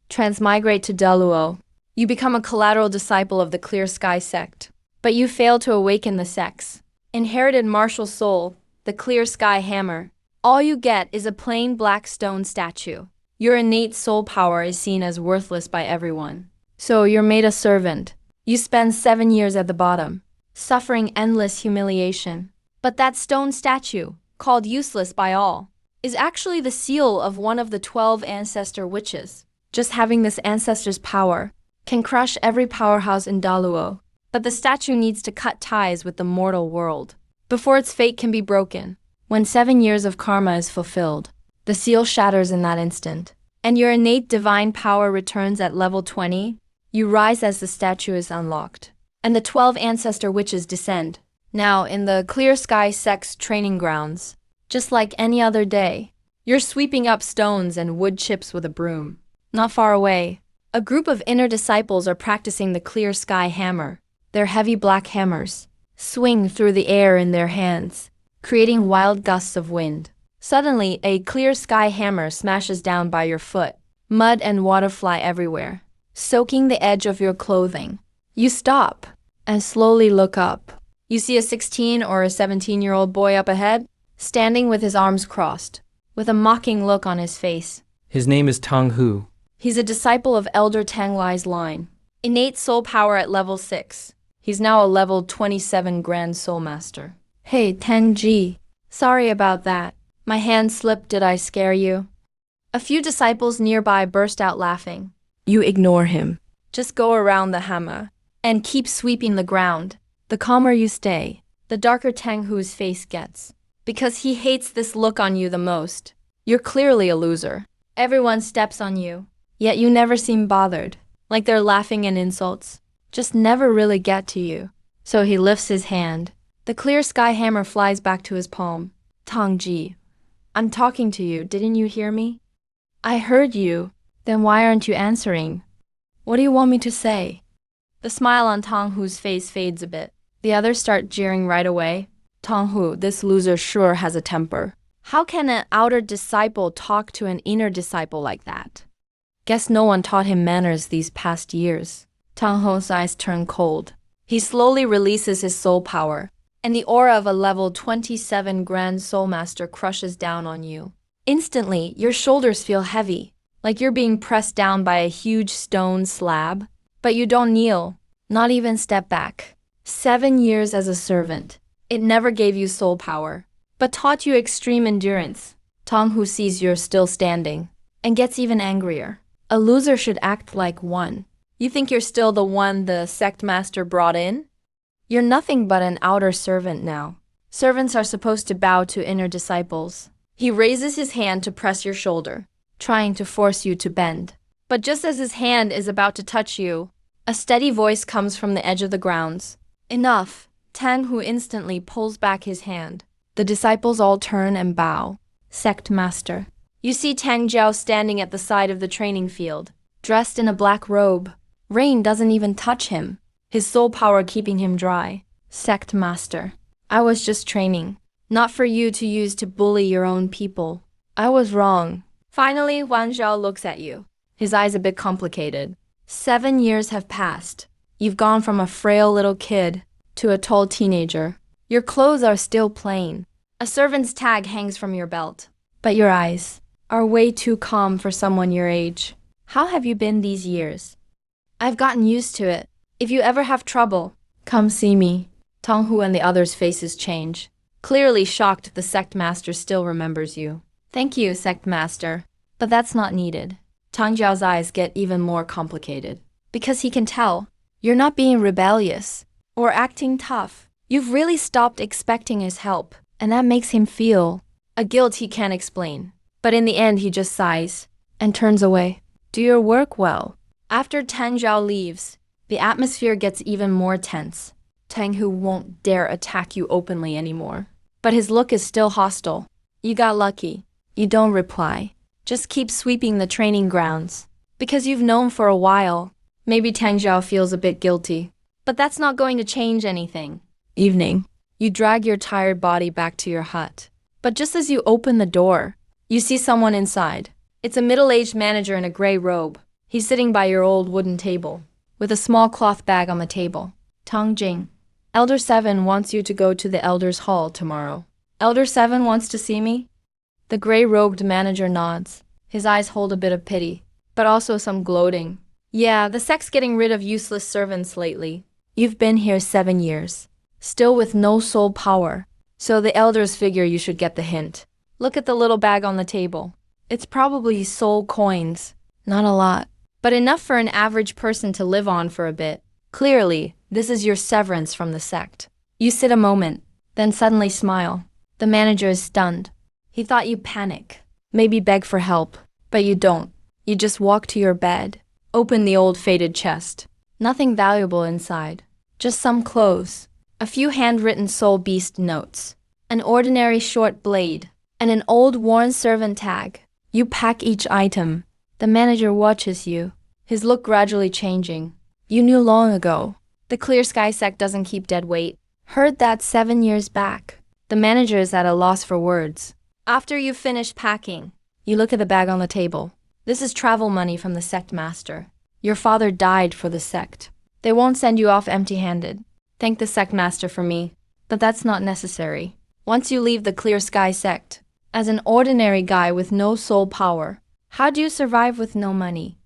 transmigrate to Deluo. You become a collateral disciple of the Clear Sky sect. But you fail to awaken the sect's inherited martial soul, the Clear Sky Hammer. All you get is a plain black stone statue. Your innate soul power is seen as worthless by everyone. So you're made a servant. You spend 7 years at the bottom, suffering endless humiliation. But that stone statue, called useless by all, is actually the seal of one of the 12 ancestor witches. Just having this ancestor's power can crush every powerhouse in Daluo. But the statue needs to cut ties with the mortal world before its fate can be broken. When 7 years of karma is fulfilled, the seal shatters in that instant, and your innate divine power returns at level 20. You rise as the statue is unlocked, and the 12 ancestor witches descend. Now, in the Clear Sky sect's training grounds, just like any other day, you're sweeping up stones and wood chips with a broom. Not far away, a group of inner disciples are practicing the Clear Sky Hammer. Their heavy black hammers swing through the air in their hands, creating wild gusts of wind. Suddenly, a Clear Sky Hammer smashes down by your foot. Mud and water fly everywhere, soaking the edge of your clothing. You stop and slowly look up. You see a 16 or a 17-year-old boy up ahead, standing with his arms crossed, with a mocking look on his face. His name is Tang Hu. He's a disciple of Elder Tang Lai's line. Innate soul power at level 6. He's now a level 27 Grand Soul Master. Hey, Tang Ji. Sorry about that. My hand slipped. Did I scare you? A few disciples nearby burst out laughing. You ignore him. Just go around the hammer and keep sweeping the ground. The calmer you stay, the darker Tang Hu's face gets. Because he hates this look on you the most. You're clearly a loser. Everyone steps on you, yet you never seem bothered, like they're laughing in insults. Just never really get to you. So he lifts his hand. The Clear Sky Hammer flies back to his palm. Tang Ji, I'm talking to you. Didn't you hear me? I heard you. Then why aren't you answering? What do you want me to say? The smile on Tang Hu's face fades a bit. The others start jeering right away. Tang Hu, this loser sure has a temper. How can an outer disciple talk to an inner disciple like that? Guess no one taught him manners these past years. Tang Hu's eyes turn cold. He slowly releases his soul power, and the aura of a level 27 Grand Soul Master crushes down on you. Instantly, your shoulders feel heavy, like you're being pressed down by a huge stone slab. But you don't kneel, not even step back. 7 years as a servant. It never gave you soul power, but taught you extreme endurance. Tang Hu sees you're still standing, and gets even angrier. A loser should act like one. You think you're still the one the sect master brought in? You're nothing but an outer servant now. Servants are supposed to bow to inner disciples. He raises his hand to press your shoulder, trying to force you to bend. But just as his hand is about to touch you, a steady voice comes from the edge of the grounds. Enough. Tang Hu instantly pulls back his hand. The disciples all turn and bow. Sect master. You see Tang Jiao standing at the side of the training field, dressed in a black robe. Rain doesn't even touch him, his soul power keeping him dry. Sect master. I was just training, not for you to use to bully your own people. I was wrong. Finally, Wang Zhao looks at you, his eyes a bit complicated. 7 years have passed. You've gone from a frail little kid to a tall teenager. Your clothes are still plain. A servant's tag hangs from your belt. But your eyes are way too calm for someone your age. How have you been these years? I've gotten used to it. If you ever have trouble, come see me. Tang Hu and the others' faces change. Clearly shocked, the sect master still remembers you. Thank you, sect master. But that's not needed. Tang Jiao's eyes get even more complicated. Because he can tell you're not being rebellious or acting tough. You've really stopped expecting his help, and that makes him feel a guilt he can't explain. But in the end, he just sighs and turns away. Do your work well. After Tang Jiao leaves, the atmosphere gets even more tense. Tang Hu won't dare attack you openly anymore. But his look is still hostile. You got lucky. You don't reply. Just keep sweeping the training grounds. Because you've known for a while. Maybe Tang Jiao feels a bit guilty. But that's not going to change anything. Evening. You drag your tired body back to your hut. But just as you open the door, you see someone inside. It's a middle-aged manager in a gray robe. He's sitting by your old wooden table, with a small cloth bag on the table. Tang Jing. Elder 7 wants you to go to the Elders' Hall tomorrow. Elder 7 wants to see me? The gray-robed manager nods. His eyes hold a bit of pity, but also some gloating. Yeah, the sect's getting rid of useless servants lately. You've been here 7 years, still with no soul power, so the elders figure you should get the hint. Look at the little bag on the table. It's probably soul coins. Not a lot, but enough for an average person to live on for a bit. Clearly, this is your severance from the sect. You sit a moment, then suddenly smile. The manager is stunned. He thought you'd panic, maybe beg for help, but you don't. You just walk to your bed, open the old faded chest. Nothing valuable inside, just some clothes, a few handwritten soul beast notes, an ordinary short blade, and an old worn servant tag. You pack each item. The manager watches you, his look gradually changing. You knew long ago. The Clear Sky sect doesn't keep dead weight. Heard that 7 years back. The manager is at a loss for words. After you've finished packing, you look at the bag on the table. This is travel money from the sect master. Your father died for the sect. They won't send you off empty-handed. Thank the sect master for me. But that's not necessary. Once you leave the Clear Sky sect, as an ordinary guy with no soul power, how do you survive with no money?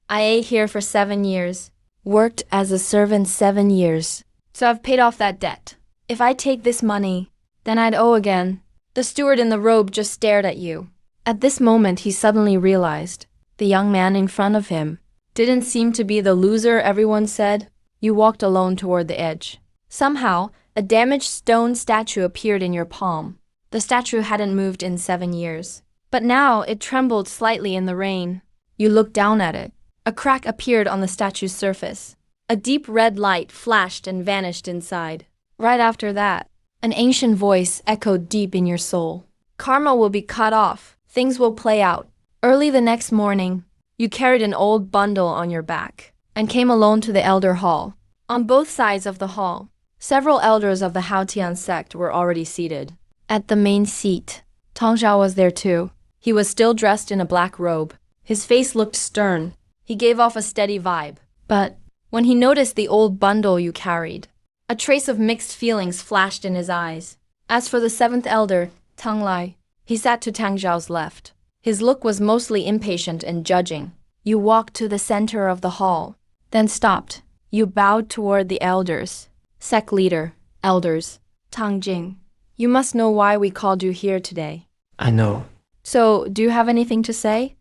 I ate here for 7 years, worked as a servant 7 years, so I've paid off that debt. If I take this money, then I'd owe again. The steward in the robe just stared at you. At this moment, he suddenly realized the young man in front of him didn't seem to be the loser everyone said. You walked alone toward the edge. Somehow, a damaged stone statue appeared in your palm. The statue hadn't moved in 7 years, but now it trembled slightly in the rain. You looked down at it. A crack appeared on the statue's surface. A deep red light flashed and vanished inside. Right after that, an ancient voice echoed deep in your soul. Karma will be cut off. Things will play out. Early the next morning, you carried an old bundle on your back and came alone to the elder hall. On both sides of the hall, several elders of the Haotian sect were already seated. At the main seat, Tang Zhao was there too. He was still dressed in a black robe. His face looked stern. He gave off a steady vibe. But when he noticed the old bundle you carried, a trace of mixed feelings flashed in his eyes. As for the 7th elder, Tang Lai, he sat to Tang Zhao's left. His look was mostly impatient and judging. You walked to the center of the hall, then stopped. You bowed toward the elders. Sect leader, elders, Tang Jing. You must know why we called you here today. I know. So, do you have anything to say?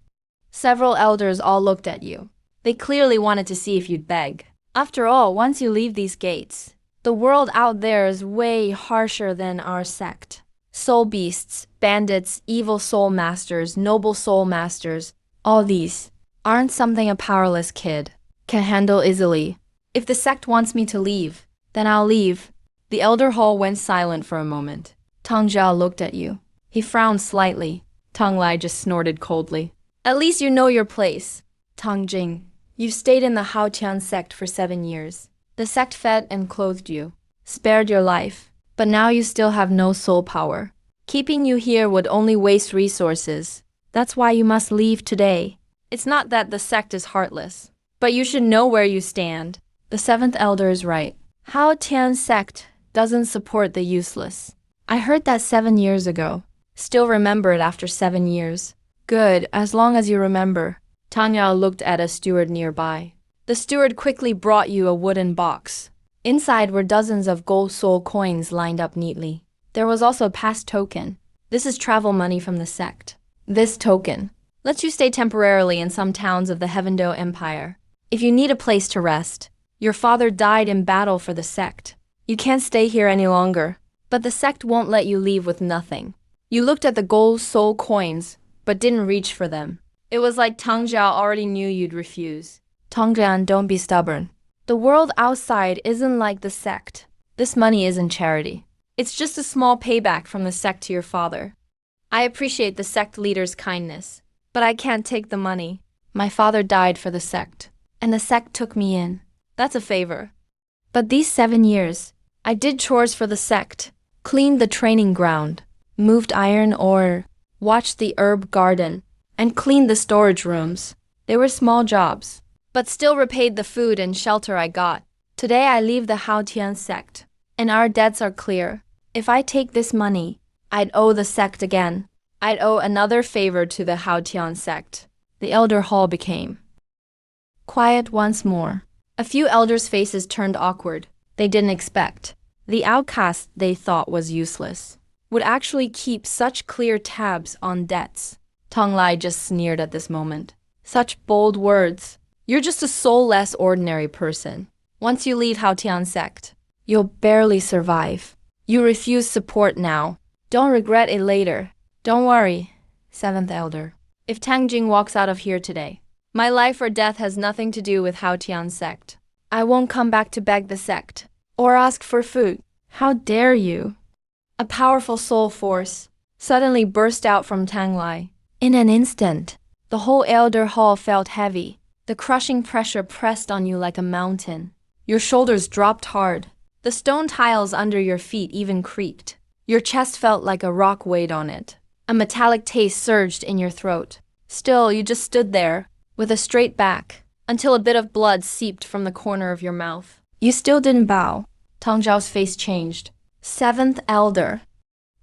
Several elders all looked at you. They clearly wanted to see if you'd beg. After all, once you leave these gates, the world out there is way harsher than our sect. Soul beasts, bandits, evil soul masters, noble soul masters, all these aren't something a powerless kid can handle easily. If the sect wants me to leave, then I'll leave. The elder hall went silent for a moment. Tang Zhao looked at you. He frowned slightly. Tang Lai just snorted coldly. At least you know your place. Tang Jing, you've stayed in the Haotian sect for 7 years. The sect fed and clothed you, spared your life, but now you still have no soul power. Keeping you here would only waste resources. That's why you must leave today. It's not that the sect is heartless, but you should know where you stand. The 7th elder is right. Haotian sect doesn't support the useless. I heard that 7 years ago. Still remember it after 7 years. Good, as long as you remember. Tang Yao looked at a steward nearby. The steward quickly brought you a wooden box. Inside were dozens of gold soul coins lined up neatly. There was also a pass token. This is travel money from the sect. This token lets you stay temporarily in some towns of the Heavendo Empire. If you need a place to rest, your father died in battle for the sect. You can't stay here any longer, but the sect won't let you leave with nothing. You looked at the gold soul coins, but didn't reach for them. It was like Tang Zhao already knew you'd refuse. Tang Zhan, don't be stubborn. The world outside isn't like the sect. This money isn't charity. It's just a small payback from the sect to your father. I appreciate the sect leader's kindness, but I can't take the money. My father died for the sect, and the sect took me in. That's a favor. But these 7 years, I did chores for the sect, cleaned the training ground, moved iron ore, watched the herb garden, and cleaned the storage rooms. They were small jobs, but still repaid the food and shelter I got. Today I leave the Haotian sect, and our debts are clear. If I take this money, I'd owe the sect again. I'd owe another favor to the Haotian sect. The elder hall became quiet once more. A few elders' faces turned awkward. They didn't expect the outcast they thought was useless would actually keep such clear tabs on debts. Tong Lai just sneered at this moment. Such bold words. You're just a soulless ordinary person. Once you leave Haotian sect, you'll barely survive. You refuse support now. Don't regret it later. Don't worry, seventh elder. If Tang Jing walks out of here today, my life or death has nothing to do with Haotian sect. I won't come back to beg the sect or ask for food. How dare you? A powerful soul force suddenly burst out from Tang Lai. In an instant, the whole elder hall felt heavy. The crushing pressure pressed on you like a mountain. Your shoulders dropped hard. The stone tiles under your feet even creaked. Your chest felt like a rock weighed on it. A metallic taste surged in your throat. Still, you just stood there, with a straight back, until a bit of blood seeped from the corner of your mouth. You still didn't bow. Tang Zhao's face changed. Seventh elder.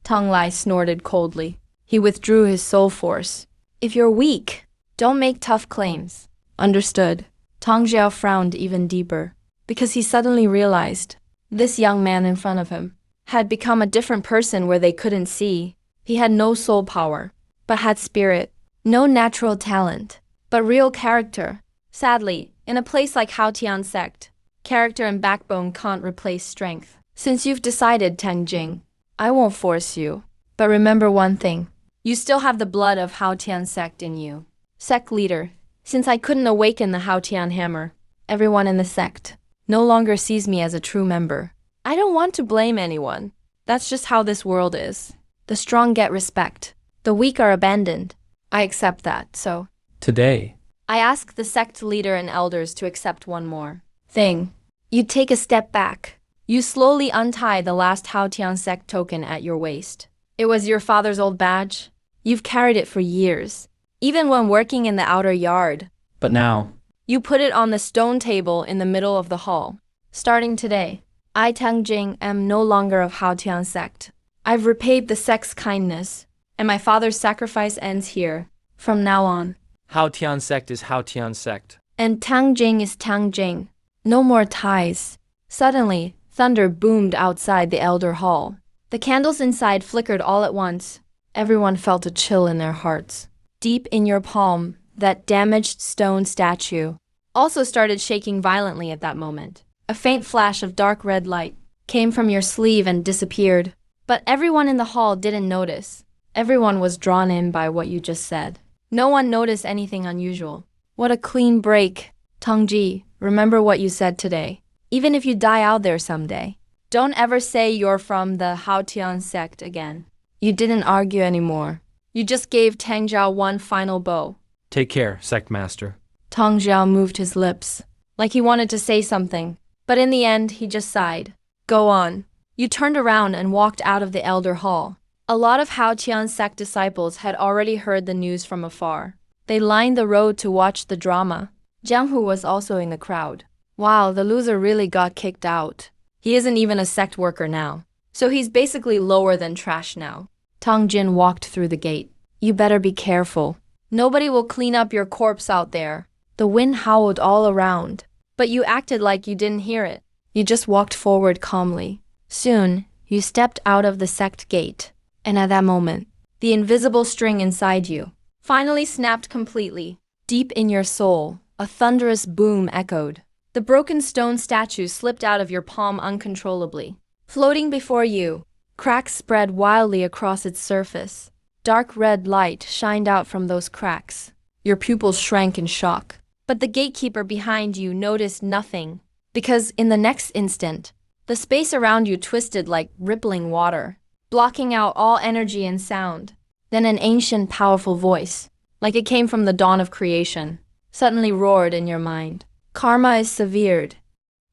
Tang Lai snorted coldly. He withdrew his soul force. If you're weak, don't make tough claims. Understood. Tang Zhao frowned even deeper, because he suddenly realized this young man in front of him had become a different person where they couldn't see. He had no soul power, but had spirit. No natural talent, but real character. Sadly, in a place like Haotian sect, character and backbone can't replace strength. Since you've decided, Tang Jing, I won't force you. But remember one thing. You still have the blood of Haotian sect in you. Sect leader, since I couldn't awaken the Haotian hammer, everyone in the sect no longer sees me as a true member. I don't want to blame anyone. That's just how this world is. The strong get respect. The weak are abandoned. I accept that, so Today, I ask the sect leader and elders to accept one more thing. You take a step back. You slowly untie the last Haotian sect token at your waist. It was your father's old badge. You've carried it for years, even when working in the outer yard. but now, You put it on the stone table in the middle of the hall. Starting today, I, Tang Jing, am no longer of Haotian sect. I've repaid the sect's kindness, and my father's sacrifice ends here. From now on. Haotian sect is Haotian sect. And Tang Jing is Tang Jing. No more ties. Suddenly, thunder boomed outside the elder hall. The candles inside flickered all at once. Everyone felt a chill in their hearts. Deep in your palm, that damaged stone statue also started shaking violently at that moment. A faint flash of dark red light came from your sleeve and disappeared. But everyone in the hall didn't notice. Everyone was drawn in by what you just said. No one noticed anything unusual. What a clean break. Tangji, remember what you said today. Even if you die out there someday, don't ever say you're from the Haotian sect again. You didn't argue anymore. You just gave Tang Zhao one final blow. Take care, sect master. Tang Zhao moved his lips, like he wanted to say something, but in the end, he just sighed. Go on. You turned around and walked out of the elder hall. A lot of Haotian sect disciples had already heard the news from afar. They lined the road to watch the drama. Jiang Hu was also in the crowd. Wow, the loser really got kicked out. He isn't even a sect worker now, so he's basically lower than trash now. Tang Jin walked through the gate. You better be careful. Nobody will clean up your corpse out there. The wind howled all around, but you acted like you didn't hear it. You just walked forward calmly. Soon, you stepped out of the sect gate, and at that moment, the invisible string inside you finally snapped completely. Deep in your soul, a thunderous boom echoed. The broken stone statue slipped out of your palm uncontrollably. Floating before you, cracks spread wildly across its surface. Dark red light shined out from those cracks. Your pupils shrank in shock. But the gatekeeper behind you noticed nothing, because in the next instant, the space around you twisted like rippling water, blocking out all energy and sound. Then an ancient, powerful voice, like it came from the dawn of creation, suddenly roared in your mind. Karma is severed.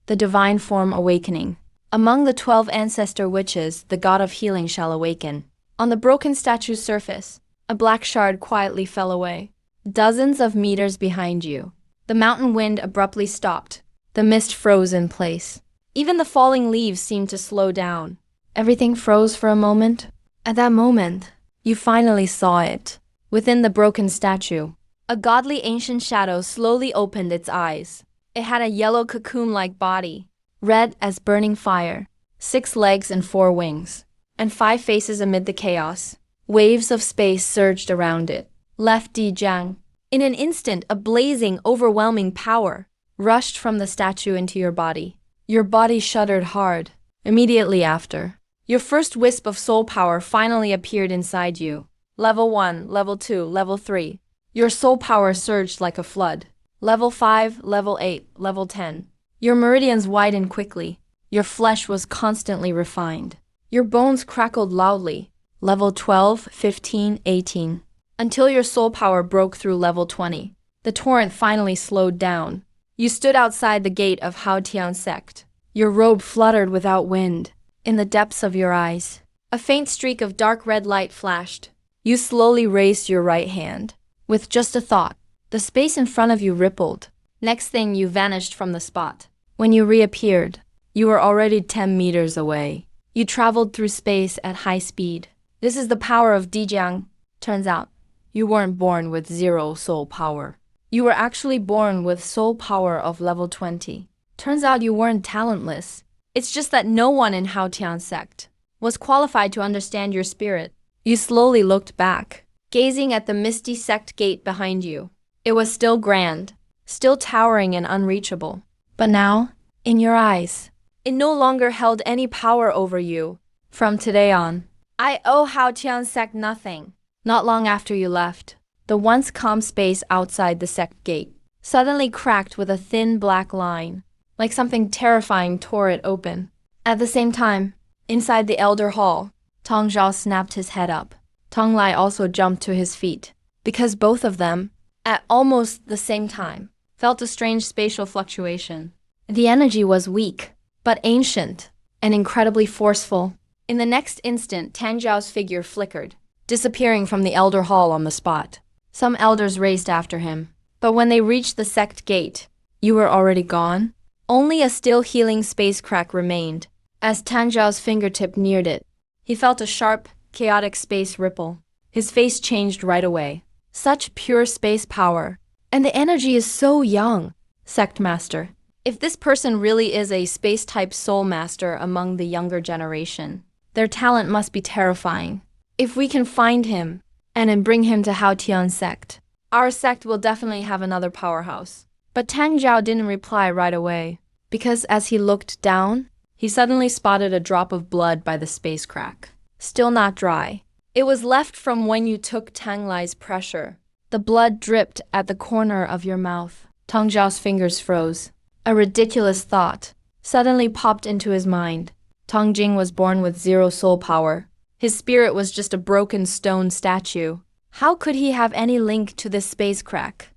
The divine form awakening. Among the 12 ancestor witches, the god of healing shall awaken. On the broken statue's surface, a black shard quietly fell away. dozens of meters behind you. The mountain wind abruptly stopped. The mist froze in place. Even the falling leaves seemed to slow down. Everything froze for a moment. At that moment, you finally saw it. Within the broken statue, a godly ancient shadow slowly opened its eyes. It had a yellow cocoon-like body, red as burning fire, 6 legs and 4 wings, and 5 faces amid the chaos. Waves of space surged around it. Left Di Jiang. In an instant, a blazing, overwhelming power rushed from the statue into your body. Your body shuddered hard. Immediately after, your first wisp of soul power finally appeared inside you. Level 1, Level 2, Level 3. Your soul power surged like a flood. Level 5, Level 8, Level 10. Your meridians widened quickly. Your flesh was constantly refined. Your bones crackled loudly. Level 12, 15, 18. Until your soul power broke through level 20. The torrent finally slowed down. You stood outside the gate of Haotian sect. Your robe fluttered without wind. In the depths of your eyes, a faint streak of dark red light flashed. You slowly raised your right hand. With just a thought, the space in front of you rippled. Next thing, you vanished from the spot. When you reappeared, you were already 10 meters away. You traveled through space at high speed. This is the power of Dijiang. Turns out, you weren't born with 0 soul power. You were actually born with soul power of level 20. Turns out you weren't talentless. It's just that no one in Haotian sect was qualified to understand your spirit. You slowly looked back, gazing at the misty sect gate behind you. It was still grand, still towering and unreachable. But now, in your eyes, it no longer held any power over you. From today on, I owe Haotian sect nothing. Not long after you left, the once calm space outside the sect gate suddenly cracked with a thin black line, like something terrifying tore it open. At the same time, inside the Elder Hall, Tong Zhao snapped his head up. Tong Lai also jumped to his feet, because both of them, at almost the same time, felt a strange spatial fluctuation. The energy was weak, but ancient, and incredibly forceful. In the next instant, Tang Zhao's figure flickered, disappearing from the Elder Hall on the spot. Some elders raced after him, but when they reached the sect gate, you were already gone. Only a still healing space crack remained. As Tang Zhao's fingertip neared it, he felt a sharp, chaotic space ripple. His face changed right away. Such pure space power, and the energy is so young. Sect Master. If this person really is a space-type soul master among the younger generation, their talent must be terrifying. If we can find him, and then bring him to Haotian sect, our sect will definitely have another powerhouse. But Tang Zhao didn't reply right away, because as he looked down, he suddenly spotted a drop of blood by the space crack. Still not dry. It was left from when you took Tang Lai's pressure. The blood dripped at the corner of your mouth. Tang Zhao's fingers froze. A ridiculous thought suddenly popped into his mind. Tang Jing was born with 0 soul power. His spirit was just a broken stone statue. How could he have any link to this space crack?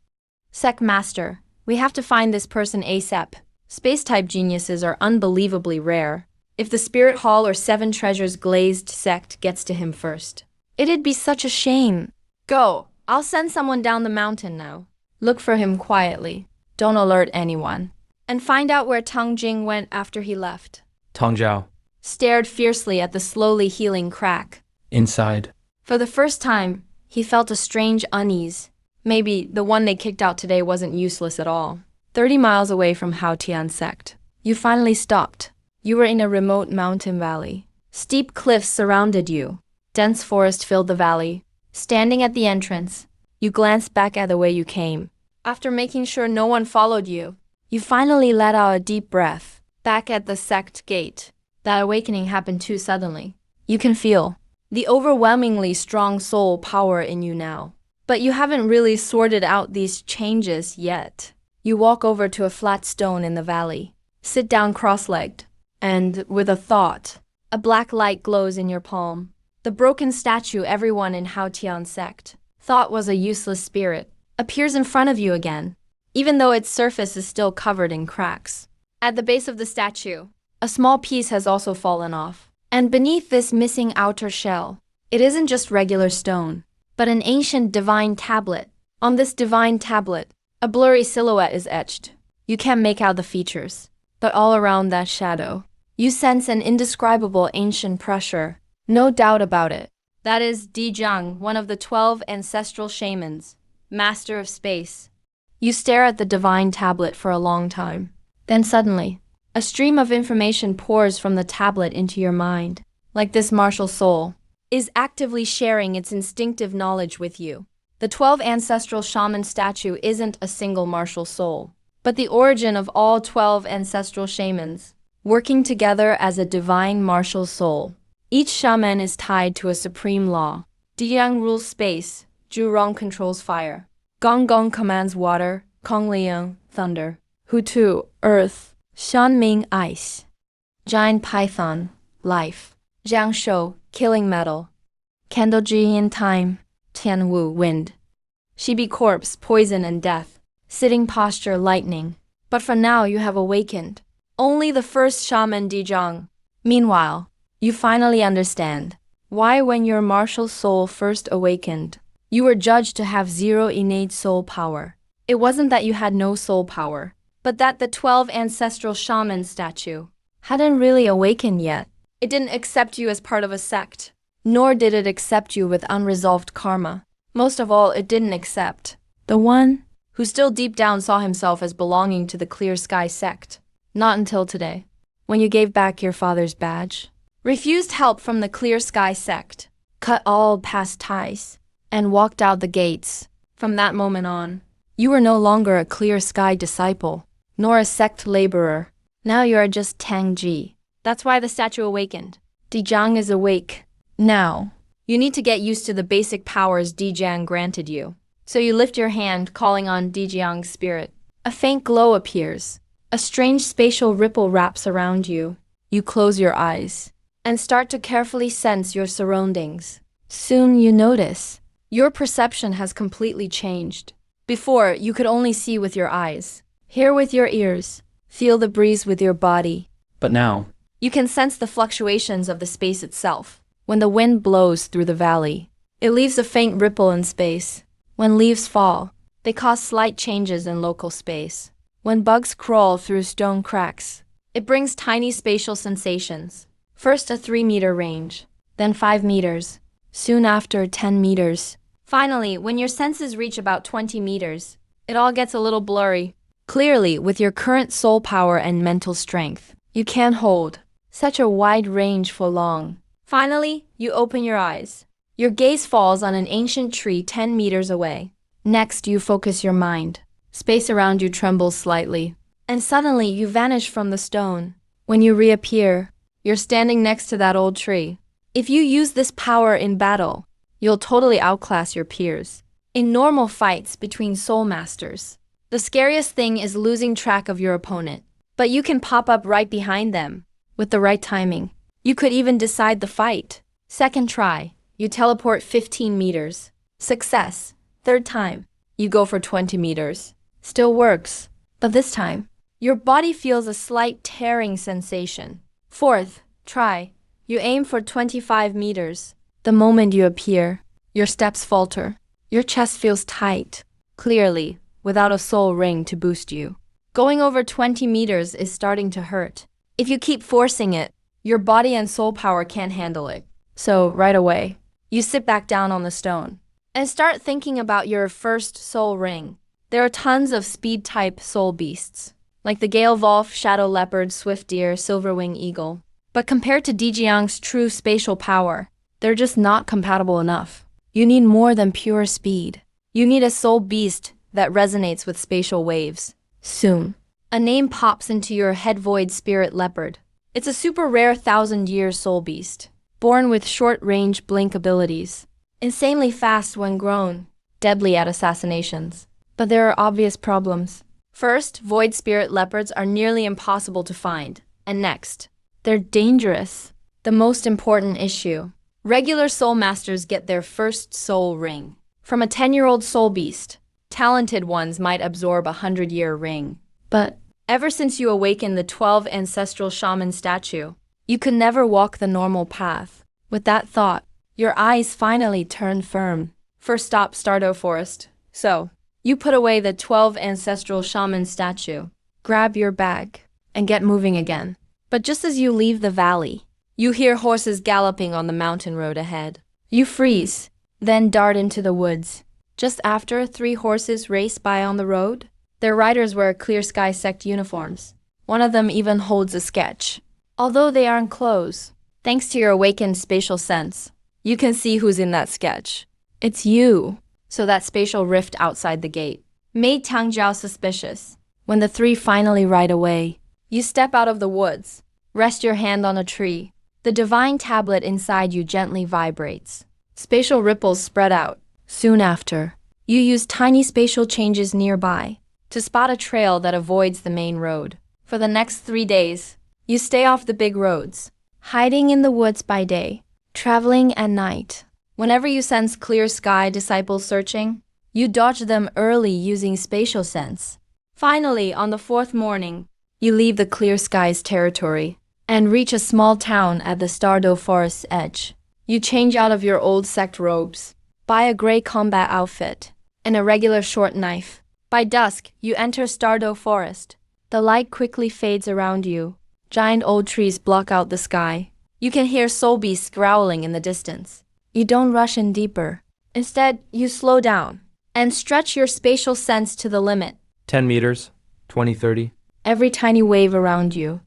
Sect Master, we have to find this person ASAP. Space-type geniuses are unbelievably rare. If the Spirit Hall or 7 Treasures glazed sect gets to him first, it'd be such a shame. Go, I'll send someone down the mountain now. Look for him quietly. Don't alert anyone. And find out where Tang Jing went after he left. Tong Zhao. Stared fiercely at the slowly healing crack. Inside. For the first time, he felt a strange unease. Maybe the one they kicked out today wasn't useless at all. 30 miles away from Haotian sect, you finally stopped. You were in a remote mountain valley. Steep cliffs surrounded you. Dense forest filled the valley. Standing at the entrance, you glanced back at the way you came. After making sure no one followed you, you finally let out a deep breath. Back at the sect gate, that awakening happened too suddenly. You can feel the overwhelmingly strong soul power in you now. But you haven't really sorted out these changes yet. You walk over to a flat stone in the valley, sit down cross-legged, and with a thought, a black light glows in your palm. The broken statue everyone in Haotian sect thought was a useless spirit appears in front of you again, even though its surface is still covered in cracks. At the base of the statue, a small piece has also fallen off. And beneath this missing outer shell, it isn't just regular stone, but an ancient divine tablet. On this divine tablet, a blurry silhouette is etched. You can't make out the features, but all around that shadow, you sense an indescribable ancient pressure. No doubt about it. That is Dijiang, one of the 12 ancestral shamans, master of space. You stare at the divine tablet for a long time. Then suddenly, a stream of information pours from the tablet into your mind, like this martial soul is actively sharing its instinctive knowledge with you. The 12 ancestral shaman statue isn't a single martial soul, but the origin of all 12 ancestral shamans, working together as a divine martial soul. Each shaman is tied to a supreme law. Diyang rules space, Zhurong controls fire, Gong commands water, Kongliang, thunder, Hutu, earth, Shanming, ice, Giant python, life, Jiangshou, killing metal, Kendojian, time, Tianwu, wind, Shibi, corpse, poison and death, sitting posture, lightning. But for now you have awakened. Only the first shaman Dijiang. Meanwhile, you finally understand why when your martial soul first awakened, you were judged to have zero innate soul power. It wasn't that you had no soul power, but that the 12 ancestral shaman statue hadn't really awakened yet. It didn't accept you as part of a sect, nor did it accept you with unresolved karma. Most of all, it didn't accept the one who still deep down saw himself as belonging to the Clear Sky sect. Not until today, when you gave back your father's badge, refused help from the Clear Sky sect, cut all past ties, and walked out the gates. From that moment on, you were no longer a Clear Sky disciple, nor a sect laborer. Now you are just Tang Ji. That's why the statue awakened. Dijiang is awake. Now, you need to get used to the basic powers Dijiang granted you. So you lift your hand, calling on Dijiang's spirit. A faint glow appears. A strange spatial ripple wraps around you. You close your eyes and start to carefully sense your surroundings. Soon you notice your perception has completely changed. Before, you could only see with your eyes, hear with your ears, feel the breeze with your body. But now, you can sense the fluctuations of the space itself. When the wind blows through the valley, it leaves a faint ripple in space. When leaves fall, they cause slight changes in local space. When bugs crawl through stone cracks, it brings tiny spatial sensations. First a 3-meter range, then 5 meters, soon after 10 meters. Finally, when your senses reach about 20 meters, it all gets a little blurry. Clearly, with your current soul power and mental strength, you can't hold such a wide range for long. Finally, you open your eyes. Your gaze falls on an ancient tree 10 meters away. Next, you focus your mind. Space around you trembles slightly, and suddenly you vanish from the stone. When you reappear, you're standing next to that old tree. If you use this power in battle, you'll totally outclass your peers. In normal fights between soul masters, the scariest thing is losing track of your opponent. But you can pop up right behind them. With the right timing, you could even decide the fight. Second try, you teleport 15 meters. Success. Third time, you go for 20 meters. Still works, but this time, your body feels a slight tearing sensation. Fourth try, you aim for 25 meters. The moment you appear, your steps falter. Your chest feels tight, clearly, without a soul ring to boost you. Going over 20 meters is starting to hurt. If you keep forcing it, your body and soul power can't handle it. So, right away, you sit back down on the stone and start thinking about your first soul ring. There are tons of speed-type soul beasts, like the Gale Wolf, Shadow Leopard, Swift Deer, Silverwing Eagle. But compared to Dijiang's true spatial power, they're just not compatible enough. You need more than pure speed. You need a soul beast that resonates with spatial waves. Soon, a name pops into your head, Void Spirit Leopard. It's a super rare 1,000-year soul beast, born with short-range blink abilities, insanely fast when grown, deadly at assassinations. But there are obvious problems. First, Void Spirit Leopards are nearly impossible to find. And next, they're dangerous. The most important issue. Regular soul masters get their first soul ring from a 10-year-old soul beast. Talented ones might absorb a 100-year ring. But ever since you awakened the 12 ancestral shaman statue, you could never walk the normal path. With that thought, your eyes finally turn firm. First stop, Stardew Forest. So, you put away the 12 ancestral shaman statue, grab your bag, and get moving again. But just as you leave the valley, you hear horses galloping on the mountain road ahead. You freeze, then dart into the woods. Just after, 3 horses race by on the road. Their riders wear clear sky sect uniforms. One of them even holds a sketch. Although they aren't close, thanks to your awakened spatial sense, you can see who's in that sketch. It's you. So that spatial rift outside the gate made Tang Jiao suspicious. When the 3 finally ride away, you step out of the woods, rest your hand on a tree. The divine tablet inside you gently vibrates. Spatial ripples spread out. Soon after, you use tiny spatial changes nearby to spot a trail that avoids the main road. For the next 3 days, you stay off the big roads, hiding in the woods by day, traveling at night. Whenever you sense clear sky disciples searching, you dodge them early using spatial sense. Finally, on the 4th morning, you leave the clear skies territory and reach a small town at the Stardow Forest's edge. You change out of your old sect robes, buy a gray combat outfit, and a regular short knife. By dusk, you enter Stardow Forest. The light quickly fades around you. Giant old trees block out the sky. You can hear soul beasts growling in the distance. You don't rush in deeper. Instead, you slow down and stretch your spatial sense to the limit. 10 meters, 20, 30. Every tiny wave around you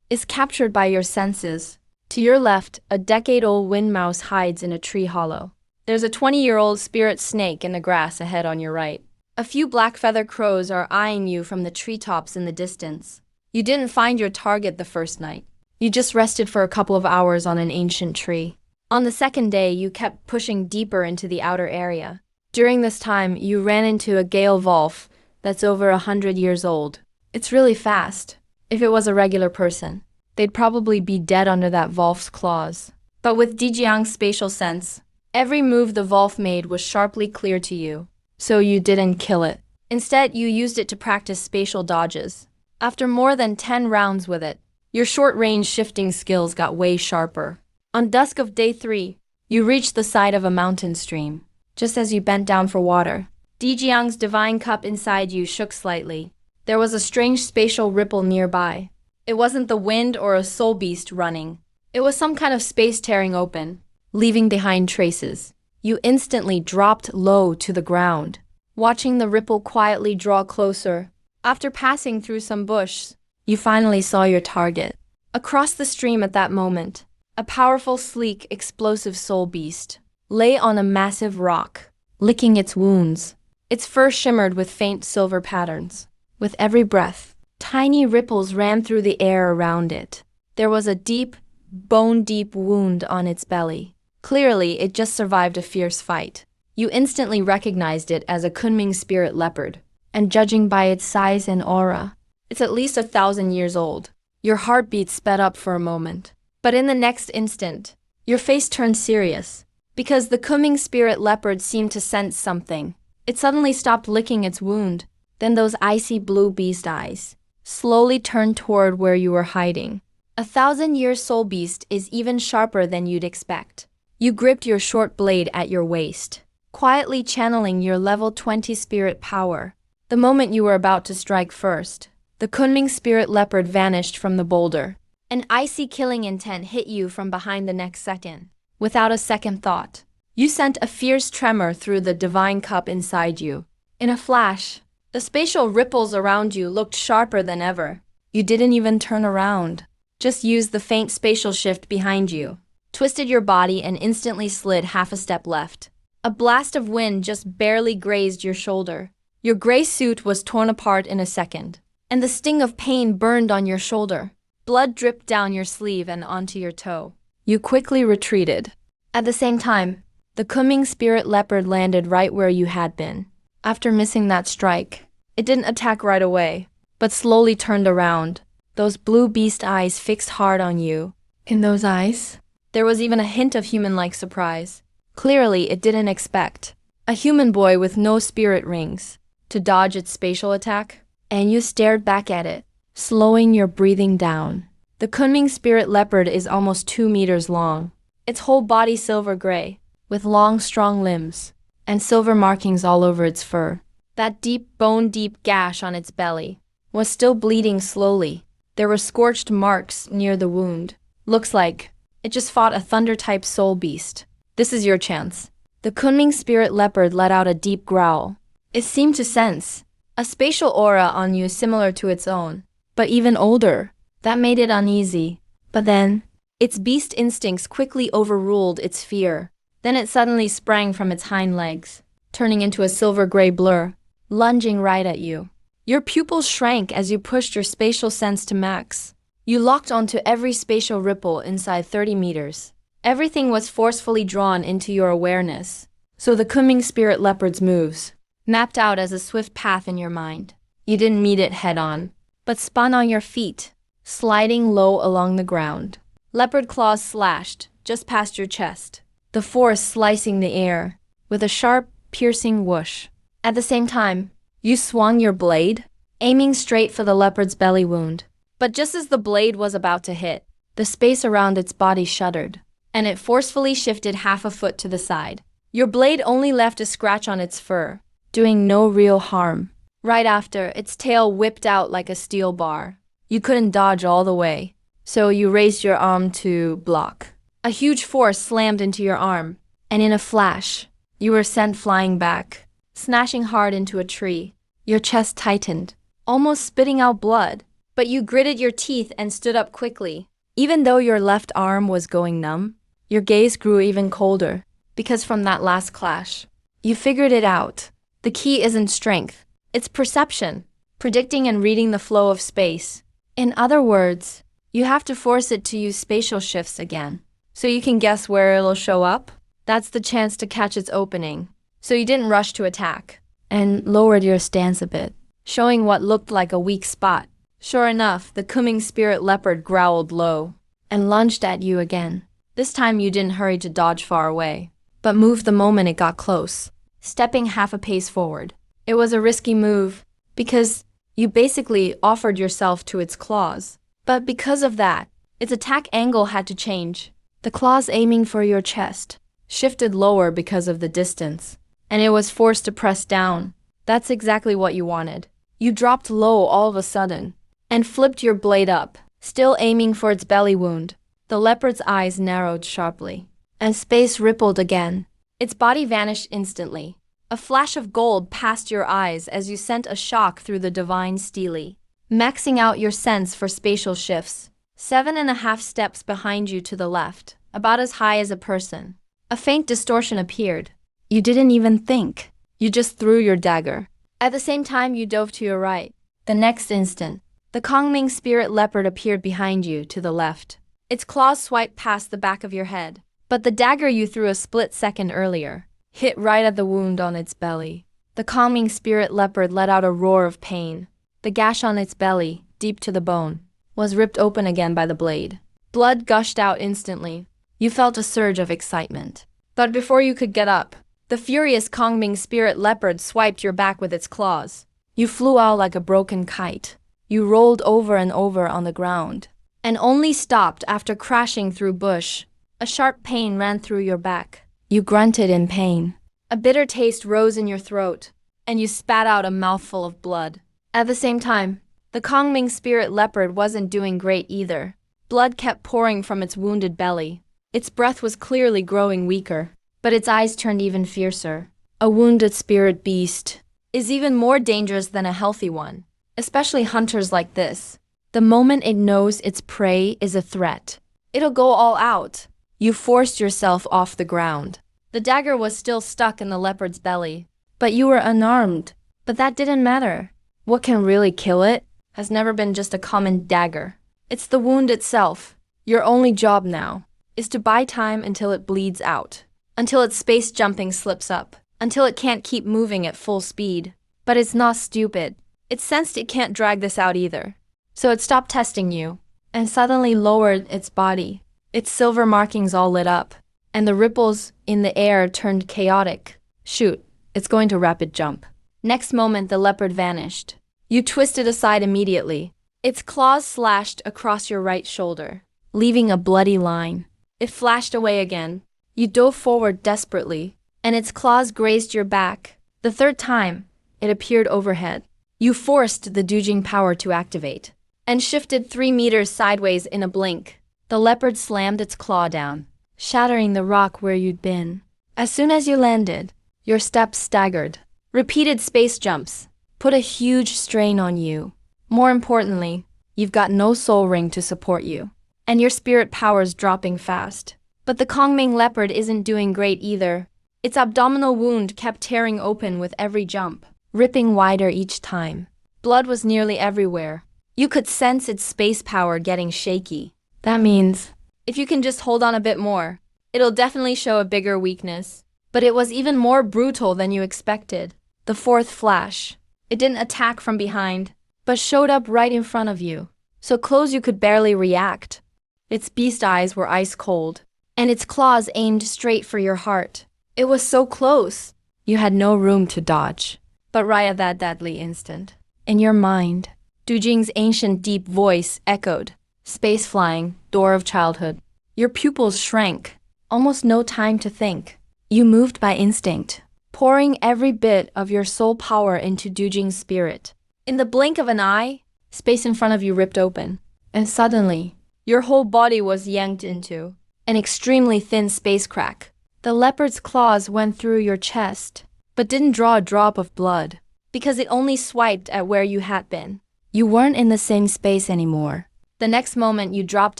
is captured by your senses. To your left, a decade-old wind mouse hides in a tree hollow. There's a 20-year-old spirit snake in the grass ahead on your right. A few black feather crows are eyeing you from the treetops in the distance. You didn't find your target the first night. You just rested for a couple of hours on an ancient tree. On the second day, you kept pushing deeper into the outer area. During this time, you ran into a Gale Wolf that's over 100 years old. It's really fast. If it was a regular person, they'd probably be dead under that Wolf's claws. But with Dijiang's spatial sense, every move the Wolf made was sharply clear to you. So you didn't kill it. Instead, you used it to practice spatial dodges. After more than 10 rounds with it, your short-range shifting skills got way sharper. On dusk of day 3, you reached the side of a mountain stream. Just as you bent down for water, Dijiang's divine cup inside you shook slightly. There was a strange spatial ripple nearby. It wasn't the wind or a soul beast running. It was some kind of space tearing open, leaving behind traces. You instantly dropped low to the ground, watching the ripple quietly draw closer. After passing through some bush, you finally saw your target. Across the stream at that moment, a powerful, sleek, explosive soul beast lay on a massive rock, licking its wounds. Its fur shimmered with faint silver patterns. With every breath, tiny ripples ran through the air around it. There was a deep, bone-deep wound on its belly. Clearly, it just survived a fierce fight. You instantly recognized it as a Kunming spirit leopard, and judging by its size and aura, it's at least 1,000 years old. Your heartbeat sped up for a moment. But in the next instant, your face turned serious, because the Kunming spirit leopard seemed to sense something. It suddenly stopped licking its wound. Then those icy blue beast eyes slowly turned toward where you were hiding. 1,000-year soul beast is even sharper than you'd expect. You gripped your short blade at your waist, quietly channeling your level 20 spirit power. The moment you were about to strike first, the Kunming spirit leopard vanished from the boulder. An icy killing intent hit you from behind the next second. Without a second thought, you sent a fierce tremor through the divine cup inside you. In a flash, the spatial ripples around you looked sharper than ever. You didn't even turn around. Just used the faint spatial shift behind you, twisted your body and instantly slid half a step left. A blast of wind just barely grazed your shoulder. Your gray suit was torn apart in a second, and the sting of pain burned on your shoulder. Blood dripped down your sleeve and onto your toe. You quickly retreated. At the same time, the Kunming spirit leopard landed right where you had been. After missing that strike, it didn't attack right away, but slowly turned around. Those blue beast eyes fixed hard on you. In those eyes, there was even a hint of human-like surprise. Clearly, it didn't expect a human boy with no spirit rings to dodge its spatial attack, and you stared back at it, slowing your breathing down. The Kunming spirit leopard is almost 2 meters long. Its whole body silver gray, with long, strong limbs. and silver markings all over its fur. That deep, bone-deep gash on its belly was still bleeding slowly. There were scorched marks near the wound. Looks like it just fought a thunder-type soul beast. This is your chance. The Kunming spirit leopard let out a deep growl. It seemed to sense a spatial aura on you similar to its own, but even older. That made it uneasy. But then, its beast instincts quickly overruled its fear. Then it suddenly sprang from its hind legs, turning into a silver-gray blur, lunging right at you. Your pupils shrank as you pushed your spatial sense to max. You locked onto every spatial ripple inside 30 meters. Everything was forcefully drawn into your awareness. So the Kunming spirit leopard's moves, mapped out as a swift path in your mind. You didn't meet it head-on, but spun on your feet, sliding low along the ground. Leopard claws slashed just past your chest, the force slicing the air with a sharp, piercing whoosh. At the same time, you swung your blade, aiming straight for the leopard's belly wound. But just as the blade was about to hit, the space around its body shuddered, and it forcefully shifted half a foot to the side. Your blade only left a scratch on its fur, doing no real harm. Right after, its tail whipped out like a steel bar. You couldn't dodge all the way, so you raised your arm to block. A huge force slammed into your arm, and in a flash, you were sent flying back, smashing hard into a tree. Your chest tightened, almost spitting out blood, but you gritted your teeth and stood up quickly. Even though your left arm was going numb, your gaze grew even colder, because from that last clash, you figured it out. The key isn't strength, it's perception, predicting and reading the flow of space. In other words, you have to force it to use spatial shifts again, so you can guess where it'll show up. That's the chance to catch its opening. So you didn't rush to attack, and lowered your stance a bit, showing what looked like a weak spot. Sure enough, the Kunming spirit leopard growled low, and lunged at you again. This time you didn't hurry to dodge far away, but moved the moment it got close, stepping half a pace forward. It was a risky move, because you basically offered yourself to its claws. But because of that, its attack angle had to change. The claws aiming for your chest shifted lower because of the distance, and it was forced to press down. That's exactly what you wanted. You dropped low all of a sudden, and flipped your blade up, still aiming for its belly wound. The leopard's eyes narrowed sharply, and space rippled again. Its body vanished instantly. A flash of gold passed your eyes as you sent a shock through the divine stele, maxing out your sense for spatial shifts. 7.5 steps behind you to the left, about as high as a person. A faint distortion appeared. You didn't even think. You just threw your dagger. At the same time, you dove to your right. The next instant, the Kunming spirit leopard appeared behind you to the left. Its claws swiped past the back of your head, but the dagger you threw a split second earlier hit right at the wound on its belly. The Kunming spirit leopard let out a roar of pain. The gash on its belly, deep to the bone, was ripped open again by the blade. Blood gushed out instantly. You felt a surge of excitement. But before you could get up, the furious Kunming spirit leopard swiped your back with its claws. You flew out like a broken kite. You rolled over and over on the ground, and only stopped after crashing through bush. A sharp pain ran through your back. You grunted in pain. A bitter taste rose in your throat, and you spat out a mouthful of blood. At the same time, the Kunming spirit leopard wasn't doing great either. Blood kept pouring from its wounded belly. Its breath was clearly growing weaker, but its eyes turned even fiercer. A wounded spirit beast is even more dangerous than a healthy one, especially hunters like this. The moment it knows its prey is a threat, it'll go all out. You forced yourself off the ground. The dagger was still stuck in the leopard's belly, but you were unarmed. But that didn't matter. What can really kill it has never been just a common dagger. It's the wound itself. Your only job now is to buy time until it bleeds out, until its space jumping slips up, until it can't keep moving at full speed. But it's not stupid. It sensed it can't drag this out either. So it stopped testing you, and suddenly lowered its body. Its silver markings all lit up, and the ripples in the air turned chaotic. Shoot, it's going to rapid jump. Next moment, the leopard vanished. You twisted aside immediately. Its claws slashed across your right shoulder, leaving a bloody line. It flashed away again. You dove forward desperately, and its claws grazed your back. The third time, it appeared overhead. You forced the Dujing power to activate, and shifted 3 meters sideways in a blink. The leopard slammed its claw down, shattering the rock where you'd been. As soon as you landed, your steps staggered. Repeated space jumps put a huge strain on you. More importantly, you've got no soul ring to support you, and your spirit power's dropping fast. But the Kongming leopard isn't doing great either. Its abdominal wound kept tearing open with every jump, ripping wider each time. Blood was nearly everywhere. You could sense its space power getting shaky. That means, if you can just hold on a bit more, it'll definitely show a bigger weakness. But it was even more brutal than you expected. The fourth flash. It didn't attack from behind, but showed up right in front of you, so close you could barely react. Its beast eyes were ice cold, and its claws aimed straight for your heart. It was so close, you had no room to dodge. But right at that deadly instant, in your mind, Dujing's ancient deep voice echoed. Space flying, door of childhood. Your pupils shrank, almost no time to think. You moved by instinct, pouring every bit of your soul power into Dujing's spirit. In the blink of an eye, space in front of you ripped open, and suddenly, your whole body was yanked into an extremely thin space crack. The leopard's claws went through your chest, but didn't draw a drop of blood, because it only swiped at where you had been. You weren't in the same space anymore. The next moment you dropped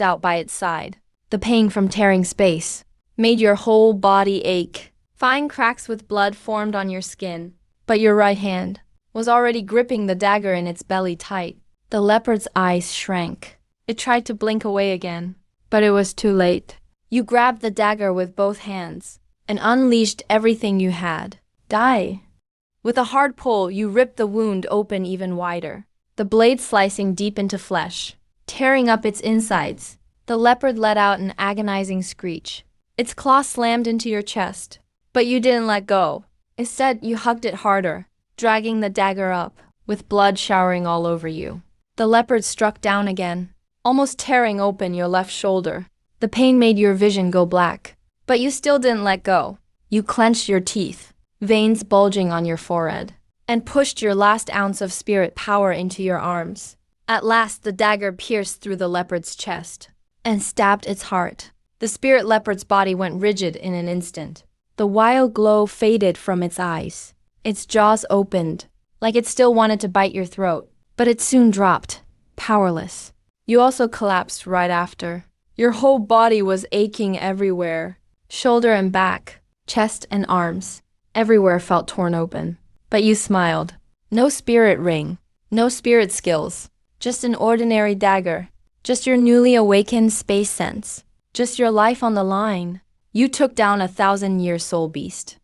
out by its side. The pain from tearing space made your whole body ache. Fine cracks with blood formed on your skin, but your right hand was already gripping the dagger in its belly tight. The leopard's eyes shrank. It tried to blink away again, but it was too late. You grabbed the dagger with both hands and unleashed everything you had. Die! With a hard pull, you ripped the wound open even wider, the blade slicing deep into flesh, tearing up its insides. The leopard let out an agonizing screech. Its claw slammed into your chest, but you didn't let go. Instead, you hugged it harder, dragging the dagger up, with blood showering all over you. The leopard struck down again, almost tearing open your left shoulder. The pain made your vision go black, but you still didn't let go. You clenched your teeth, veins bulging on your forehead, and pushed your last ounce of spirit power into your arms. At last, the dagger pierced through the leopard's chest and stabbed its heart. The spirit leopard's body went rigid in an instant. The wild glow faded from its eyes. Its jaws opened, like it still wanted to bite your throat, but it soon dropped, powerless. You also collapsed right after. Your whole body was aching everywhere. Shoulder and back, chest and arms. Everywhere felt torn open. But you smiled. No spirit ring, no spirit skills. Just an ordinary dagger. Just your newly awakened space sense. Just your life on the line. You took down a 1,000-year soul beast.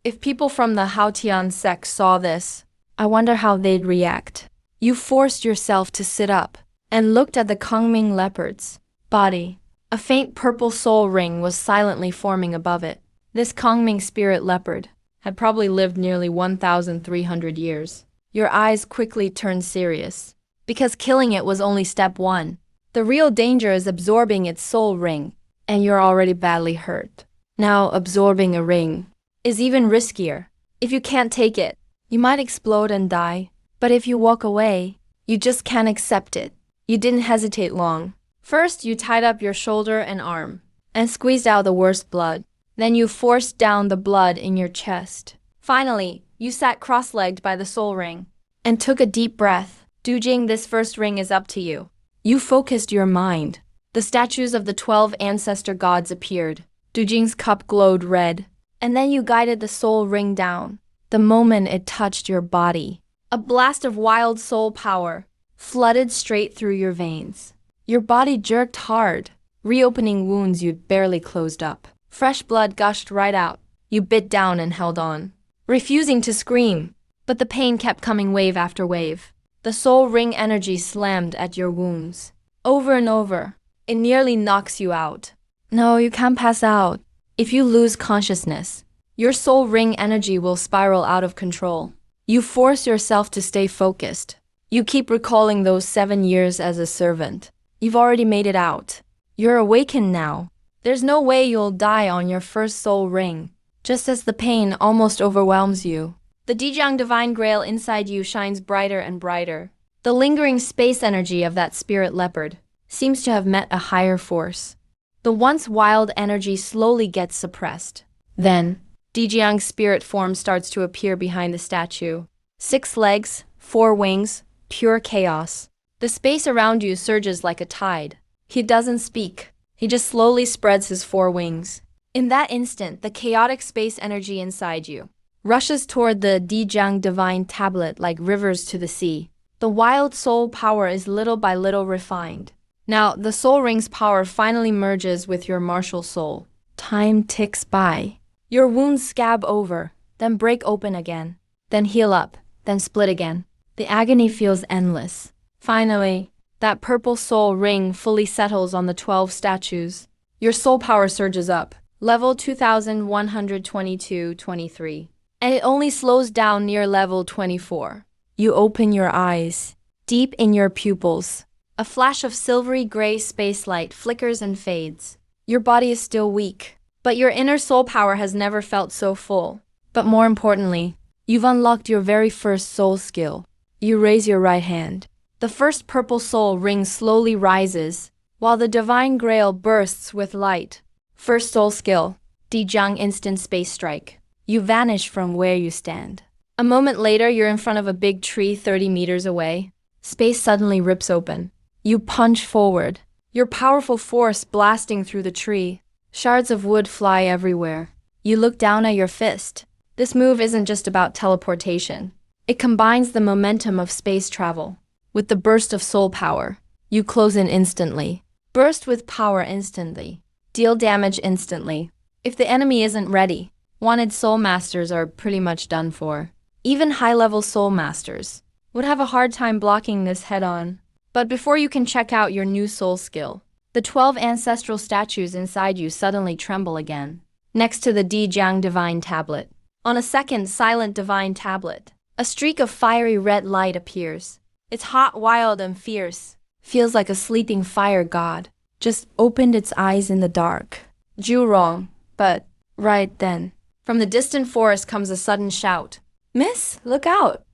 If people from the Haotian sect saw this, I wonder how they'd react. You forced yourself to sit up and looked at the Kongming leopard's body. A faint purple soul ring was silently forming above it. This Kongming spirit leopard had probably lived nearly 1,300 years. Your eyes quickly turned serious, because killing it was only step one. The real danger is absorbing its soul ring, and you're already badly hurt. Now absorbing a ring is even riskier. If you can't take it, you might explode and die. But if you walk away, you just can't accept it. You didn't hesitate long. First, you tied up your shoulder and arm, and squeezed out the worst blood. Then you forced down the blood in your chest. Finally, you sat cross-legged by the soul ring, and took a deep breath. Dujing, this first ring is up to you. You focused your mind. The statues of the 12 ancestor gods appeared. Dujing's cup glowed red, and then you guided the soul ring down. The moment it touched your body, a blast of wild soul power flooded straight through your veins. Your body jerked hard, reopening wounds you'd barely closed up. Fresh blood gushed right out. You bit down and held on, refusing to scream, but the pain kept coming wave after wave. The soul ring energy slammed at your wounds. Over and over, it nearly knocks you out. No, you can't pass out. If you lose consciousness, your soul ring energy will spiral out of control. You force yourself to stay focused. You keep recalling those 7 years as a servant. You've already made it out. You're awakened now. There's no way you'll die on your first soul ring. just as the pain almost overwhelms you. The Dijiang Divine Grail inside you shines brighter and brighter. The lingering space energy of that spirit leopard seems to have met a higher force. The once wild energy slowly gets suppressed. Then, Dijiang's spirit form starts to appear behind the statue. 6 legs, 4 wings, pure chaos. The space around you surges like a tide. He doesn't speak. He just slowly spreads his 4 wings. In that instant, the chaotic space energy inside you rushes toward the Dijiang Divine Tablet like rivers to the sea. The wild soul power is little by little refined. Now, the soul ring's power finally merges with your martial soul. Time ticks by. Your wounds scab over, then break open again, then heal up, then split again. The agony feels endless. Finally, that purple soul ring fully settles on the 12 statues. Your soul power surges up, level 2122-23, and it only slows down near level 24. You open your eyes. Deep in your pupils, a flash of silvery gray space light flickers and fades. Your body is still weak, but your inner soul power has never felt so full. But more importantly, you've unlocked your very first soul skill. You raise your right hand. The first purple soul ring slowly rises, while the divine grail bursts with light. First soul skill, Dijiang Instant Space Strike. You vanish from where you stand. A moment later, you're in front of a big tree 30 meters away. Space suddenly rips open. You punch forward, your powerful force blasting through the tree. Shards of wood fly everywhere. You look down at your fist. This move isn't just about teleportation. It combines the momentum of space travel with the burst of soul power. You close in instantly. Burst with power instantly. Deal damage instantly. If the enemy isn't ready, wanted soul masters are pretty much done for. Even high-level soul masters would have a hard time blocking this head-on. But before you can check out your new soul skill, the 12 ancestral statues inside you suddenly tremble again. Next to the Dijiang Divine Tablet, on a second silent divine tablet, a streak of fiery red light appears. It's hot, wild, and fierce. Feels like a sleeping fire god just opened its eyes in the dark. Zhurong, but right then, from the distant forest comes a sudden shout. Miss, look out!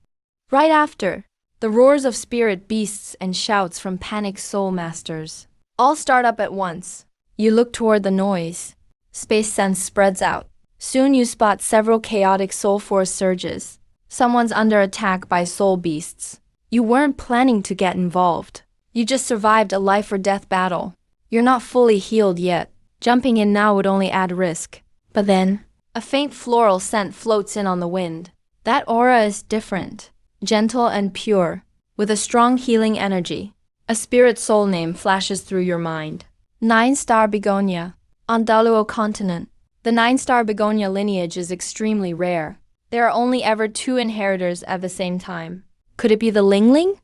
Right after, the roars of spirit beasts and shouts from panicked soul masters all start up at once. You look toward the noise. Space sense spreads out. Soon you spot several chaotic soul force surges. Someone's under attack by soul beasts. You weren't planning to get involved. You just survived a life or death battle. You're not fully healed yet. Jumping in now would only add risk. But then, a faint floral scent floats in on the wind. That aura is different, gentle and pure, with a strong healing energy. A spirit soul name flashes through your mind. 9-star begonia. On Daluo continent, the 9-star begonia lineage is extremely rare. There are only ever 2 inheritors at the same time. Could it be the Lingling?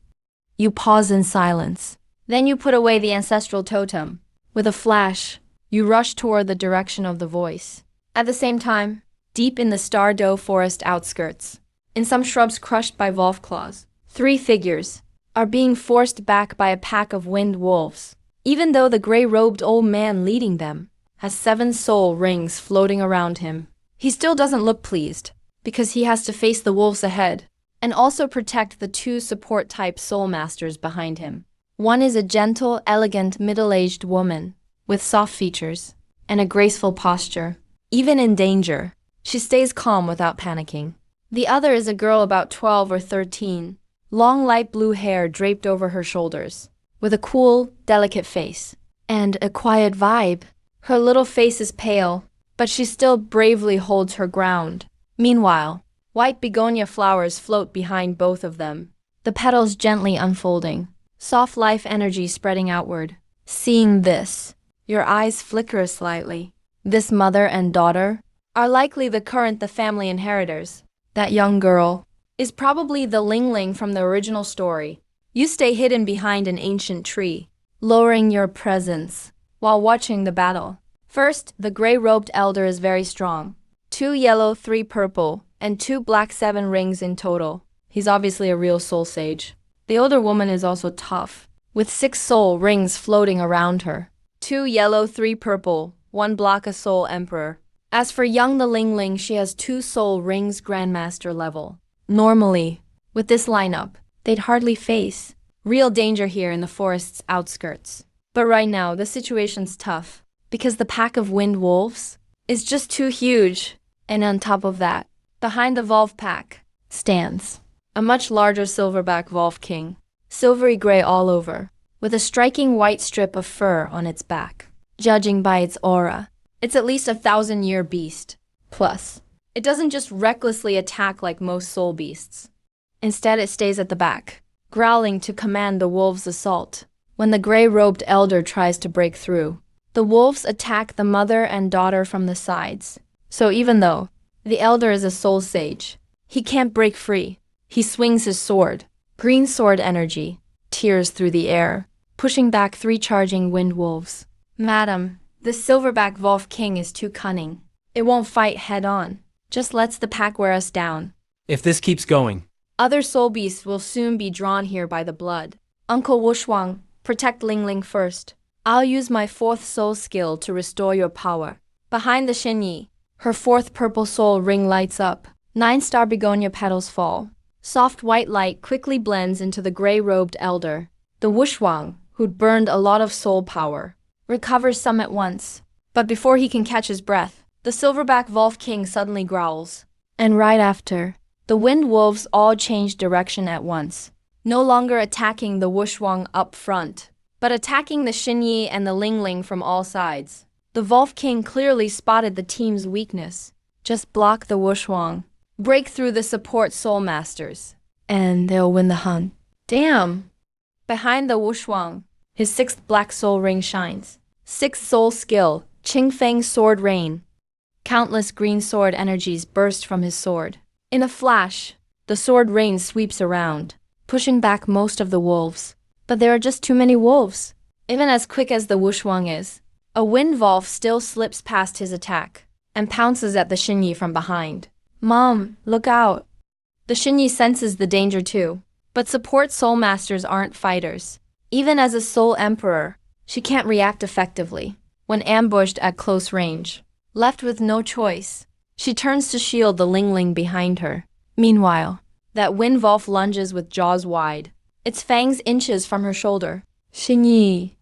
You pause in silence. Then you put away the ancestral totem. With a flash, you rush toward the direction of the voice. At the same time, deep in the Stardoe forest outskirts, in some shrubs crushed by wolf claws, 3 figures are being forced back by a pack of wind wolves. Even though the gray-robed old man leading them has 7 soul rings floating around him, he still doesn't look pleased, because he has to face the wolves ahead and also protect the 2 support-type soul masters behind him. One is a gentle, elegant, middle-aged woman with soft features and a graceful posture. Even in danger, she stays calm without panicking. The other is a girl about 12 or 13, long light blue hair draped over her shoulders, with a cool, delicate face and a quiet vibe. Her little face is pale, but she still bravely holds her ground. Meanwhile, white begonia flowers float behind both of them, the petals gently unfolding, soft life energy spreading outward. Seeing this, your eyes flicker slightly. This mother and daughter are likely the family inheritors. That young girl is probably the Lingling from the original story. You stay hidden behind an ancient tree, lowering your presence while watching the battle. First, the gray-robed elder is very strong. 2 yellow, 3 purple, and 2 black 7 rings in total. He's obviously a real soul sage. The older woman is also tough, with 6 soul rings floating around her. 2 yellow, 3 purple, 1 black a soul emperor. As for young the Ling Ling, she has 2 soul rings Grandmaster level. Normally, with this lineup, they'd hardly face real danger here in the forest's outskirts. But right now, the situation's tough, because the pack of wind wolves is just too huge. And on top of that, behind the Wolf pack stands a much larger silverback Wolf King, silvery gray all over, with a striking white strip of fur on its back. Judging by its aura, it's at least a 1,000-year beast. Plus, it doesn't just recklessly attack like most soul beasts. Instead, it stays at the back, growling to command the wolves' assault. When the gray-robed elder tries to break through, the wolves attack the mother and daughter from the sides. So even though the elder is a soul sage, he can't break free. He swings his sword. Green sword energy tears through the air, pushing back 3 charging wind wolves. Madam, this silverback Wolf King is too cunning. It won't fight head-on, just lets the pack wear us down. If this keeps going, Other soul beasts will soon be drawn here by the blood. Uncle Wushuang, protect Ling Ling first. I'll use my 4th soul skill to restore your power. Behind the Xinyi, her 4th purple soul ring lights up. 9-star begonia petals fall. Soft white light quickly blends into the gray-robed elder. The Wushuang, who'd burned a lot of soul power, recovers some at once. But before he can catch his breath, the silverback Wolf King suddenly growls. And right after, the wind wolves all change direction at once, no longer attacking the Wushuang up front, but attacking the Xinyi and the Ling Ling from all sides. The Wolf King clearly spotted the team's weakness. Just block the Wushuang, break through the support soul masters, and they'll win the hunt. Damn! Behind the Wushuang, his 6th black soul ring shines. 6th soul skill, Qingfeng Sword Rain. Countless green sword energies burst from his sword. In a flash, the sword rain sweeps around, pushing back most of the wolves. But there are just too many wolves. Even as quick as the Wushuang is, a wind wolf still slips past his attack and pounces at the Xinyi from behind. Mom, look out! The Xinyi senses the danger too, but support soul masters aren't fighters. Even as a soul emperor, she can't react effectively when ambushed at close range. Left with no choice, she turns to shield the Ling Ling behind her. Meanwhile, that wind wolf lunges with jaws wide, its fangs inches from her shoulder. Xinyi.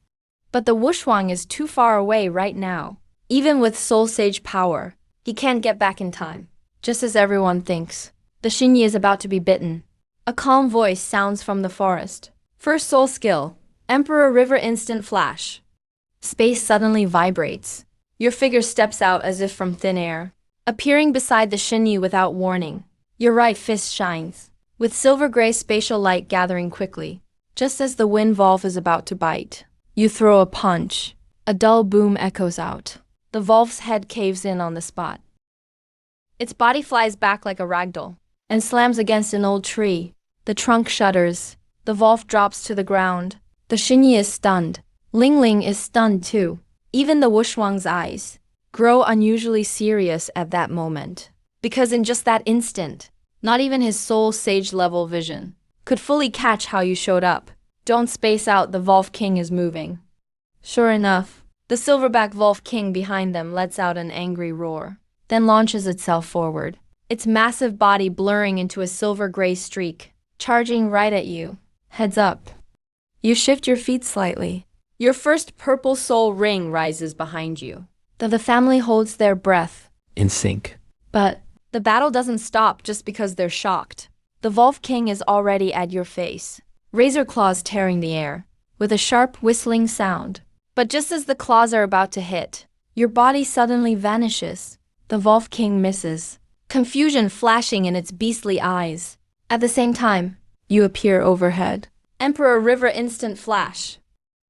But the Wushuang is too far away right now. Even with soul sage power, he can't get back in time. Just as everyone thinks, the Xinyi is about to be bitten. A calm voice sounds from the forest. First soul skill, Emperor River Instant Flash. Space suddenly vibrates. Your figure steps out as if from thin air, appearing beside the Xinyi without warning. Your right fist shines, with silver-gray spatial light gathering quickly. Just as the wind wolf is about to bite, you throw a punch. A dull boom echoes out. The wolf's head caves in on the spot. Its body flies back like a ragdoll and slams against an old tree. The trunk shudders. The wolf drops to the ground. The Xinyi is stunned. Ling Ling is stunned too. Even the Wushuang's eyes grow unusually serious at that moment, because in just that instant, not even his soul sage level vision could fully catch how you showed up. Don't space out, the Wolf King is moving. Sure enough, the silverback Wolf King behind them lets out an angry roar, then launches itself forward, its massive body blurring into a silver-gray streak, charging right at you. Heads up. You shift your feet slightly. Your first purple soul ring rises behind you. The family holds their breath. in sync. But the battle doesn't stop just because they're shocked. The Wolf King is already at your face, razor claws tearing the air, with a sharp whistling sound. But just as the claws are about to hit, your body suddenly vanishes. The Wolf King misses, confusion flashing in its beastly eyes. At the same time, you appear overhead. Emperor River Instant Flash.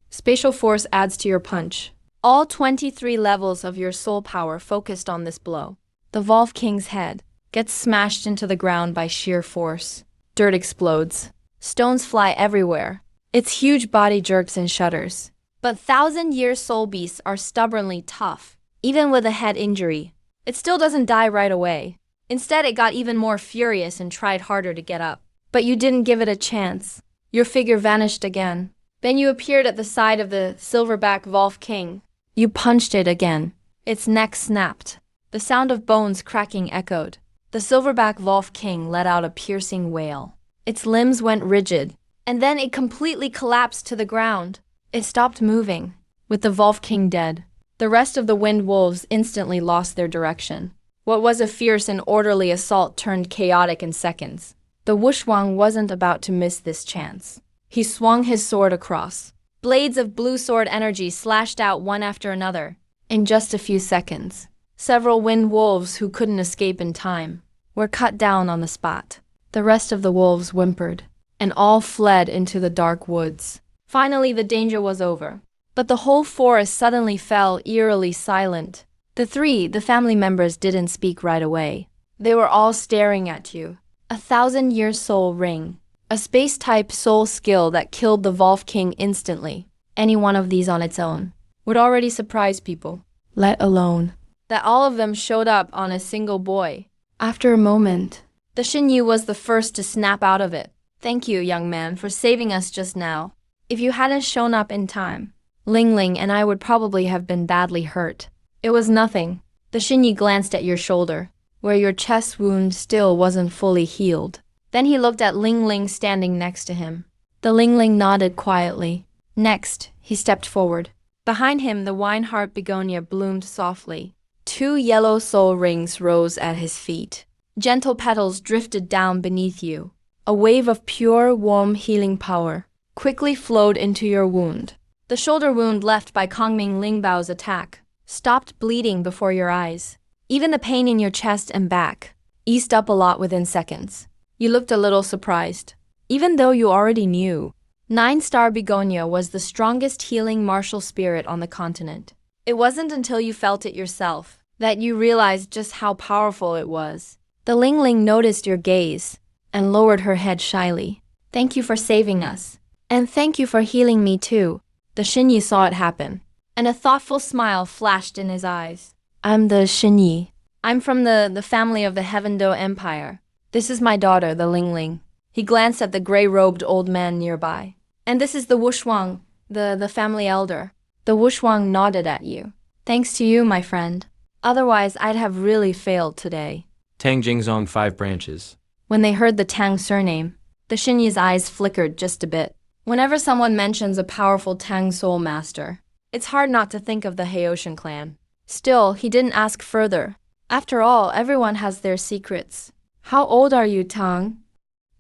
Spatial force adds to your punch. All 23 levels of your soul power focused on this blow. The Wolf King's head gets smashed into the ground by sheer force. Dirt explodes. Stones fly everywhere. Its huge body jerks and shudders. But 1,000-year soul beasts are stubbornly tough. Even with a head injury, it still doesn't die right away. Instead, it got even more furious and tried harder to get up. But you didn't give it a chance. Your figure vanished again. Then you appeared at the side of the silverback Wolf King. You punched it again. Its neck snapped. The sound of bones cracking echoed. The silverback Wolf King let out a piercing wail. Its limbs went rigid, and then it completely collapsed to the ground. It stopped moving. With the Wolf King dead, the rest of the Wind Wolves instantly lost their direction. What was a fierce and orderly assault turned chaotic in seconds. The Wushwang wasn't about to miss this chance. He swung his sword across. Blades of blue sword energy slashed out one after another. In just a few seconds, several Wind Wolves who couldn't escape in time were cut down on the spot. The rest of the wolves whimpered, and all fled into the dark woods. Finally, the danger was over. But the whole forest suddenly fell eerily silent. The family members didn't speak right away. They were all staring at you. 1,000-year soul ring. A space-type soul skill that killed the Wolf King instantly. Any one of these on its own would already surprise people, let alone that all of them showed up on a single boy. After a moment, the Xinyu was the first to snap out of it. Thank you, young man, for saving us just now. If you hadn't shown up in time, Ling Ling and I would probably have been badly hurt. It was nothing. The Xinyu glanced at your shoulder, where your chest wound still wasn't fully healed. Then he looked at Ling Ling standing next to him. The Ling Ling nodded quietly. Next, he stepped forward. Behind him, the wine-heart begonia bloomed softly. 2 yellow soul rings rose at his feet. Gentle petals drifted down beneath you. A wave of pure, warm healing power quickly flowed into your wound. The shoulder wound left by Kongming Lingbao's attack stopped bleeding before your eyes. Even the pain in your chest and back eased up a lot within seconds. You looked a little surprised, even though you already knew. 9-star begonia was the strongest healing martial spirit on the continent. It wasn't until you felt it yourself that you realized just how powerful it was. The Ling Ling noticed your gaze and lowered her head shyly. Thank you for saving us. And thank you for healing me too. The Xinyi saw it happen, and a thoughtful smile flashed in his eyes. I'm the Xinyi. I'm from the family of the Heavendo Empire. This is my daughter, the Ling Ling. He glanced at the gray-robed old man nearby. And this is the Wushwang, the family elder. The Wushwang nodded at you. Thanks to you, my friend. Otherwise, I'd have really failed today. Tang Jingzong 5 branches. When they heard the Tang surname, the Xinyi's eyes flickered just a bit. Whenever someone mentions a powerful Tang soul master, it's hard not to think of the Haoshan clan. Still, he didn't ask further. After all, everyone has their secrets. How old are you, Tang?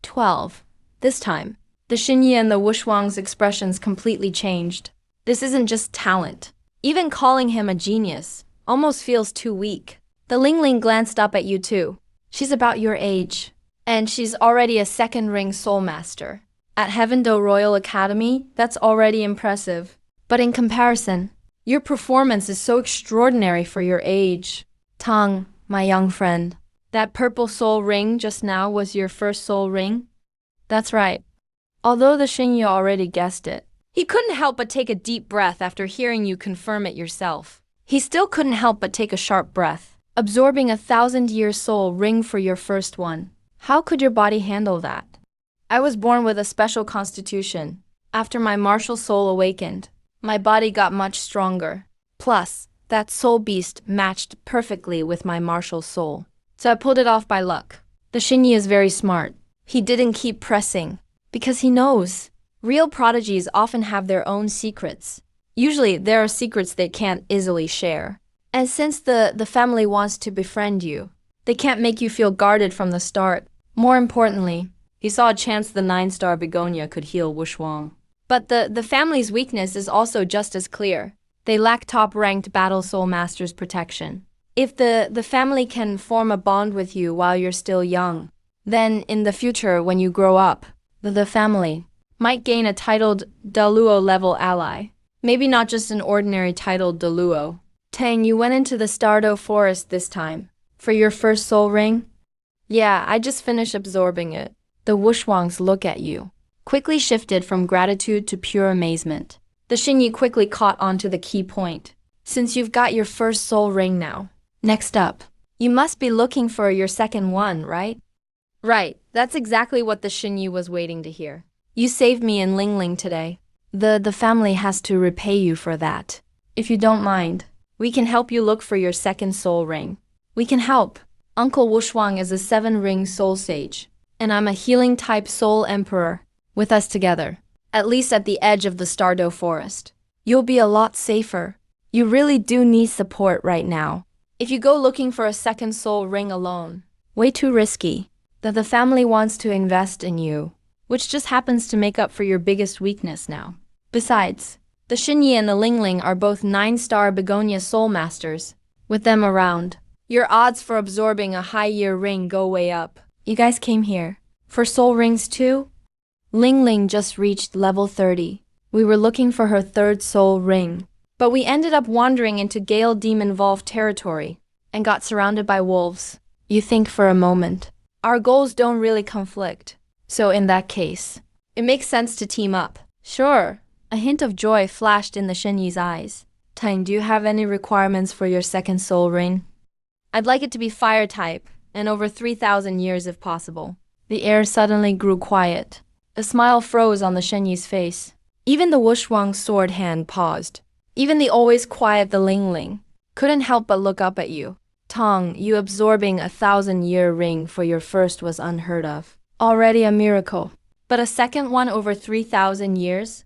12. This time, the Xinyi and the Wushwang's expressions completely changed. This isn't just talent. Even calling him a genius almost feels too weak. The Ling Ling glanced up at you too. She's about your age, and she's already a 2nd ring soul master. At Heavendo Royal Academy, that's already impressive. But in comparison, your performance is so extraordinary for your age. Tang, my young friend, that purple soul ring just now was your first soul ring? That's right. Although the Xinyu already guessed it, he couldn't help but take a deep breath after hearing you confirm it yourself. He still couldn't help but take a sharp breath, absorbing a 1,000-year soul ring for your first one. How could your body handle that? I was born with a special constitution. After my martial soul awakened, my body got much stronger. Plus, that soul beast matched perfectly with my martial soul. So I pulled it off by luck. The Xinyi is very smart. He didn't keep pressing, because he knows. Real prodigies often have their own secrets. Usually, there are secrets they can't easily share. And since the family wants to befriend you, they can't make you feel guarded from the start. More importantly, he saw a chance the 9-star begonia could heal Wushwang. But the family's weakness is also just as clear. They lack top-ranked battle soul master's protection. If the family can form a bond with you while you're still young, then in the future when you grow up, the family might gain a titled Daluo level ally. Maybe not just an ordinary titled Daluo. Tang, you went into the Stardo Forest this time. For your first soul ring? Yeah, I just finished absorbing it. The Wushwangs look at you. Quickly shifted from gratitude to pure amazement. The Xinyi quickly caught on to the key point. Since you've got your first soul ring now, next up, you must be looking for your second one, right? Right, that's exactly what the Xinyi was waiting to hear. You saved me in Ling Ling today. The family has to repay you for that. If you don't mind, we can help you look for your second soul ring. We can help. Uncle Wushuang is a 7-ring soul sage, and I'm a healing type soul emperor. With us together, at least at the edge of the Stardew forest, you'll be a lot safer. You really do need support right now. If you go looking for a second soul ring alone, way too risky. That the family wants to invest in you, which just happens to make up for your biggest weakness now. Besides, the Xinyi and the Lingling are both 9-star begonia soul masters. With them around, your odds for absorbing a high-year ring go way up. You guys came here for soul rings too? Lingling just reached level 30. We were looking for her 3rd soul ring, but we ended up wandering into Gale Demon-involved territory and got surrounded by wolves. You think for a moment, our goals don't really conflict. So in that case, it makes sense to team up. Sure. A hint of joy flashed in the Xinyi's eyes. Tang, do you have any requirements for your 2nd soul ring? I'd like it to be fire type, and over 3,000 years if possible. The air suddenly grew quiet. A smile froze on the Xinyi's face. Even the Wushuang sword hand paused. Even the always quiet the Lingling couldn't help but look up at you. Tang, you absorbing a 1,000-year ring for your first was unheard of. Already a miracle. But a second one over 3,000 years?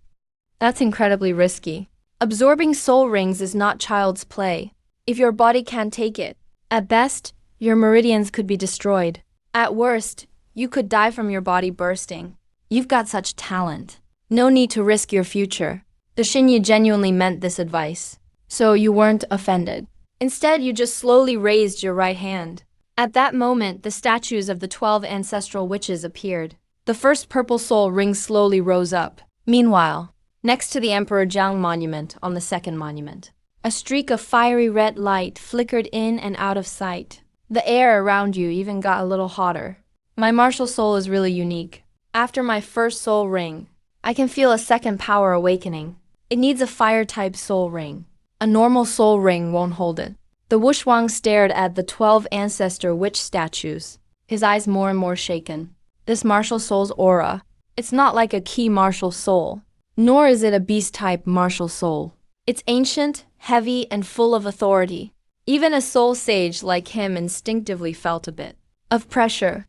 That's incredibly risky. Absorbing soul rings is not child's play. If your body can't take it, at best, your meridians could be destroyed. At worst, you could die from your body bursting. You've got such talent. No need to risk your future. The Xinyi genuinely meant this advice. So you weren't offended. Instead, you just slowly raised your right hand. At that moment, the statues of the 12 ancestral witches appeared. The first purple soul ring slowly rose up. Meanwhile, next to the Emperor Jiang monument on the 2nd monument, a streak of fiery red light flickered in and out of sight. The air around you even got a little hotter. My martial soul is really unique. After my 1st soul ring, I can feel a 2nd power awakening. It needs a fire-type soul ring. A normal soul ring won't hold it. The Wushuang stared at the 12 ancestor witch statues, his eyes more and more shaken. This martial soul's aura, it's not like a key martial soul, nor is it a beast-type martial soul. It's ancient, heavy, and full of authority. Even a soul sage like him instinctively felt a bit of pressure.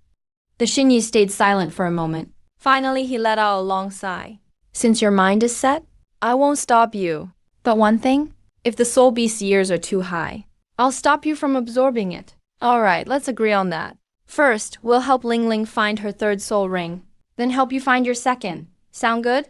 The Xinyi stayed silent for a moment. Finally, he let out a long sigh. Since your mind is set, I won't stop you. But one thing, if the soul beast's years are too high, I'll stop you from absorbing it. Alright, let's agree on that. First, we'll help Lingling find her 3rd soul ring, then help you find your 2nd. Sound good?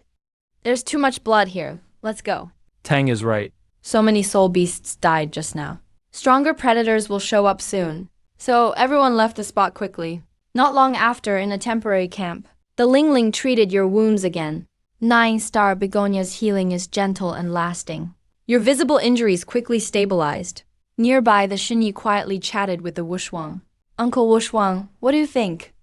There's too much blood here. Let's go. Tang is right. So many soul beasts died just now. Stronger predators will show up soon. So everyone left the spot quickly. Not long after, in a temporary camp, the Lingling treated your wounds again. 9-star begonia's healing is gentle and lasting. Your visible injuries quickly stabilized. Nearby, the Xinyi quietly chatted with the Wushuang. Uncle Wushuang, what do you think?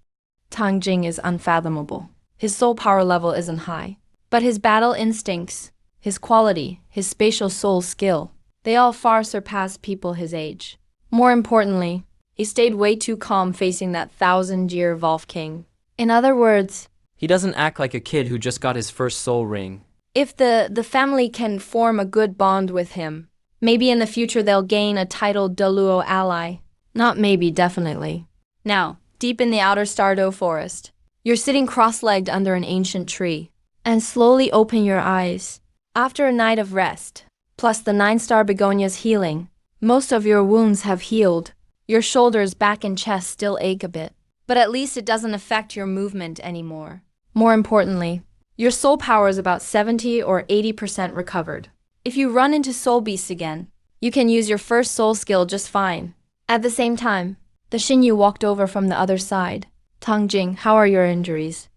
Tang Jing is unfathomable. His soul power level isn't high, but his battle instincts, his quality, his spatial soul skill, they all far surpass people his age. More importantly, he stayed way too calm facing that 1,000-year Wolf King. In other words, He doesn't act like a kid who just got his 1st soul ring. if the family can form a good bond with him, maybe in the future they'll gain a titled Deluo ally. Not maybe, definitely. Now, deep in the outer Stardew forest, you're sitting cross-legged under an ancient tree, and slowly open your eyes. After a night of rest, plus the 9-star begonia's healing, most of your wounds have healed. Your shoulders, back, and chest still ache a bit, but at least it doesn't affect your movement anymore. More importantly, your soul power is about 70 or 80% recovered. If you run into soul beasts again, you can use your 1st soul skill just fine. At the same time, the Xinyu walked over from the other side. Tang Jing, how are your injuries?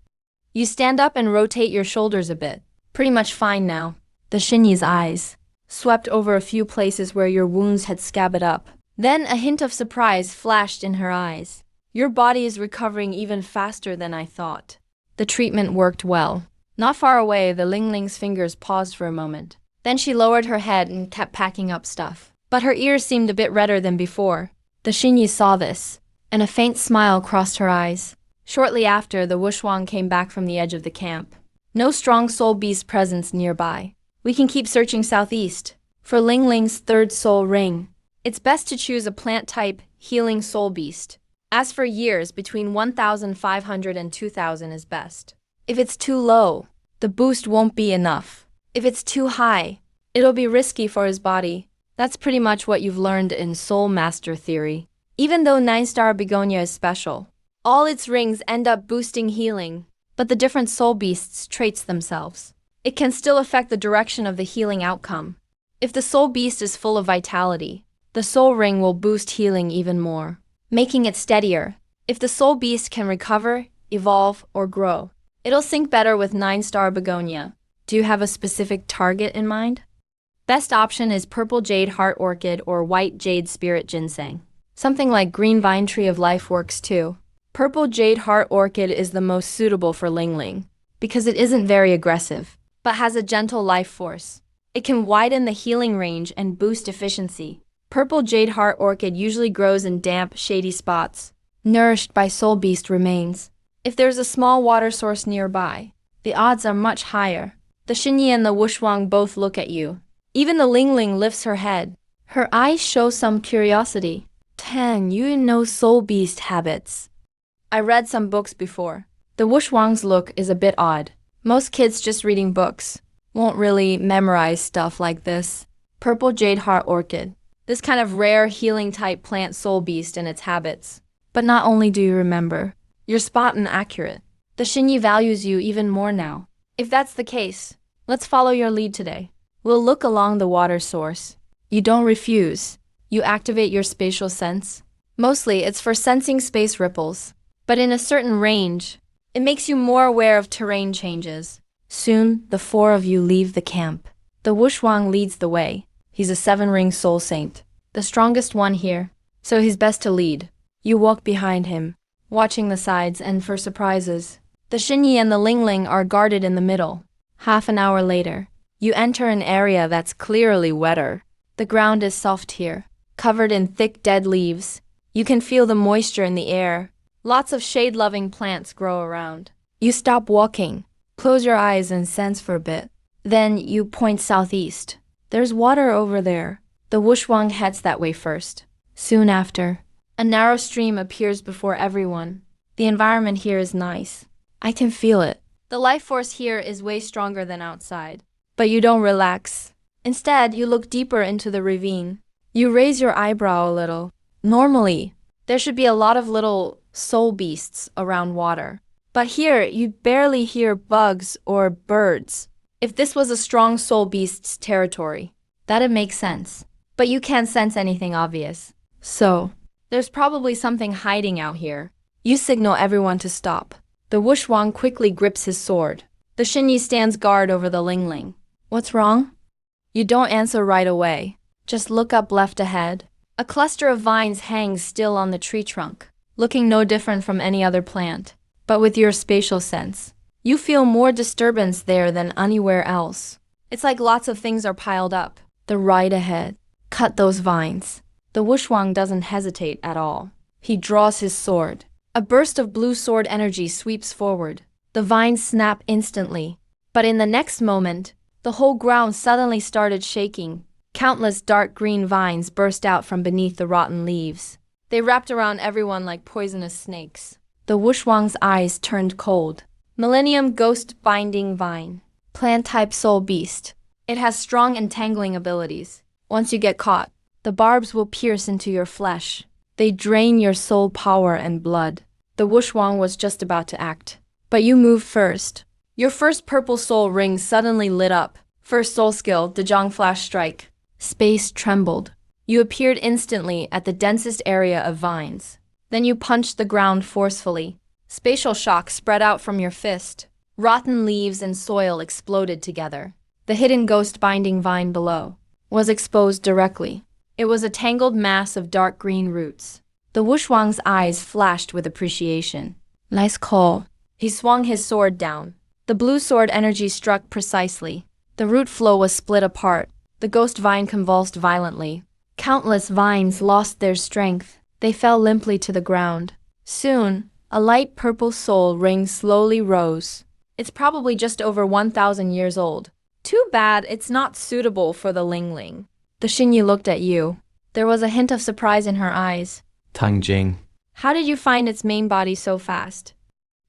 You stand up and rotate your shoulders a bit. Pretty much fine now. The Xinyi's eyes swept over a few places where your wounds had scabbed up. Then a hint of surprise flashed in her eyes. Your body is recovering even faster than I thought. The treatment worked well. Not far away, the Lingling's fingers paused for a moment. Then she lowered her head and kept packing up stuff. But her ears seemed a bit redder than before. The Xinyi saw this, and a faint smile crossed her eyes. Shortly after, the Wushuang came back from the edge of the camp. No strong soul beast presence nearby. We can keep searching southeast for Lingling's 3rd soul ring. It's best to choose a plant type, healing soul beast. As for years, between 1,500 and 2,000 is best. If it's too low, the boost won't be enough. If it's too high, it'll be risky for his body. That's pretty much what you've learned in Soul Master Theory. Even though 9-star Begonia is special, all its rings end up boosting healing, but the different soul beasts traits themselves. It can still affect the direction of the healing outcome. If the soul beast is full of vitality, the soul ring will boost healing even more, making it steadier. If the soul beast can recover, evolve, or grow, it'll sync better with 9-star Begonia. Do you have a specific target in mind? Best option is Purple Jade Heart Orchid or White Jade Spirit Ginseng. Something like Green Vine Tree of Life works too. Purple Jade Heart Orchid is the most suitable for Ling Ling because it isn't very aggressive, but has a gentle life force. It can widen the healing range and boost efficiency. Purple Jade Heart Orchid usually grows in damp, shady spots, nourished by soul beast remains. If there's a small water source nearby, the odds are much higher. The Xinyi and the Wushuang both look at you. Even the Ling Ling lifts her head. Her eyes show some curiosity. 10, you know soul beast habits. I read some books before. The Wushuang's look is a bit odd. Most kids just reading books won't really memorize stuff like this. Purple Jade Heart Orchid. This kind of rare healing type plant soul beast and its habits. But not only do you remember, you're spot and accurate. The Xinyi values you even more now. If that's the case, let's follow your lead today. We'll look along the water source. You don't refuse. You activate your spatial sense. Mostly, it's for sensing space ripples. But in a certain range, it makes you more aware of terrain changes. Soon, the 4 of you leave the camp. The Wushuang leads the way. He's a 7-ring soul saint, the strongest one here, so he's best to lead. You walk behind him, watching the sides and for surprises. The Xinyi and the Ling Ling are guarded in the middle. Half an hour later, you enter an area that's clearly wetter. The ground is soft here, covered in thick dead leaves. You can feel the moisture in the air. Lots of shade-loving plants grow around. You stop walking, close your eyes and sense for a bit. Then you point southeast. There's water over there. The Wushuang heads that way first. Soon after, a narrow stream appears before everyone. The environment here is nice. I can feel it. The life force here is way stronger than outside. But you don't relax. Instead, you look deeper into the ravine. You raise your eyebrow a little. Normally, there should be a lot of little soul beasts around water. But here, you barely hear bugs or birds. If this was a strong soul beast's territory, that'd make sense. But you can't sense anything obvious. So, there's probably something hiding out here. You signal everyone to stop. The Wushuang quickly grips his sword. The Xinyi stands guard over the Ling Ling. What's wrong? You don't answer right away. Just look up left ahead. A cluster of vines hangs still on the tree trunk, looking no different from any other plant. But with your spatial sense, you feel more disturbance there than anywhere else. It's like lots of things are piled up. The right ahead. Cut those vines. The Wushuang doesn't hesitate at all. He draws his sword. A burst of blue sword energy sweeps forward. The vines snap instantly. But in the next moment, the whole ground suddenly started shaking. Countless dark green vines burst out from beneath the rotten leaves. They wrapped around everyone like poisonous snakes. The Wushuang's eyes turned cold. Millennium Ghost Binding Vine. Plant type soul beast. It has strong entangling abilities. Once you get caught, the barbs will pierce into your flesh. They drain your soul power and blood. The Wushuang was just about to act. But you moved first. Your first purple soul ring suddenly lit up. First soul skill, Dejong Flash Strike. Space trembled. You appeared instantly at the densest area of vines. Then you punched the ground forcefully. Spatial shock spread out from your fist. Rotten leaves and soil exploded together. The hidden ghost binding vine below was exposed directly. It was a tangled mass of dark green roots. The Wushuang's eyes flashed with appreciation. Nice call. He swung his sword down. The blue sword energy struck precisely. The root flow was split apart. The ghost vine convulsed violently. Countless vines lost their strength. They fell limply to the ground. Soon, a light purple soul ring slowly rose. It's probably just over 1,000 years old. Too bad it's not suitable for the Ling Ling. The Xinyi looked at you. There was a hint of surprise in her eyes. Tang Jing. How did you find its main body so fast?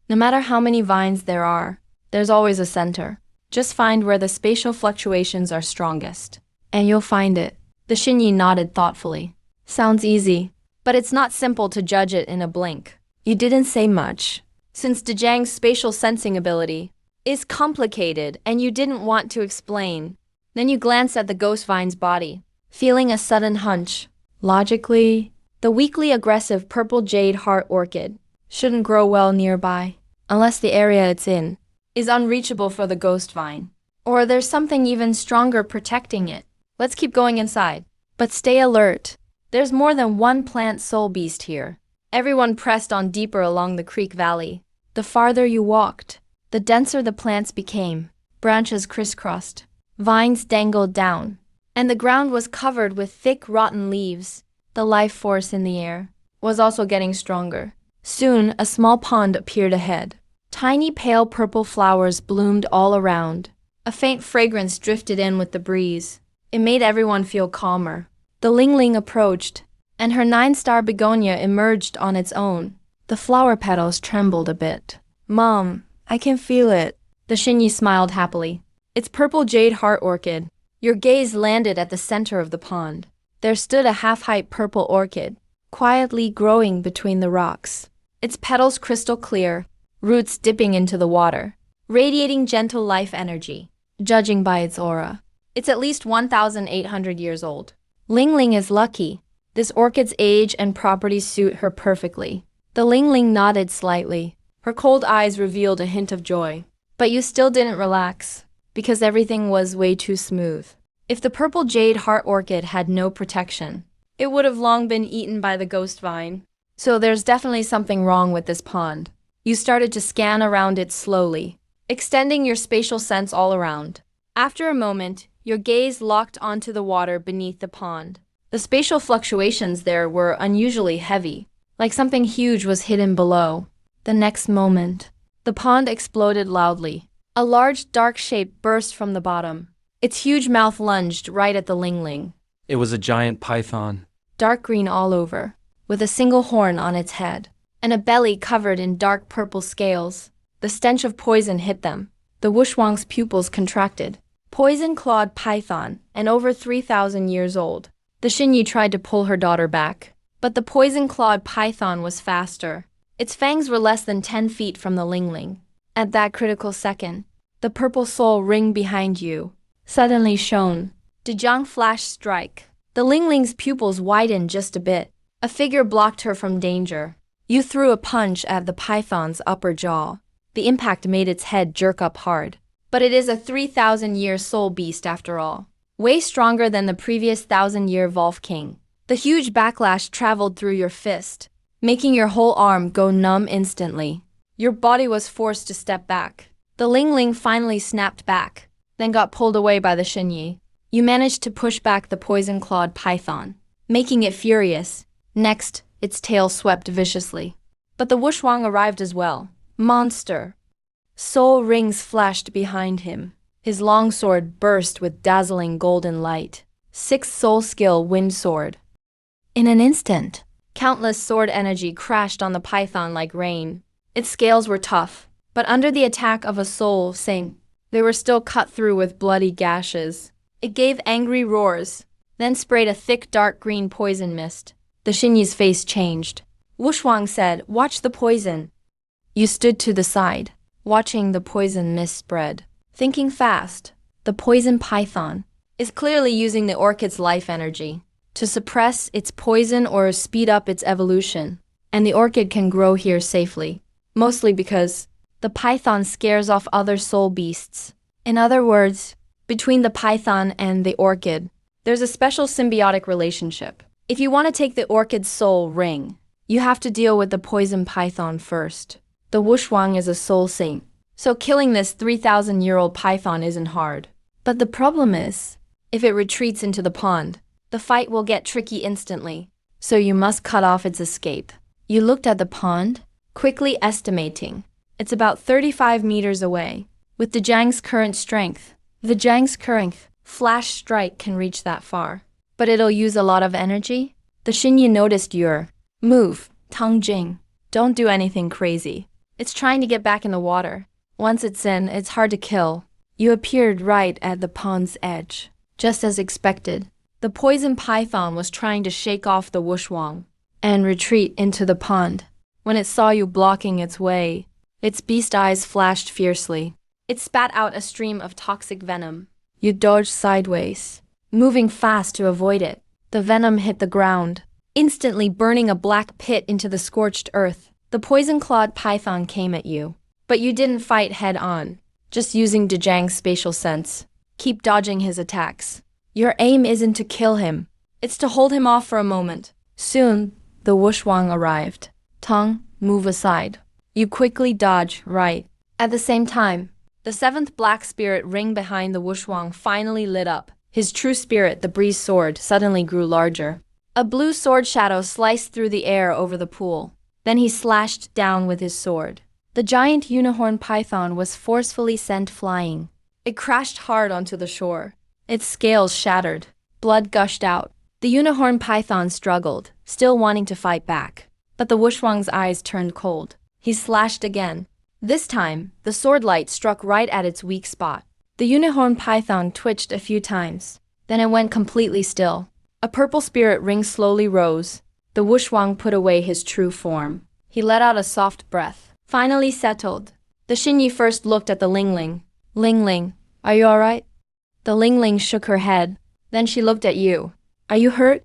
No matter how many vines there are, there's always a center. Just find where the spatial fluctuations are strongest, and you'll find it. The Xinyi nodded thoughtfully. Sounds easy, but it's not simple to judge it in a blink. You didn't say much. Since Dejang's spatial sensing ability is complicated and you didn't want to explain, then you glanced at the ghost vine's body, feeling a sudden hunch. Logically, the weakly aggressive purple jade heart orchid shouldn't grow well nearby, unless the area it's in is unreachable for the ghost vine. Or there's something even stronger protecting it. Let's keep going inside. But stay alert. There's more than one plant soul beast here. Everyone pressed on deeper along the creek valley. The farther you walked, the denser the plants became. Branches crisscrossed, vines dangled down, and the ground was covered with thick, rotten leaves. The life force in the air was also getting stronger. Soon, a small pond appeared ahead. Tiny pale purple flowers bloomed all around. A faint fragrance drifted in with the breeze. It made everyone feel calmer. The Lingling approached, and her 9-star begonia emerged on its own. The flower petals trembled a bit. Mom, I can feel it. The Xinyi smiled happily. It's purple jade heart orchid. Your gaze landed at the center of the pond. There stood a half-height purple orchid, quietly growing between the rocks. Its petals crystal clear, roots dipping into the water, radiating gentle life energy. Judging by its aura, it's at least 1,800 years old. Lingling is lucky. This orchid's age and properties suit her perfectly. The Lingling nodded slightly. Her cold eyes revealed a hint of joy. But you still didn't relax, because everything was way too smooth. If the purple jade heart orchid had no protection, it would have long been eaten by the ghost vine. So there's definitely something wrong with this pond. You started to scan around it slowly, extending your spatial sense all around. After a moment, your gaze locked onto the water beneath the pond. The spatial fluctuations there were unusually heavy, like something huge was hidden below. The next moment, the pond exploded loudly. A large dark shape burst from the bottom. Its huge mouth lunged right at the Lingling. It was a giant python. Dark green all over, with a single horn on its head, and a belly covered in dark purple scales. The stench of poison hit them. The Wushwang's pupils contracted. Poison-clawed python, and over 3,000 years old. The Xinyi tried to pull her daughter back, but the poison-clawed python was faster. Its fangs were less than 10 feet from the Lingling. At that critical second, the purple soul ring behind you suddenly shone. Dejang flashed strike. The Lingling's pupils widened just a bit. A figure blocked her from danger. You threw a punch at the python's upper jaw. The impact made its head jerk up hard. But it is a 3,000-year soul beast after all. Way stronger than the previous 1,000-year Wolf King. The huge backlash traveled through your fist, making your whole arm go numb instantly. Your body was forced to step back. The Lingling finally snapped back, then got pulled away by the Xinyi. You managed to push back the poison-clawed python, making it furious. Next, its tail swept viciously. But the Wushwang arrived as well. Monster! Soul rings flashed behind him. His longsword burst with dazzling golden light. 6th soul skill wind sword. In an instant, countless sword energy crashed on the python like rain. Its scales were tough, but under the attack of a soul sing, they were still cut through with bloody gashes. It gave angry roars, then sprayed a thick dark green poison mist. The Xinyi's face changed. Wushwang said, "Watch the poison." You stood to the side, watching the poison mist spread. Thinking fast, the poison python is clearly using the orchid's life energy to suppress its poison or speed up its evolution, and the orchid can grow here safely, mostly because the python scares off other soul beasts. In other words, between the python and the orchid, there's a special symbiotic relationship. If you want to take the orchid's soul ring, you have to deal with the poison python first. The Wushwang is a soul saint, so killing this 3,000-year-old python isn't hard. But the problem is, if it retreats into the pond, the fight will get tricky instantly, so you must cut off its escape. You looked at the pond, quickly estimating. It's about 35 meters away. With the Zhang's current strength, flash strike can reach that far. But it'll use a lot of energy? The Xinyi noticed your move, Tang Jing. Don't do anything crazy. It's trying to get back in the water. Once it's in, it's hard to kill. You appeared right at the pond's edge. Just as expected. The poison python was trying to shake off the wushwang and retreat into the pond. When it saw you blocking its way, its beast eyes flashed fiercely. It spat out a stream of toxic venom. You dodged sideways, moving fast to avoid it. The venom hit the ground, instantly burning a black pit into the scorched earth. The poison-clawed python came at you, but you didn't fight head-on, just using Dejang's spatial sense. Keep dodging his attacks. Your aim isn't to kill him, it's to hold him off for a moment. Soon, the wushwang arrived. Tang, move aside. You quickly dodge right. At the same time, the seventh black spirit ring behind the wushwang finally lit up. His true spirit, the breeze sword, suddenly grew larger. A blue sword shadow sliced through the air over the pool. Then he slashed down with his sword. The giant unicorn python was forcefully sent flying. It crashed hard onto the shore. Its scales shattered. Blood gushed out. The unicorn python struggled, still wanting to fight back. But the wushwang's eyes turned cold. He slashed again. This time, the sword light struck right at its weak spot. The unicorn python twitched a few times. Then it went completely still. A purple spirit ring slowly rose. The wushwang put away his true form. He let out a soft breath. Finally settled. The Xinyi first looked at the Lingling. Lingling, are you alright? The Lingling shook her head. Then she looked at you. Are you hurt?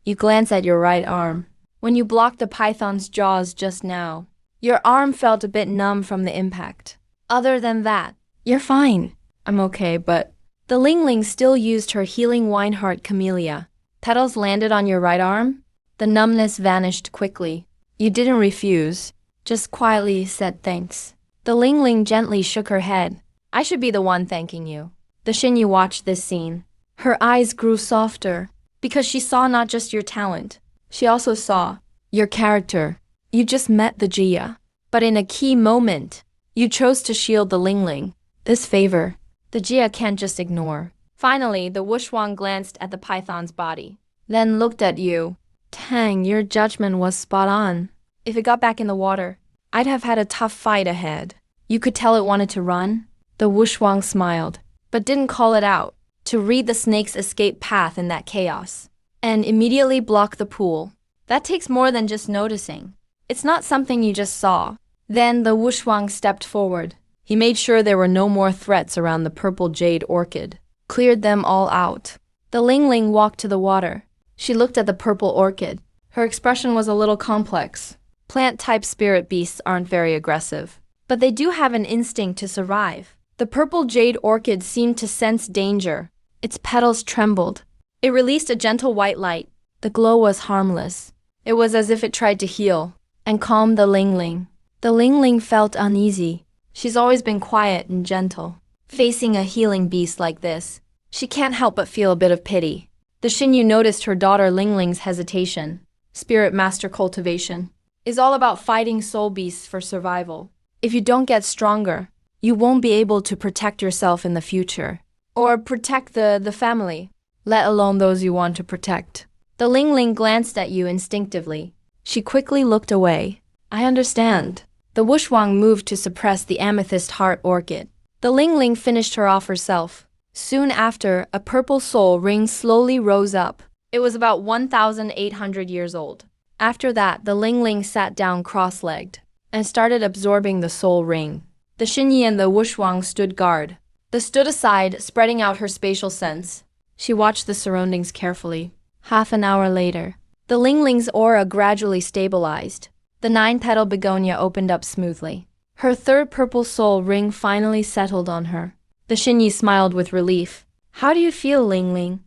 You glanced at your right arm. When you blocked the python's jaws just now, your arm felt a bit numb from the impact. Other than that, you're fine. I'm okay, but... The Lingling still used her healing Wineheart Camellia. Petals landed on your right arm. The numbness vanished quickly. You didn't refuse, just quietly said thanks. The Lingling gently shook her head. I should be the one thanking you. The Xinyi watched this scene. Her eyes grew softer, because she saw not just your talent. She also saw your character. You just met the Jia. But in a key moment, you chose to shield the Lingling. This favor, the Jia can't just ignore. Finally, the wushwang glanced at the python's body, then looked at you. Tang, your judgment was spot on. If it got back in the water, I'd have had a tough fight ahead. You could tell it wanted to run. The wushwang smiled, but didn't call it out, to read the snake's escape path in that chaos, and immediately block the pool. That takes more than just noticing. It's not something you just saw. Then the wushwang stepped forward. He made sure there were no more threats around the purple jade orchid, cleared them all out. The Lingling walked to the water. She looked at the purple orchid. Her expression was a little complex. Plant-type spirit beasts aren't very aggressive, but they do have an instinct to survive. The purple jade orchid seemed to sense danger. Its petals trembled. It released a gentle white light. The glow was harmless. It was as if it tried to heal and calm the Lingling. The Lingling felt uneasy. She's always been quiet and gentle. Facing a healing beast like this, she can't help but feel a bit of pity. The Xinyu noticed her daughter Lingling's hesitation. Spirit master cultivation is all about fighting soul beasts for survival. If you don't get stronger, you won't be able to protect yourself in the future, or protect the family, let alone those you want to protect. The Lingling glanced at you instinctively. She quickly looked away. I understand. The wushwang moved to suppress the amethyst heart orchid. The Lingling finished her off herself. Soon after, a purple soul ring slowly rose up. It was about 1,800 years old. After that, the Lingling sat down cross-legged and started absorbing the soul ring. The Xinyi and the wushwang stood guard. They stood aside, spreading out her spatial sense. She watched the surroundings carefully. Half an hour later, the Lingling's aura gradually stabilized. The 9-petal begonia opened up smoothly. Her third purple soul ring finally settled on her. The Xinyi smiled with relief. How do you feel, Lingling?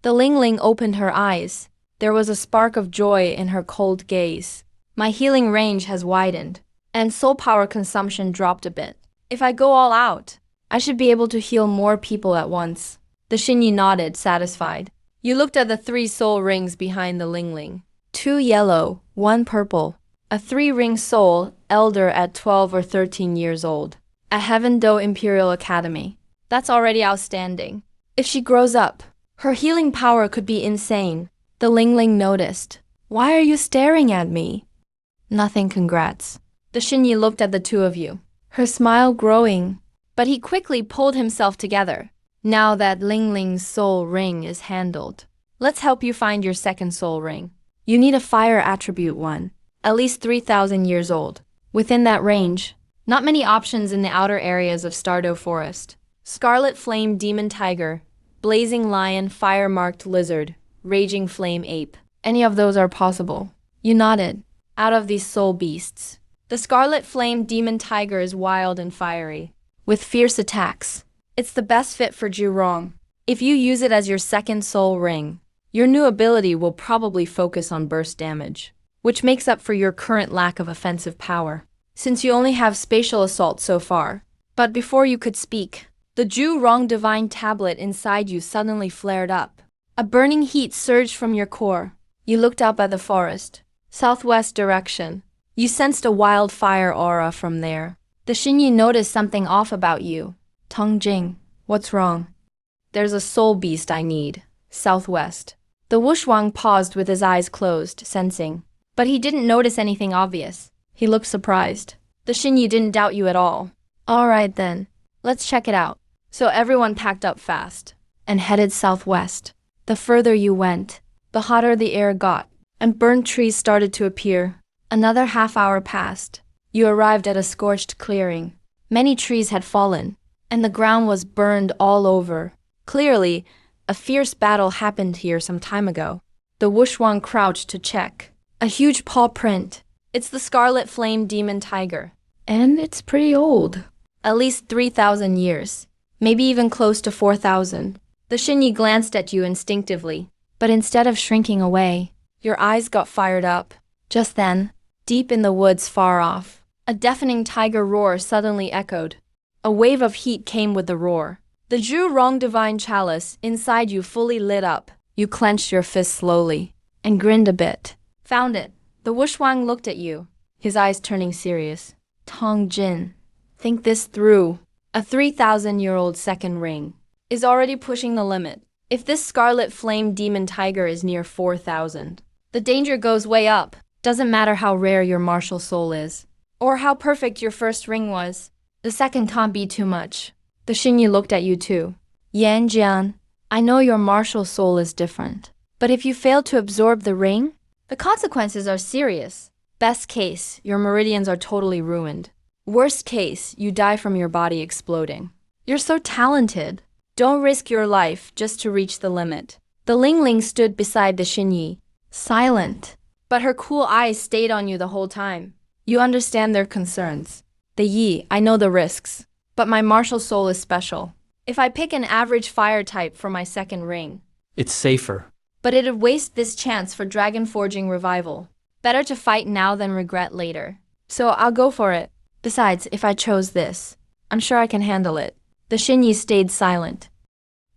The Lingling opened her eyes. There was a spark of joy in her cold gaze. My healing range has widened, and soul power consumption dropped a bit. If I go all out, I should be able to heal more people at once. The Xinyi nodded, satisfied. You looked at the 3 soul rings behind the Lingling. 2 yellow, 1 purple. A 3-ring soul, elder at 12 or 13 years old. At Heaven Do Imperial Academy. That's already outstanding. If she grows up, Her healing power could be insane. The Lingling noticed. Why are you staring at me? Nothing, congrats. The Xinyi looked at the two of you, her smile growing, but he quickly pulled himself together. Now that Lingling's soul ring is handled, let's help you find your second soul ring. You need a fire attribute one, at least 3,000 years old. Within that range, not many options in the outer areas of Stardew Forest. Scarlet Flame Demon Tiger, Blazing Lion Fire-Marked Lizard, Raging Flame Ape. Any of those are possible. You nodded. Out of these soul beasts, the Scarlet Flame Demon Tiger is wild and fiery, with fierce attacks. It's the best fit for Zhurong. If you use it as your second soul ring, your new ability will probably focus on burst damage, which makes up for your current lack of offensive power, since you only have spatial assault so far. But before you could speak, the Zhurong Divine Tablet inside you suddenly flared up. A burning heat surged from your core. You looked up at the forest, southwest direction. You sensed a wildfire aura from there. The Xinyi noticed something off about you. Tong Jing, what's wrong? There's a soul beast I need. Southwest. The Wushwang paused with his eyes closed, sensing. But he didn't notice anything obvious. He looked surprised. The Xinyi didn't doubt you at all. All right then, let's check it out. So everyone packed up fast and headed southwest. The further you went, the hotter the air got, and burnt trees started to appear. Another half-hour passed. You arrived at a scorched clearing. Many trees had fallen, and the ground was burned all over. Clearly, a fierce battle happened here some time ago. The Wushwang crouched to check. A huge paw print. It's the Scarlet Flame Demon Tiger. And it's pretty old. At least 3,000 years. Maybe even close to 4,000. The Xinyi glanced at you instinctively, but instead of shrinking away, your eyes got fired up. Just then, deep in the woods far off, a deafening tiger roar suddenly echoed. A wave of heat came with the roar. The Zhurong Divine Chalice inside you fully lit up. You clenched your fist slowly and grinned a bit. Found it. The Wushwang looked at you, his eyes turning serious. Tong Jin, think this through. A 3,000-year-old second ring is already pushing the limit. If this Scarlet Flame Demon Tiger is near 4,000, the danger goes way up. Doesn't matter how rare your martial soul is, or how perfect your first ring was. The second can't be too much. The Xinyi looked at you too. Yan Jian, I know your martial soul is different, but if you fail to absorb the ring, the consequences are serious. Best case, your meridians are totally ruined. Worst case, you die from your body exploding. You're so talented. Don't risk your life just to reach the limit. The Lingling stood beside the Xinyi, silent, but her cool eyes stayed on you the whole time. You understand their concerns. The Yi, I know the risks, but my martial soul is special. If I pick an average fire type for my second ring, It's safer. but it'd waste this chance for dragon forging revival. Better to fight now than regret later. So I'll go for it. Besides, if I chose this, I'm sure I can handle it. The Xinyi stayed silent.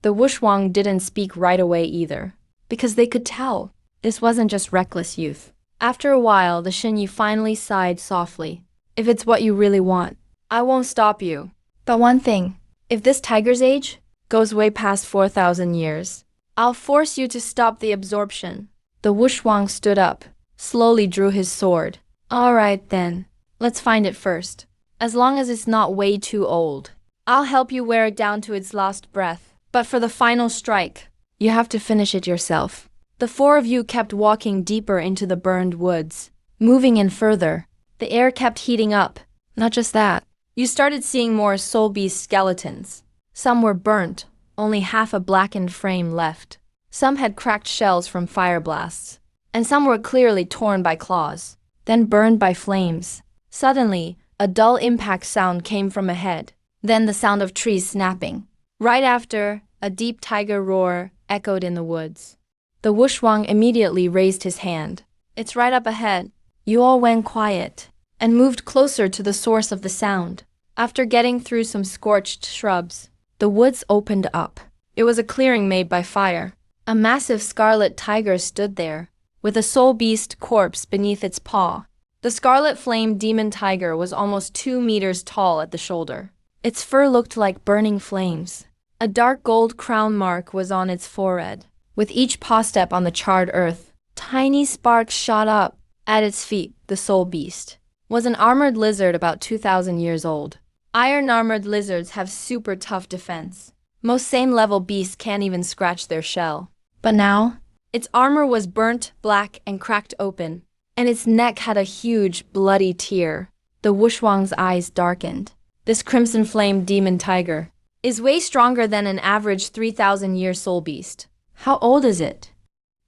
The Wushwang didn't speak right away either, because they could tell this wasn't just reckless youth. After a while, the Xinyi finally sighed softly. If it's what you really want, I won't stop you. But one thing, if this tiger's age goes way past 4,000 years, I'll force you to stop the absorption. The Wushwang stood up, slowly drew his sword. All right then, let's find it first. As long as it's not way too old, I'll help you wear it down to its last breath. But for the final strike, you have to finish it yourself. The four of you kept walking deeper into the burned woods, moving in further. The air kept heating up. Not just that, you started seeing more soul beast skeletons. Some were burnt, only half a blackened frame left. Some had cracked shells from fire blasts, and some were clearly torn by claws, then burned by flames. Suddenly, a dull impact sound came from ahead, then the sound of trees snapping. Right after, a deep tiger roar echoed in the woods. The Wushwang immediately raised his hand. It's right up ahead. You all went quiet and moved closer to the source of the sound. After getting through some scorched shrubs, the woods opened up. It was a clearing made by fire. A massive scarlet tiger stood there, with a soul beast corpse beneath its paw. The Scarlet Flame Demon Tiger was almost 2 meters tall at the shoulder. Its fur looked like burning flames, A dark gold crown mark was on its forehead. With each paw step on the charred earth, tiny sparks shot up. At its feet, the soul beast was an armored lizard about 2,000 years old. Iron-armored lizards have super tough defense. Most same-level beasts can't even scratch their shell. But now, its armor was burnt, black, and cracked open, and its neck had a huge, bloody tear. The Wushuang's eyes darkened. This crimson flame demon tiger is way stronger than an average 3,000-year soul beast. How old is it?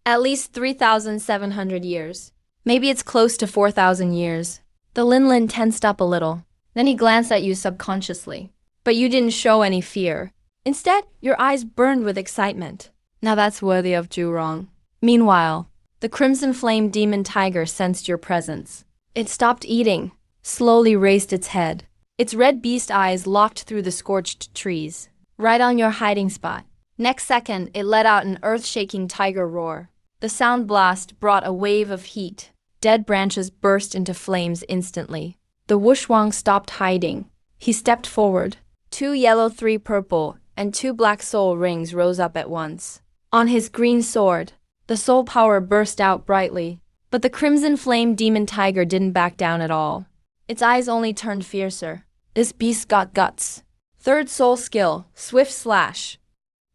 At least 3,700 years. Maybe it's close to 4,000 years. The Linlin tensed up a little. Then he glanced at you subconsciously. But you didn't show any fear. Instead, your eyes burned with excitement. Now that's worthy of Zhurong. Meanwhile, the crimson flame demon tiger sensed your presence. It stopped eating, slowly raised its head. Its red beast eyes locked through the scorched trees, right on your hiding spot. Next second, it let out an earth-shaking tiger roar. The sound blast brought a wave of heat. Dead branches burst into flames instantly. The Wushuang stopped hiding. He stepped forward. 2 yellow, 3 purple, and 2 black soul rings rose up at once. On his green sword, the soul power burst out brightly. But the crimson flame demon tiger didn't back down at all. Its eyes only turned fiercer. This beast got guts. Third soul skill, swift slash.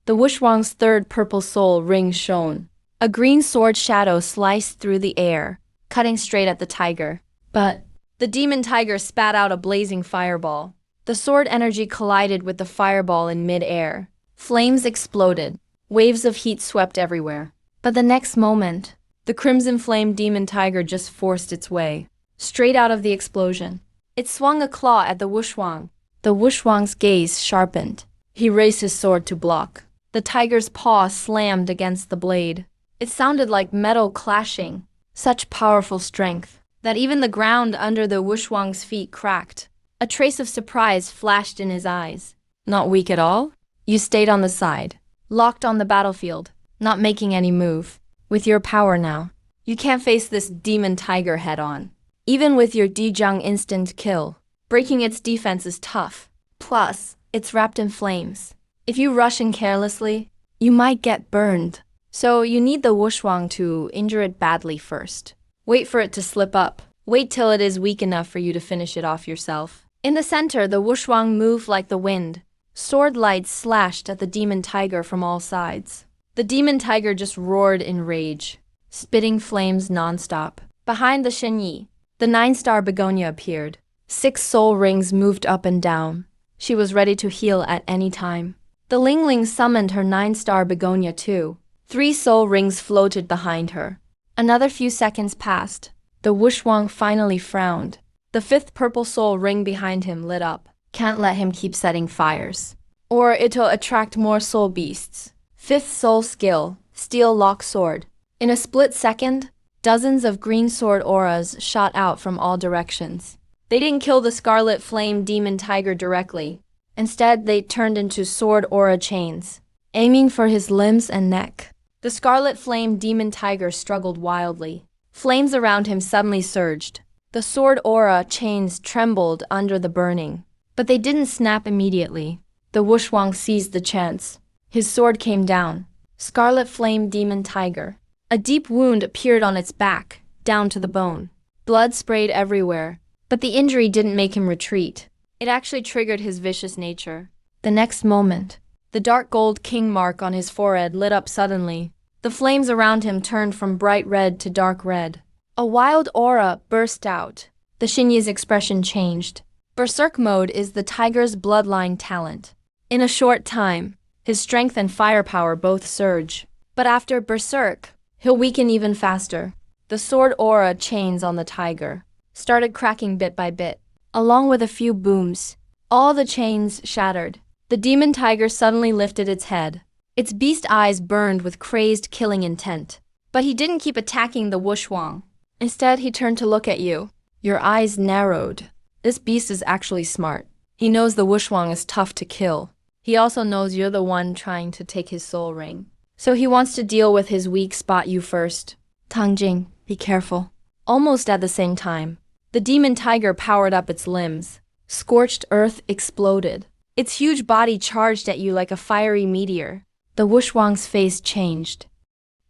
The Wushuang's third purple soul ring shone. A green sword shadow sliced through the air, cutting straight at the tiger. But the demon tiger spat out a blazing fireball. The sword energy collided with the fireball in mid-air. Flames exploded. Waves of heat swept everywhere. But the next moment, the crimson flame demon tiger just forced its way straight out of the explosion. It swung a claw at the Wushuang. The Wushuang's gaze sharpened. He raised his sword to block. The tiger's paw slammed against the blade. It sounded like metal clashing. Such powerful strength that even the ground under the Wushuang's feet cracked. A trace of surprise flashed in his eyes. Not weak at all? You stayed on the side, locked on the battlefield, not making any move. With your power now, you can't face this demon tiger head-on. Even with your Dijang instant kill, breaking its defense is tough. Plus, it's wrapped in flames. If you rush in carelessly, you might get burned. So you need the Wushuang to injure it badly first. Wait for it to slip up. Wait till it is weak enough for you to finish it off yourself. In the center, the Wushuang moved like the wind. Sword lights slashed at the demon tiger from all sides. The demon tiger just roared in rage, spitting flames nonstop. Behind the Shenyi, the 9-star begonia appeared. 6 soul rings moved up and down. She was ready to heal at any time. The Lingling summoned her 9-star begonia too. 3 soul rings floated behind her. Another few seconds passed. The Wushuang finally frowned. The 5th purple soul ring behind him lit up. Can't let him keep setting fires, or it'll attract more soul beasts. 5th soul skill, steel lock sword. In a split second, dozens of green sword auras shot out from all directions. They didn't kill the scarlet flame demon tiger directly. Instead, they turned into sword aura chains, aiming for his limbs and neck. The scarlet flame demon tiger struggled wildly. Flames around him suddenly surged. The sword aura chains trembled under the burning. But they didn't snap immediately. The Wushuang seized the chance. His sword came down. Scarlet flame demon tiger. A deep wound appeared on its back, down to the bone. Blood sprayed everywhere. But the injury didn't make him retreat. It actually triggered his vicious nature. The next moment, the dark gold king mark on his forehead lit up suddenly. The flames around him turned from bright red to dark red. A wild aura burst out. The Xinyi's expression changed. Berserk mode is the tiger's bloodline talent. In a short time, his strength and firepower both surge. But after Berserk, he'll weaken even faster. The sword aura chains on the tiger started cracking bit by bit. Along with a few booms, all the chains shattered. The demon tiger suddenly lifted its head. Its beast eyes burned with crazed killing intent. But he didn't keep attacking the Wushuang. Instead, he turned to look at you. Your eyes narrowed. This beast is actually smart. He knows the Wushuang is tough to kill. He also knows you're the one trying to take his soul ring. So he wants to deal with his weak spot you first. Tangjing, be careful. Almost at the same time, the demon tiger powered up its limbs. Scorched earth exploded. Its huge body charged at you like a fiery meteor. The Wushuang's face changed.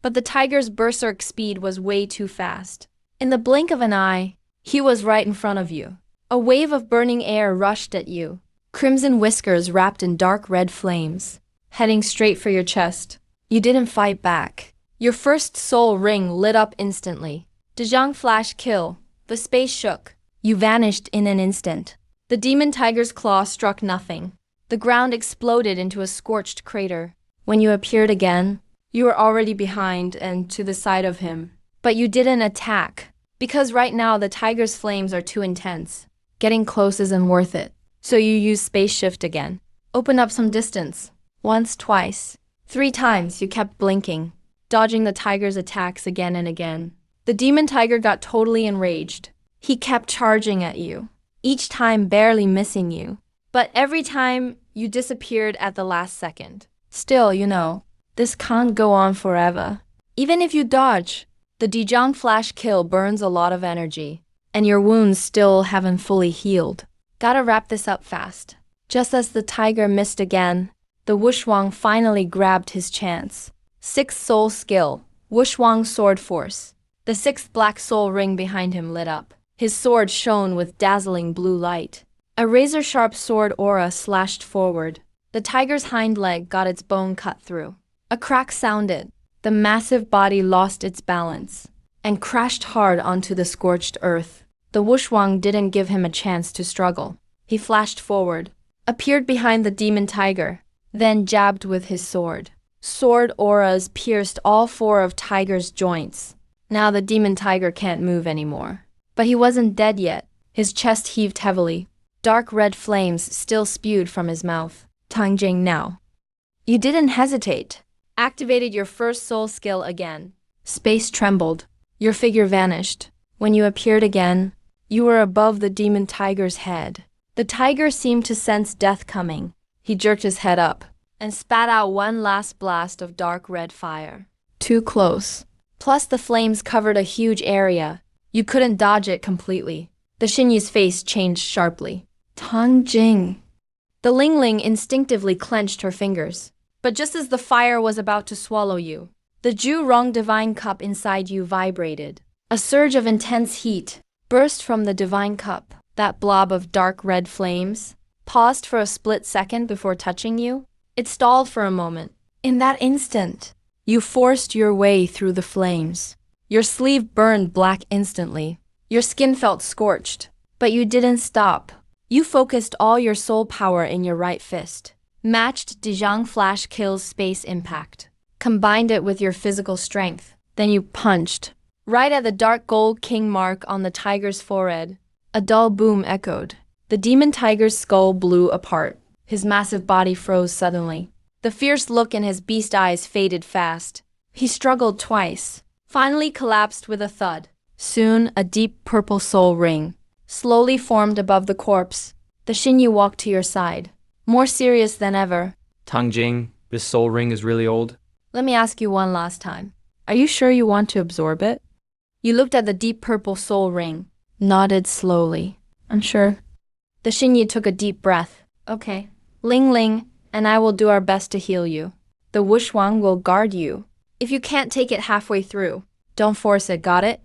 But the tiger's berserk speed was way too fast. In the blink of an eye, he was right in front of you. A wave of burning air rushed at you, crimson whiskers wrapped in dark red flames, heading straight for your chest. You didn't fight back. Your first soul ring lit up instantly. Dejang flash kill. The space shook. You vanished in an instant. The demon tiger's claw struck nothing. The ground exploded into a scorched crater. When you appeared again, you were already behind and to the side of him. But you didn't attack, because right now the tiger's flames are too intense. Getting close isn't worth it. So you use space shift again. Open up some distance. Once, twice. 3 times you kept blinking, dodging the tiger's attacks again and again. The demon tiger got totally enraged. He kept charging at you, each time barely missing you. But every time you disappeared at the last second. Still, this can't go on forever. Even if you dodge, the Dejang flash kill burns a lot of energy, and your wounds still haven't fully healed. Gotta wrap this up fast. Just as the tiger missed again, the Wushuang finally grabbed his chance. 6th soul skill, Wushuang sword force. The 6th black soul ring behind him lit up. His sword shone with dazzling blue light. A razor-sharp sword aura slashed forward. The tiger's hind leg got its bone cut through. A crack sounded. The massive body lost its balance and crashed hard onto the scorched earth. The Wushuang didn't give him a chance to struggle. He flashed forward, appeared behind the demon tiger, then jabbed with his sword. Sword auras pierced all 4 of tiger's joints. Now the demon tiger can't move anymore. But he wasn't dead yet. His chest heaved heavily. Dark red flames still spewed from his mouth. Tangjing now. You didn't hesitate. Activated your first soul skill again. Space trembled. Your figure vanished. When you appeared again, you were above the demon tiger's head. The tiger seemed to sense death coming. He jerked his head up and spat out one last blast of dark red fire. Too close. Plus the flames covered a huge area. You couldn't dodge it completely. The Xinyu's face changed sharply. Tangjing. The Lingling instinctively clenched her fingers. But just as the fire was about to swallow you, the Zhurong divine cup inside you vibrated. A surge of intense heat burst from the divine cup. That blob of dark red flames paused for a split second before touching you. It stalled for a moment. In that instant, you forced your way through the flames. Your sleeve burned black instantly. Your skin felt scorched, but you didn't stop. You focused all your soul power in your right fist, matched Dejang flash kill's space impact, combined it with your physical strength. Then you punched, right at the dark gold king mark on the tiger's forehead. A dull boom echoed. The demon tiger's skull blew apart. His massive body froze suddenly. The fierce look in his beast eyes faded fast. He struggled twice, finally collapsed with a thud. Soon, a deep purple soul ring slowly formed above the corpse. The Xinyu walked to your side, more serious than ever. Tangjing, this soul ring is really old. Let me ask you one last time. Are you sure you want to absorb it? You looked at the deep purple soul ring, nodded slowly. I'm sure. The Xinyu took a deep breath. Okay. Ling Ling and I will do our best to heal you. The Wushuang will guard you. If you can't take it halfway through, don't force it, got it?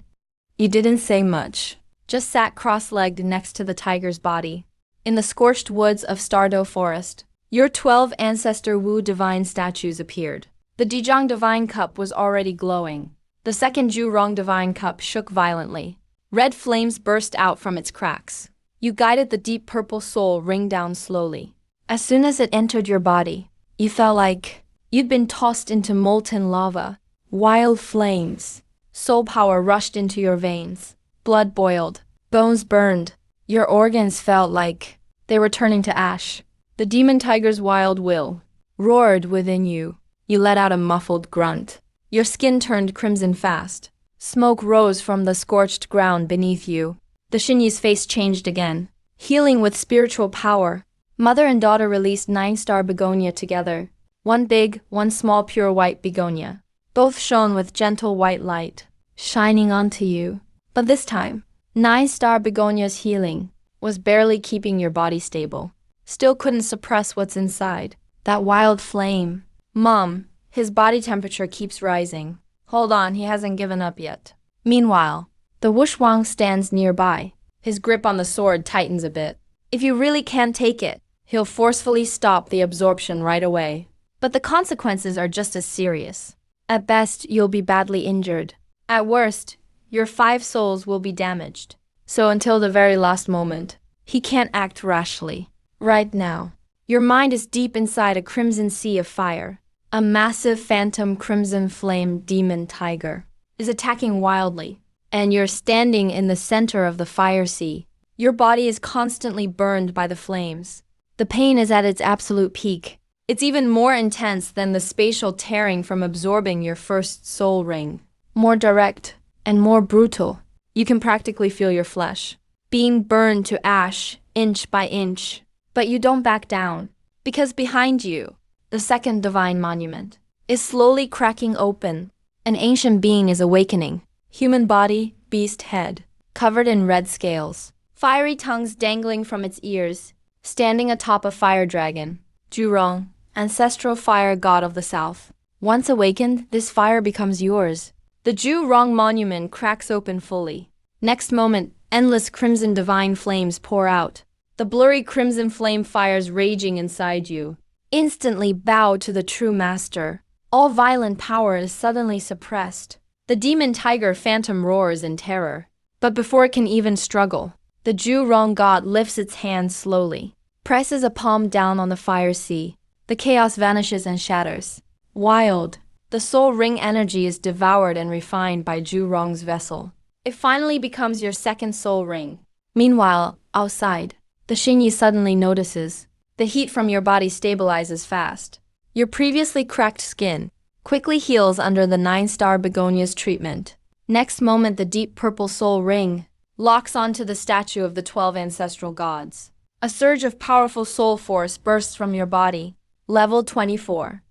You didn't say much, just sat cross-legged next to the tiger's body. In the scorched woods of Stardow Forest, your 12 Ancestor Wu divine statues appeared. The Dejang divine cup was already glowing. The second Zhurong divine cup shook violently. Red flames burst out from its cracks. You guided the deep purple soul ring down slowly. As soon as it entered your body, you felt like you'd been tossed into molten lava. Wild flames. Soul power rushed into your veins. Blood boiled. Bones burned. Your organs felt like they were turning to ash. The demon tiger's wild will roared within you. You let out a muffled grunt. Your skin turned crimson fast. Smoke rose from the scorched ground beneath you. The Xinyu's face changed again. Healing with spiritual power. Mother and daughter released 9-star begonia together. One big, one small pure white begonia. Both shone with gentle white light, shining onto you. But this time, 9-star begonia's healing was barely keeping your body stable. still couldn't suppress what's inside. That wild flame. Mom, his body temperature keeps rising. Hold on, he hasn't given up yet. Meanwhile, the Wushwang stands nearby. His grip on the sword tightens a bit. If you really can't take it, he'll forcefully stop the absorption right away. But the consequences are just as serious. At best, you'll be badly injured. At worst, your 5 souls will be damaged. So until the very last moment, he can't act rashly. Right now, your mind is deep inside a crimson sea of fire. A massive phantom crimson flame demon tiger is attacking wildly, and you're standing in the center of the fire sea. Your body is constantly burned by the flames. The pain is at its absolute peak. It's even more intense than the spatial tearing from absorbing your first soul ring. More direct and more brutal. You can practically feel your flesh being burned to ash, inch by inch. But you don't back down, because behind you, the second divine monument is slowly cracking open. An ancient being is awakening. Human body, beast head, covered in red scales. Fiery tongues dangling from its ears, standing atop a fire dragon. Zhurong, ancestral fire god of the south. Once awakened, this fire becomes yours. The Zhurong monument cracks open fully. Next moment, endless crimson divine flames pour out. The blurry crimson flame fires raging inside you. Instantly bow to the true master. All violent power is suddenly suppressed. The demon tiger phantom roars in terror. But before it can even struggle, the Zhurong god lifts its hand slowly, presses a palm down on the fire sea. The chaos vanishes and shatters. Wild, the soul ring energy is devoured and refined by Zhurong's vessel. It finally becomes your second soul ring. Meanwhile, outside, the Xinyi suddenly notices. The heat from your body stabilizes fast. Your previously cracked skin quickly heals under the 9-star begonia's treatment. Next moment, the deep purple soul ring locks onto the statue of the 12 ancestral gods. A surge of powerful soul force bursts from your body. Level 24.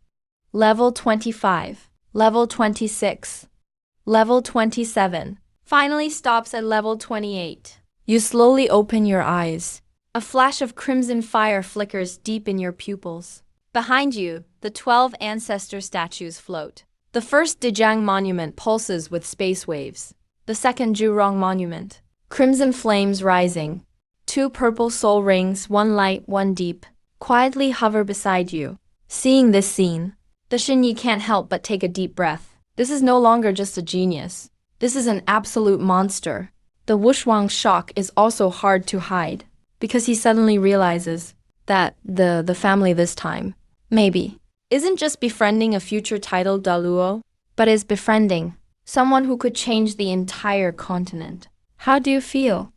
Level 25. Level 26. Level 27. Finally stops at level 28. You slowly open your eyes. A flash of crimson fire flickers deep in your pupils. Behind you, the 12 ancestor statues float. The first Dejang monument pulses with space waves. The second Zhurong monument. Crimson flames rising. 2 purple soul rings, one light, one deep, quietly hover beside you. Seeing this scene, the Xinyi can't help but take a deep breath. This is no longer just a genius. This is an absolute monster. The Wushwang's shock is also hard to hide, because he suddenly realizes that the family this time, maybe, isn't just befriending a future title Daluo, but is befriending someone who could change the entire continent. How do you feel?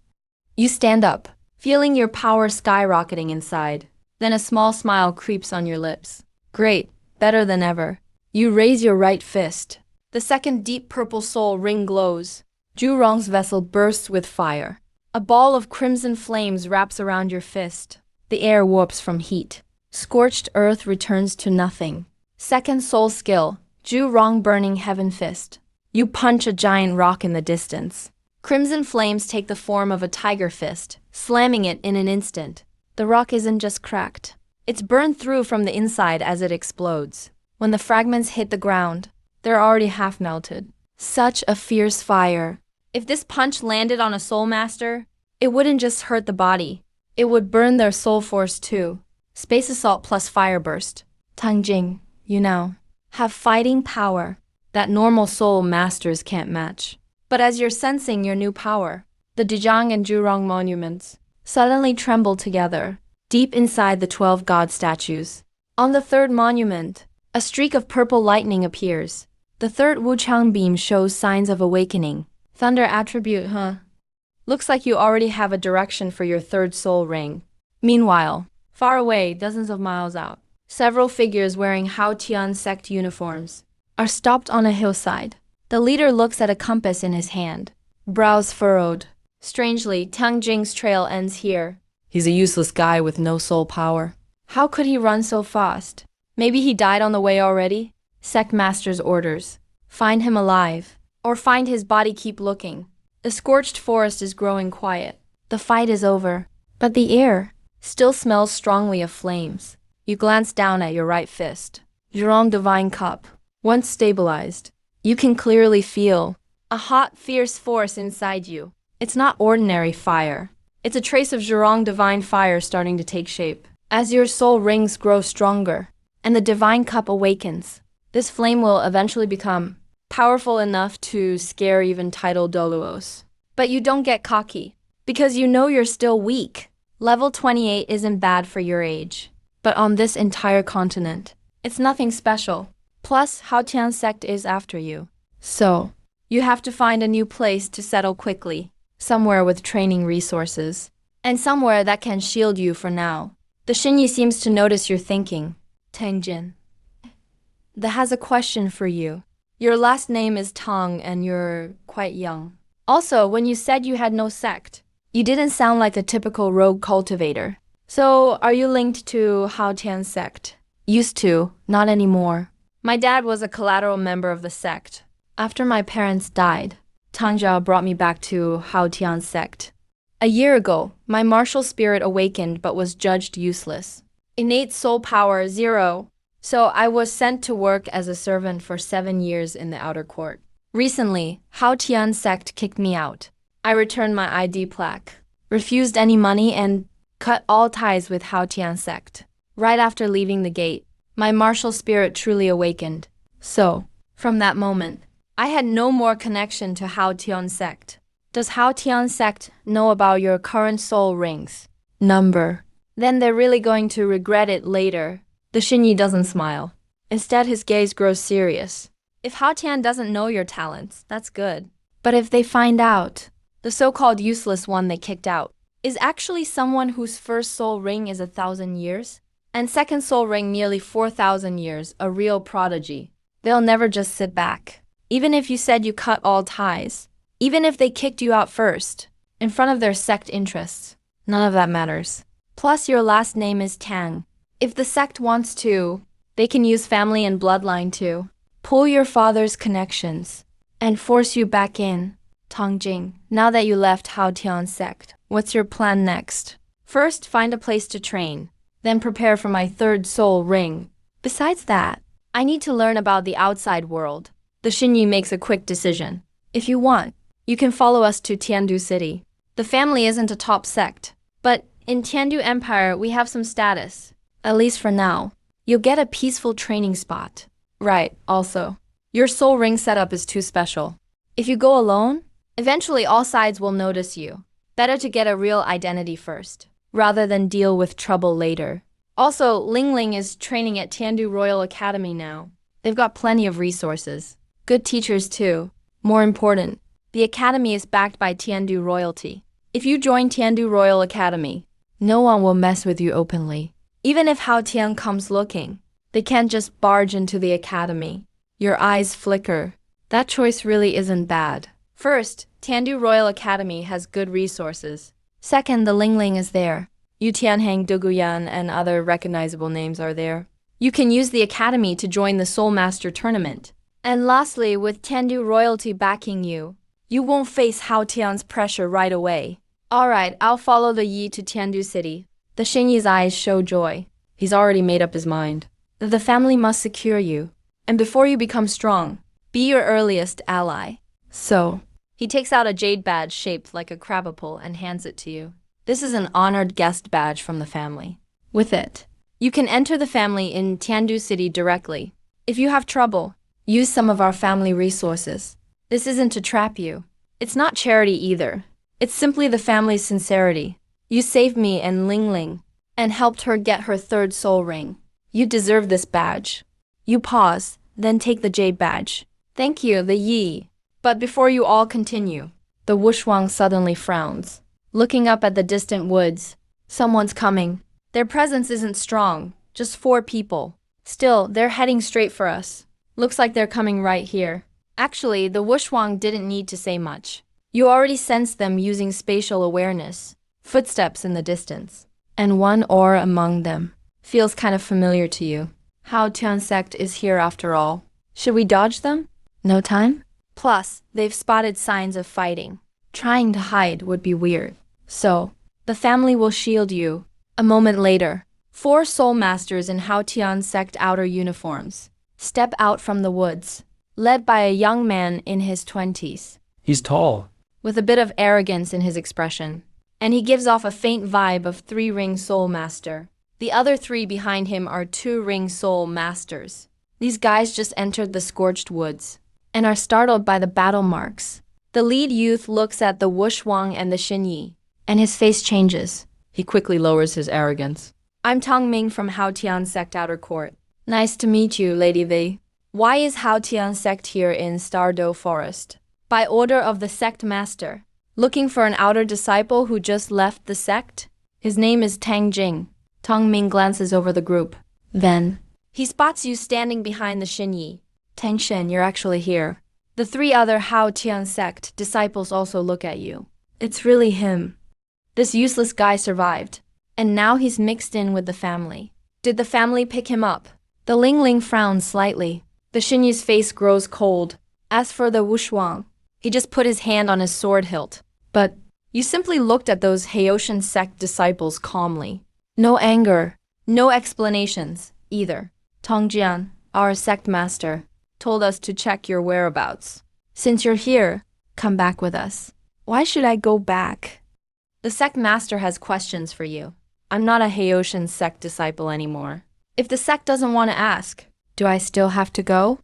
You stand up, feeling your power skyrocketing inside. Then a small smile creeps on your lips. Great, better than ever. You raise your right fist. The second deep purple soul ring glows. Zhurong's vessel bursts with fire. A ball of crimson flames wraps around your fist. The air warps from heat. Scorched earth returns to nothing. Second soul skill, Zhurong burning heaven fist. You punch a giant rock in the distance. Crimson flames take the form of a tiger fist, slamming it in an instant. The rock isn't just cracked. It's burned through from the inside as it explodes. When the fragments hit the ground, they're already half melted. Such a fierce fire. If this punch landed on a soul master, it wouldn't just hurt the body. It would burn their soul force too. Space assault plus fire burst. Tangjing, you now have fighting power that normal soul masters can't match. But as you're sensing your new power, the Dejang and Zhurong monuments suddenly tremble together, deep inside the 12 god statues. On the third monument, a streak of purple lightning appears. The third Wuchang beam shows signs of awakening. Thunder attribute, huh? Looks like you already have a direction for your third soul ring. Meanwhile, far away, dozens of miles out, several figures wearing Hao Tian sect uniforms are stopped on a hillside. The leader looks at a compass in his hand, brows furrowed. Strangely, Tang Jing's trail ends here. He's a useless guy with no soul power. How could he run so fast? Maybe he died on the way already? Sect Master's orders. Find him alive. Or find his body, keep looking. The scorched forest is growing quiet. The fight is over. But the air still smells strongly of flames. You glance down at your right fist. Zhurong Divine Cup. Once stabilized, you can clearly feel a hot, fierce force inside you. It's not ordinary fire. It's a trace of Zhurong Divine Fire starting to take shape. As your soul rings grow stronger, and the Divine Cup awakens, this flame will eventually become powerful enough to scare even title Doluos. But you don't get cocky, because you know you're still weak. Level 28 isn't bad for your age. But on this entire continent, it's nothing special. Plus, Haotian sect is after you. So, you have to find a new place to settle quickly. Somewhere with training resources. And somewhere that can shield you for now. The Xinyi seems to notice your thinking. Tengjin. That has a question for you. Your last name is Tang and you're quite young. Also, when you said you had no sect, you didn't sound like the typical rogue cultivator. So, are you linked to Haotian sect? Used to, not anymore. My dad was a collateral member of the sect. After my parents died, Tangzhao brought me back to Haotian sect. A year ago, my martial spirit awakened but was judged useless. Innate soul power 0. So I was sent to work as a servant for 7 years in the outer court. Recently, Haotian sect kicked me out. I returned my ID plaque, refused any money, and cut all ties with Haotian sect. Right after leaving the gate, my martial spirit truly awakened. So, from that moment, I had no more connection to Haotian sect. Does Haotian sect know about your current soul rings number? Then they're really going to regret it later. The Xinyi doesn't smile. Instead, his gaze grows serious. If Haotian doesn't know your talents, that's good. But if they find out, the so-called useless one they kicked out is actually someone whose first soul ring is 1,000 years, and second soul ring nearly 4,000 years, a real prodigy, they'll never just sit back. Even if you said you cut all ties, even if they kicked you out first, in front of their sect interests, none of that matters. Plus, your last name is Tang. If the sect wants to, they can use family and bloodline to pull your father's connections and force you back in. Tangjing, now that you left Haotian sect, what's your plan next? First, find a place to train, then prepare for my third soul ring. Besides that, I need to learn about the outside world. The Xinyi makes a quick decision. If you want, you can follow us to Tiandu City. The family isn't a top sect, but in Tiandu Empire we have some status. At least for now. You'll get a peaceful training spot. Right, also. Your soul ring setup is too special. If you go alone, eventually all sides will notice you. Better to get a real identity first, rather than deal with trouble later. Also, Ling Ling is training at Tiandu Royal Academy now. They've got plenty of resources. Good teachers too. More important, the academy is backed by Tiandu royalty. If you join Tiandu Royal Academy, no one will mess with you openly. Even if Haotian comes looking, they can't just barge into the academy. Your eyes flicker. That choice really isn't bad. First, Tiandu Royal Academy has good resources. Second, the Ling Ling is there. Yu Tianhang, Duguyan, and other recognizable names are there. You can use the academy to join the Soul Master tournament. And lastly, with Tiandu royalty backing you, you won't face Haotian's pressure right away. Alright, I'll follow the Yi to Tiandu City. The Xinyi's eyes show joy. He's already made up his mind. The family must secure you. And before you become strong, be your earliest ally. So, he takes out a jade badge shaped like a crabapple and hands it to you. This is an honored guest badge from the family. With it, you can enter the family in Tiandu City directly. If you have trouble, use some of our family resources. This isn't to trap you. It's not charity either. It's simply the family's sincerity. You saved me and Ling Ling, and helped her get her third soul ring. You deserve this badge. You pause, then take the jade badge. Thank you, the Yi. But before you all continue, the Wushuang suddenly frowns. Looking up at the distant woods, someone's coming. Their presence isn't strong, just 4 people. Still, they're heading straight for us. Looks like they're coming right here. Actually, the Wushuang didn't need to say much. You already sensed them using spatial awareness. Footsteps in the distance. And one aura among them feels kind of familiar to you. Haotian sect is here after all. Should we dodge them? No time? Plus, they've spotted signs of fighting. Trying to hide would be weird. So, the family will shield you. A moment later, 4 soul masters in Haotian sect outer uniforms step out from the woods, led by a young man in his 20s. He's tall. With a bit of arrogance in his expression, and he gives off a faint vibe of 3-ring soul master. The other 3 behind him are 2-ring soul masters. These guys just entered the scorched woods and are startled by the battle marks. The lead youth looks at the Wushwang and the Xinyi, and his face changes. He quickly lowers his arrogance. I'm Tang Ming from Haotian sect outer court. Nice to meet you, Lady V. Why is Haotian sect here in Stardow Forest? By order of the sect master. Looking for an outer disciple who just left the sect? His name is Tang Jing. Tang Ming glances over the group. Then, he spots you standing behind the Xinyi. Tang Shen, you're actually here. The 3 other Haotian sect disciples also look at you. It's really him. This useless guy survived, and now he's mixed in with the family. Did the family pick him up? The Ling Ling frowns slightly. The Xinyi's face grows cold. As for the Wushwang, he just put his hand on his sword hilt. But you simply looked at those Haotian sect disciples calmly. No anger, no explanations, either. Tongjian, our sect master, told us to check your whereabouts. Since you're here, come back with us. Why should I go back? The sect master has questions for you. I'm not a Haotian sect disciple anymore. If the sect doesn't want to ask, do I still have to go?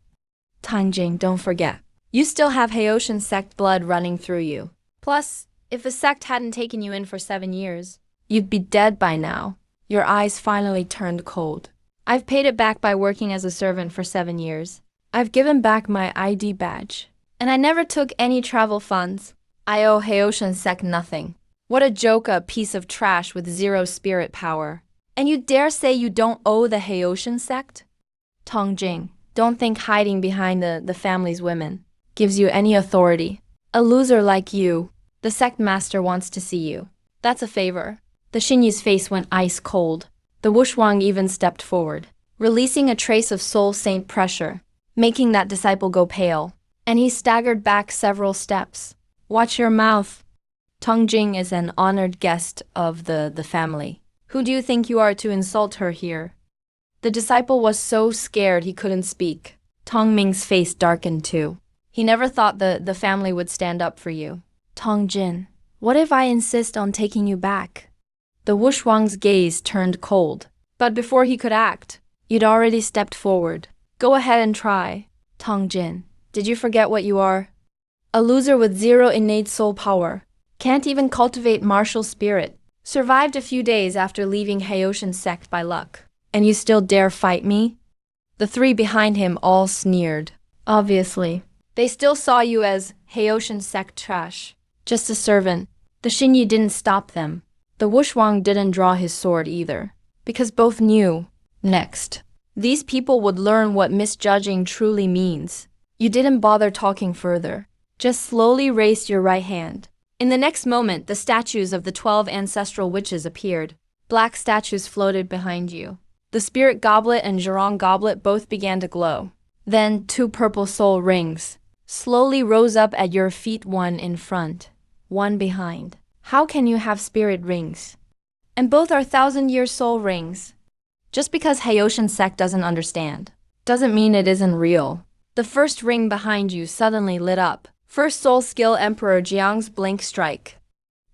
Tangjing, don't forget. You still have Haotian sect blood running through you. Plus, if the sect hadn't taken you in for 7 years, you'd be dead by now. Your eyes finally turned cold. I've paid it back by working as a servant for 7 years. I've given back my ID badge. And I never took any travel funds. I owe Haotian sect nothing. What a joke, a piece of trash with 0 spirit power. And you dare say you don't owe the Haotian sect? Tongjing, don't think hiding behind the family's women gives you any authority. A loser like you, the sect master wants to see you. That's a favor. The Xinyi's face went ice cold. The Wushwang even stepped forward, releasing a trace of soul saint pressure, making that disciple go pale. And he staggered back several steps. Watch your mouth. Tongjing is an honored guest of the family. Who do you think you are to insult her here? The disciple was so scared he couldn't speak. Tong Ming's face darkened too. He never thought the family would stand up for you. Tongjin, what if I insist on taking you back? The Wushwang's gaze turned cold. But before he could act, you'd already stepped forward. Go ahead and try. Tongjin, did you forget what you are? A loser with 0 innate soul power. Can't even cultivate martial spirit. Survived a few days after leaving Haotian sect by luck. And you still dare fight me? The 3 behind him all sneered. Obviously, they still saw you as Haotian sect trash. Just a servant. The Xinyi didn't stop them. The Wushwang didn't draw his sword either. Because both knew. Next, these people would learn what misjudging truly means. You didn't bother talking further. Just slowly raised your right hand. In the next moment, the statues of the 12 ancestral witches appeared. Black statues floated behind you. The spirit goblet and Zhurong goblet both began to glow. Then 2 purple soul rings slowly rose up at your feet, 1 in front, 1 behind. How can you have spirit rings? And both are 1,000-year soul rings. Just because Haotian sect doesn't understand, doesn't mean it isn't real. The first ring behind you suddenly lit up. First soul skill Emperor Jiang's blink strike.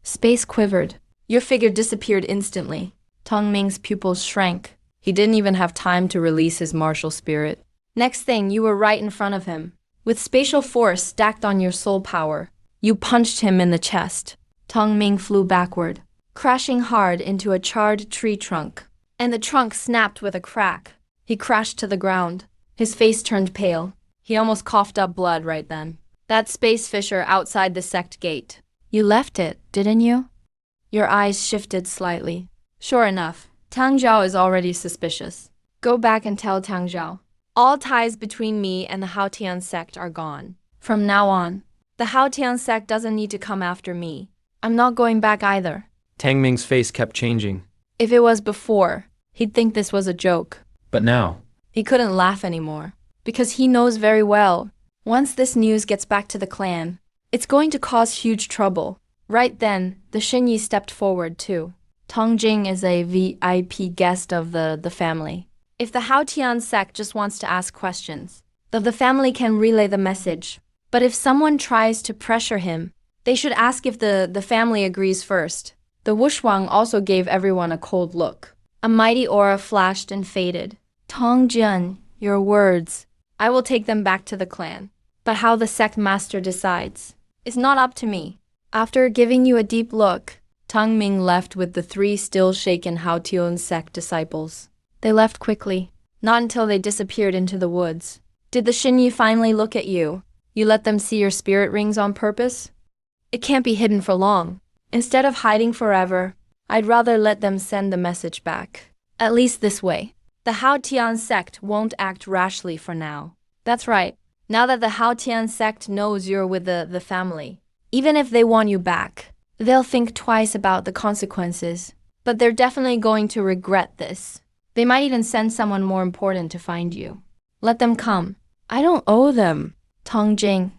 Space quivered. Your figure disappeared instantly. Tong Ming's pupils shrank. He didn't even have time to release his martial spirit. Next thing, you were right in front of him. With spatial force stacked on your soul power, you punched him in the chest. Tong Ming flew backward, crashing hard into a charred tree trunk. And the trunk snapped with a crack. He crashed to the ground. His face turned pale. He almost coughed up blood right then. That space fissure outside the sect gate. You left it, didn't you? Your eyes shifted slightly. Sure enough, Tang Zhao is already suspicious. Go back and tell Tang Zhao. All ties between me and the Haotian sect are gone. From now on, the Haotian sect doesn't need to come after me. I'm not going back either. Tang Ming's face kept changing. If it was before, he'd think this was a joke. But now, he couldn't laugh anymore. Because he knows very well, once this news gets back to the clan, it's going to cause huge trouble. Right then, the Xinyi stepped forward too. Tong Jing is a VIP guest of the family. If the Haotian sect just wants to ask questions, the family can relay the message. But if someone tries to pressure him, they should ask if the family agrees first. The Wushuang also gave everyone a cold look. A mighty aura flashed and faded. Tong Jian, your words. I will take them back to the clan. But how the sect master decides is not up to me. After giving you a deep look, Tang Ming left with the 3 still shaken Haotian sect disciples. They left quickly, not until they disappeared into the woods. Did the Xinyi finally look at you? You let them see your spirit rings on purpose? It can't be hidden for long. Instead of hiding forever, I'd rather let them send the message back. At least this way. The Haotian sect won't act rashly for now. That's right. Now that the Haotian sect knows you're with the family, even if they want you back, they'll think twice about the consequences. But they're definitely going to regret this. They might even send someone more important to find you. Let them come. I don't owe them. Tong Jing.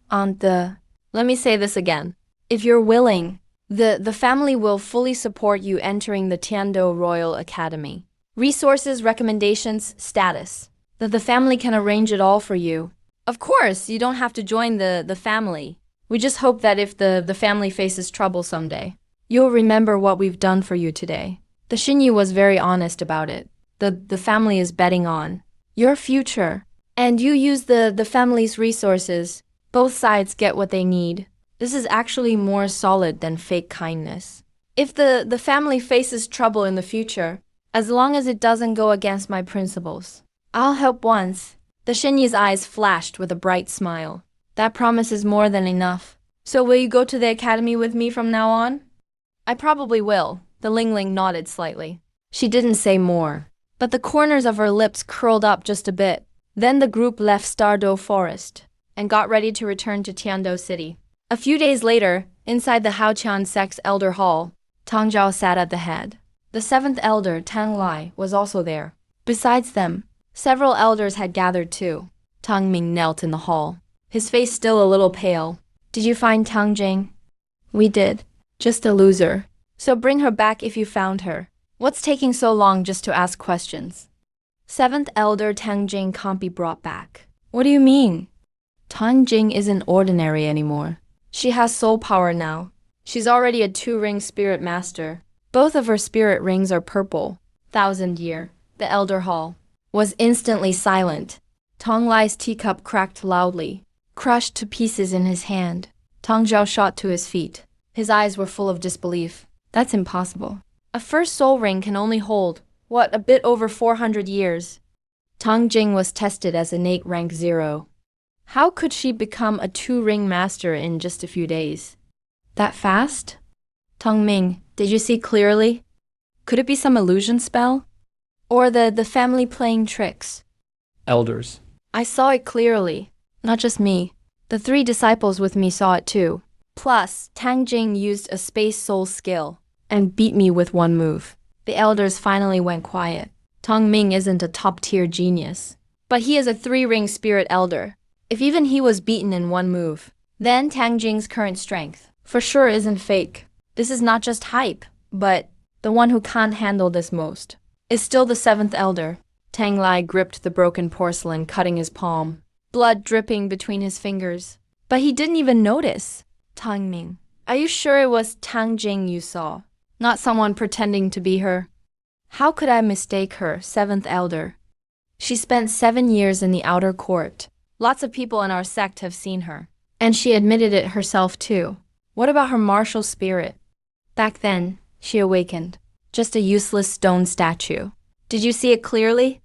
Let me say this again. If you're willing, the family will fully support you entering the Tiando Royal Academy. Resources, recommendations, status. The family can arrange it all for you. Of course, you don't have to join the family. We just hope that if the family faces trouble someday, you'll remember what we've done for you today. The Xinyi was very honest about it. The family is betting on your future. And you use the family's resources. Both sides get what they need. This is actually more solid than fake kindness. If the family faces trouble in the future, as long as it doesn't go against my principles, I'll help once. The Xinyi's eyes flashed with a bright smile. That promise is more than enough. So will you go to the academy with me from now on? I probably will. The Lingling nodded slightly. She didn't say more, but the corners of her lips curled up just a bit. Then the group left Stardow Forest and got ready to return to Tiando City. A few days later, inside the Haotian sect's elder hall, Tang Zhao sat at the head. The 7th elder, Tang Lai, was also there. Besides them, several elders had gathered too. Tang Ming knelt in the hall, his face still a little pale. Did you find Tang Jing? We did. Just a loser. So bring her back if you found her. What's taking so long just to ask questions? 7th elder Tang Jing can't be brought back. What do you mean? Tang Jing isn't ordinary anymore. She has soul power now. She's already a 2-ring spirit master. Both of her spirit rings are purple. 1000 Year, the elder hall, was instantly silent. Tang Lai's teacup cracked loudly, crushed to pieces in his hand. Tang Zhao shot to his feet. His eyes were full of disbelief. That's impossible. A first soul ring can only hold, a bit over 400 years. Tang Jing was tested as innate rank 0. How could she become a 2-ring master in just a few days? That fast? Tang Ming, did you see clearly? Could it be some illusion spell? Or the family playing tricks? Elders. I saw it clearly. Not just me. The 3 disciples with me saw it too. Plus, Tang Jing used a space soul skill and beat me with 1 move. The elders finally went quiet. Tang Ming isn't a top-tier genius, but he is a 3-ring spirit elder. If even he was beaten in 1 move, then Tang Jing's current strength for sure isn't fake. This is not just hype, but the one who can't handle this most is still the 7th elder. Tang Lai gripped the broken porcelain, cutting his palm, blood dripping between his fingers. But he didn't even notice. Tang Ming, are you sure it was Tang Jing you saw? Not someone pretending to be her? How could I mistake her, 7th elder? She spent 7 years in the outer court. Lots of people in our sect have seen her. And she admitted it herself too. What about her martial spirit? Back then, she awakened. Just a useless stone statue. Did you see it clearly?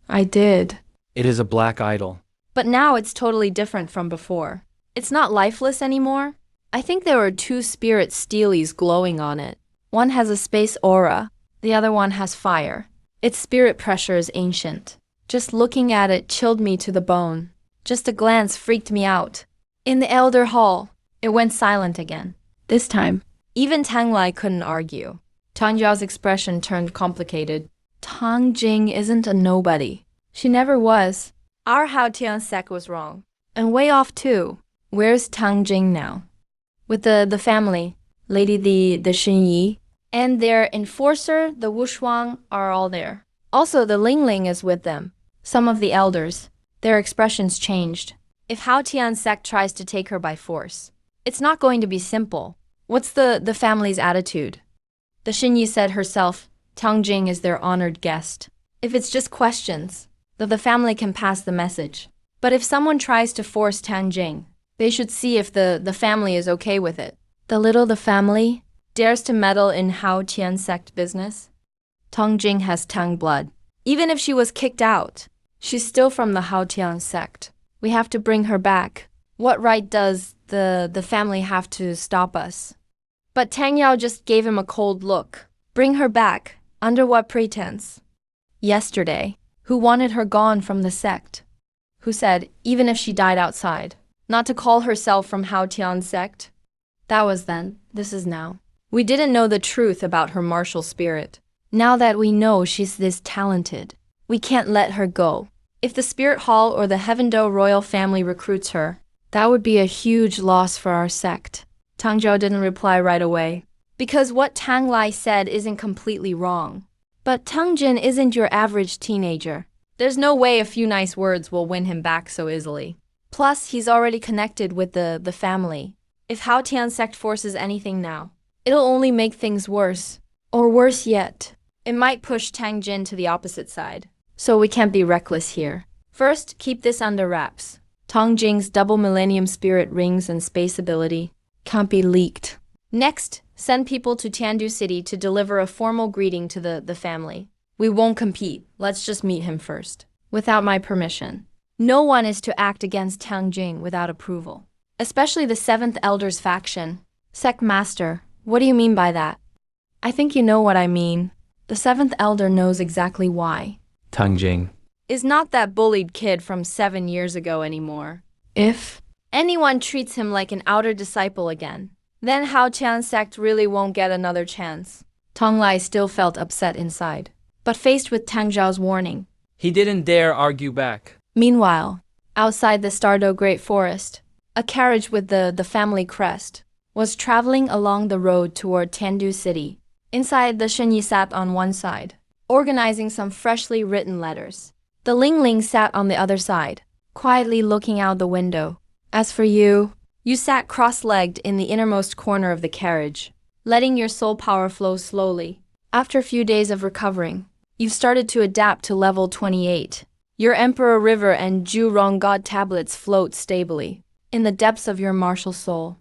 I did. It is a black idol. But now it's totally different from before. It's not lifeless anymore. I think there were 2 spirit steelies glowing on it. One has a space aura. The other one has fire. Its spirit pressure is ancient. Just looking at it chilled me to the bone. Just a glance freaked me out. In the elder hall, it went silent again. This time, even Tang Lai couldn't argue. Tang Zhao's expression turned complicated. Tang Jing isn't a nobody. She never was. Our Haotian sect was wrong. And way off too. Where's Tang Jing now? With the family, Lady the Xinyi. And their enforcer, the Wushuang, are all there. Also, the Lingling is with them. Some of the elders. Their expressions changed. If Hao Tian sect tries to take her by force, it's not going to be simple. What's the family's attitude? The Xinyi said herself, Tang Jing is their honored guest. If it's just questions, the family can pass the message. But if someone tries to force Tang Jing, they should see if the family is okay with it. The family dares to meddle in Hao Tian sect business. Tang Jing has Tang blood. Even if she was kicked out, she's still from the Hao Tian sect. We have to bring her back. What right does the family have to stop us? But Tang Yao just gave him a cold look. Bring her back? Under what pretense? Yesterday, who wanted her gone from the sect? Who said, even if she died outside, not to call herself from Hao Tian sect? That was then, this is now. We didn't know the truth about her martial spirit. Now that we know she's this talented, we can't let her go. If the Spirit Hall or the Heavendo royal family recruits her, that would be a huge loss for our sect. Tang Zhou didn't reply right away, because what Tang Lai said isn't completely wrong. But Tang Jin isn't your average teenager. There's no way a few nice words will win him back so easily. Plus, he's already connected with the family. If Hao Tian sect forces anything now, it'll only make things worse. Or worse yet, it might push Tang Jin to the opposite side. So we can't be reckless here. First, keep this under wraps. Tang Jing's double millennium spirit rings and space ability can't be leaked. Next, send people to Tiandu City to deliver a formal greeting to the family. We won't compete. Let's just meet him first. Without my permission. No one is to act against Tang Jing without approval. Especially the 7th Elder's faction. Sect Master, what do you mean by that? I think you know what I mean. The 7th Elder knows exactly why. Tang Jing is not that bullied kid from 7 years ago anymore. If anyone treats him like an outer disciple again, then Hao Tian sect really won't get another chance. Tang Lai still felt upset inside, but faced with Tang Zhao's warning, he didn't dare argue back. Meanwhile, outside the Stardo Great Forest, a carriage with the family crest was traveling along the road toward Tiandu City. Inside, the Shenyi sat on one side, organizing some freshly written letters. The Lingling sat on the other side, quietly looking out the window. As for you, you sat cross-legged in the innermost corner of the carriage, letting your soul power flow slowly. After a few days of recovering, you've started to adapt to level 28. Your Emperor River and Zhurong God tablets float stably in the depths of your martial soul.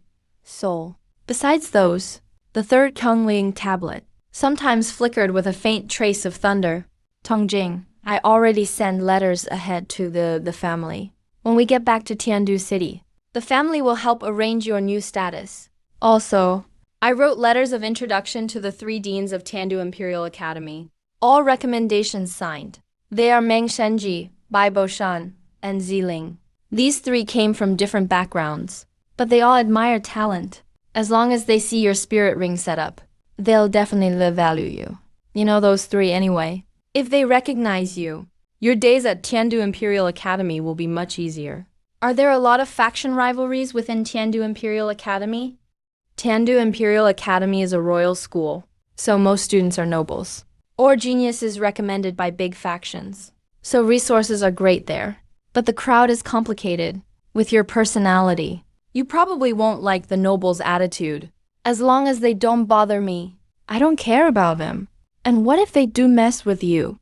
Besides those, the 3rd Kungling tablet sometimes flickered with a faint trace of thunder. Tang Jing, I already send letters ahead to the family. When we get back to Tiandu City, the family will help arrange your new status. Also, I wrote letters of introduction to the 3 deans of Tiandu Imperial Academy. All recommendations signed. They are Meng Shenji, Bai Boshan, and Ziling. These 3 came from different backgrounds, but they all admire talent. As long as they see your spirit ring set up, they'll definitely value you. You know those 3 anyway. If they recognize you, your days at Tiandu Imperial Academy will be much easier. Are there a lot of faction rivalries within Tiandu Imperial Academy? Tiandu Imperial Academy is a royal school, so most students are nobles. Or geniuses recommended by big factions. So resources are great there. But the crowd is complicated. With your personality, you probably won't like the nobles' attitude. As long as they don't bother me, I don't care about them. And what if they do mess with you?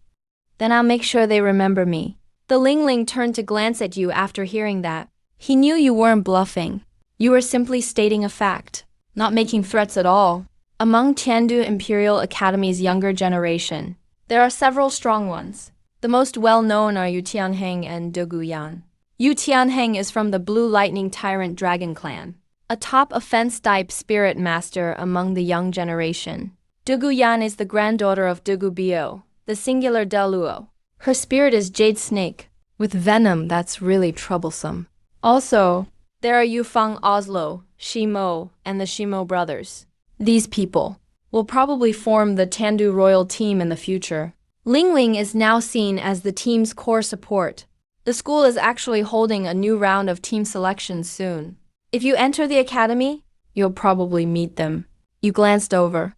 Then I'll make sure they remember me. The Lingling turned to glance at you after hearing that. He knew you weren't bluffing. You were simply stating a fact, not making threats at all. Among Tiandu Imperial Academy's younger generation, there are several strong ones. The most well-known are Yu Tianheng and De Guyan. Yu Tianheng is from the Blue Lightning Tyrant Dragon Clan, a top offense-type spirit master among the young generation. De Guyan is the granddaughter of De Gubio, the singular Deluo. Her spirit is Jade Snake, with venom that's really troublesome. Also, there are Yufeng Oslo, Shimo, and the Shimo brothers. These people will probably form the Tiandu royal team in the future. Lingling is now seen as the team's core support. The school is actually holding a new round of team selections soon. If you enter the academy, you'll probably meet them. You glanced over.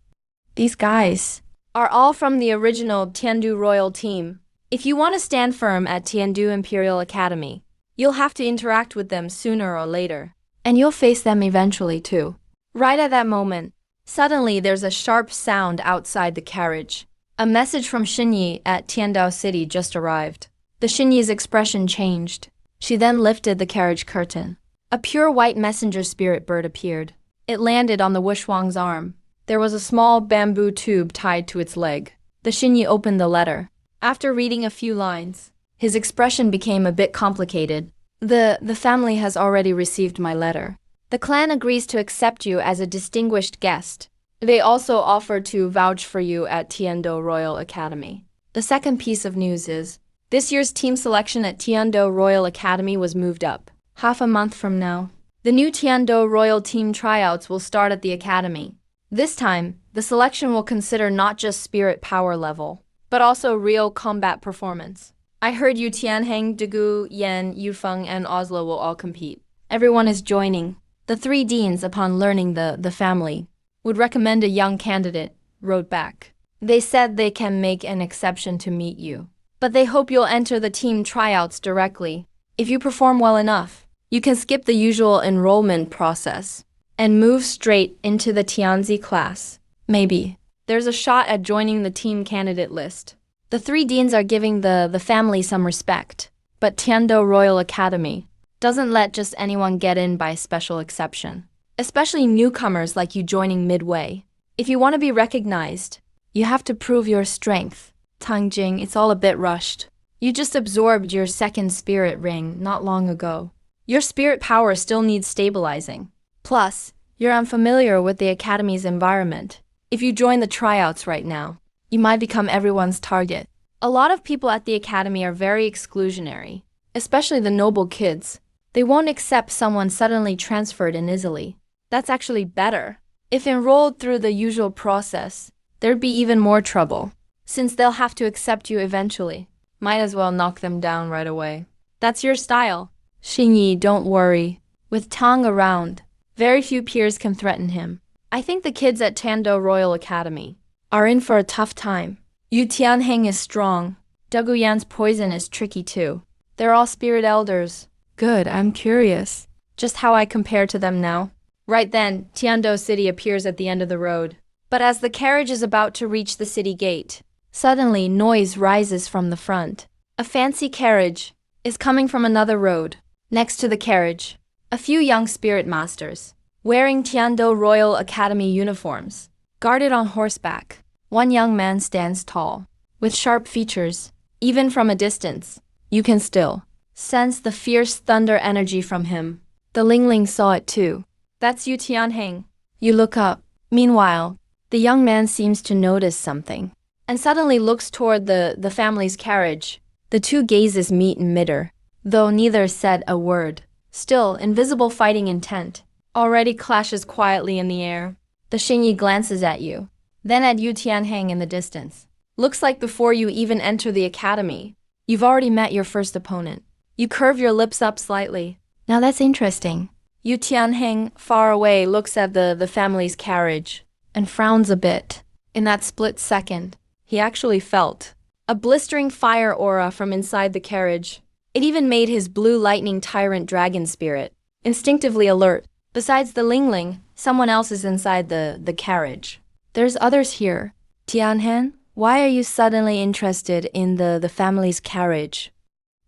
These guys are all from the original Tiandu Royal team. If you want to stand firm at Tiandu Imperial Academy, you'll have to interact with them sooner or later. And you'll face them eventually too. Right at that moment, suddenly there's a sharp sound outside the carriage. A message from Xinyi at Tiandao City just arrived. The Xinyi's expression changed. She then lifted the carriage curtain. A pure white messenger spirit bird appeared. It landed on the Wushuang's arm. There was a small bamboo tube tied to its leg. The Xinyi opened the letter. After reading a few lines, his expression became a bit complicated. The family has already received my letter. The clan agrees to accept you as a distinguished guest. They also offer to vouch for you at Tiando Royal Academy. The second piece of news is, this year's team selection at Tiando Royal Academy was moved up. Half a month from now, the new Tiando Royal team tryouts will start at the academy. This time, the selection will consider not just spirit power level, but also real combat performance. I heard Yu Tianheng, Degu, Yan, Yufeng, and Oslo will all compete. Everyone is joining. The three deans, upon learning the family, would recommend a young candidate, wrote back. They said they can make an exception to meet you, but they hope you'll enter the team tryouts directly. If you perform well enough, you can skip the usual enrollment process and move straight into the Tianzi class. Maybe there's a shot at joining the team candidate list. The three deans are giving the family some respect, but Tiando Royal Academy doesn't let just anyone get in by special exception, especially newcomers like you joining midway. If you want to be recognized, you have to prove your strength. Tang Jing, it's all a bit rushed. You just absorbed your second spirit ring not long ago. Your spirit power still needs stabilizing. Plus, you're unfamiliar with the academy's environment. If you join the tryouts right now, you might become everyone's target. A lot of people at the academy are very exclusionary, especially the noble kids. They won't accept someone suddenly transferred in easily. That's actually better. If enrolled through the usual process, there'd be even more trouble, since they'll have to accept you eventually. Might as well knock them down right away. That's your style. Xinyi, don't worry. With Tang around, very few peers can threaten him. I think the kids at Tando Royal Academy are in for a tough time. Yu Tianheng is strong. Degu Yan's poison is tricky too. They're all spirit elders. Good, I'm curious. Just how I compare to them now. Right then, Tiando City appears at the end of the road. But as the carriage is about to reach the city gate, suddenly noise rises from the front. A fancy carriage is coming from another road. Next to the carriage, a few young spirit masters, wearing Tiando Royal Academy uniforms, guarded on horseback. One young man stands tall, with sharp features. Even from a distance, you can still sense the fierce thunder energy from him. The Lingling saw it too. That's Yu Tianheng. You look up. Meanwhile, the young man seems to notice something, and suddenly looks toward the family's carriage. The two gazes meet in midair, though neither said a word. Still, invisible fighting intent already clashes quietly in the air. The Xinyi glances at you, then at Yu Tianheng in the distance. Looks like before you even enter the academy, you've already met your first opponent. You curve your lips up slightly. Now that's interesting. Yu Tianheng, far away, looks at the family's carriage and frowns a bit. In that split second, he actually felt a blistering fire aura from inside the carriage. It even made his blue lightning tyrant dragon spirit instinctively alert. Besides the Lingling, someone else is inside the carriage. There's others here. Tianhen, why are you suddenly interested in the family's carriage?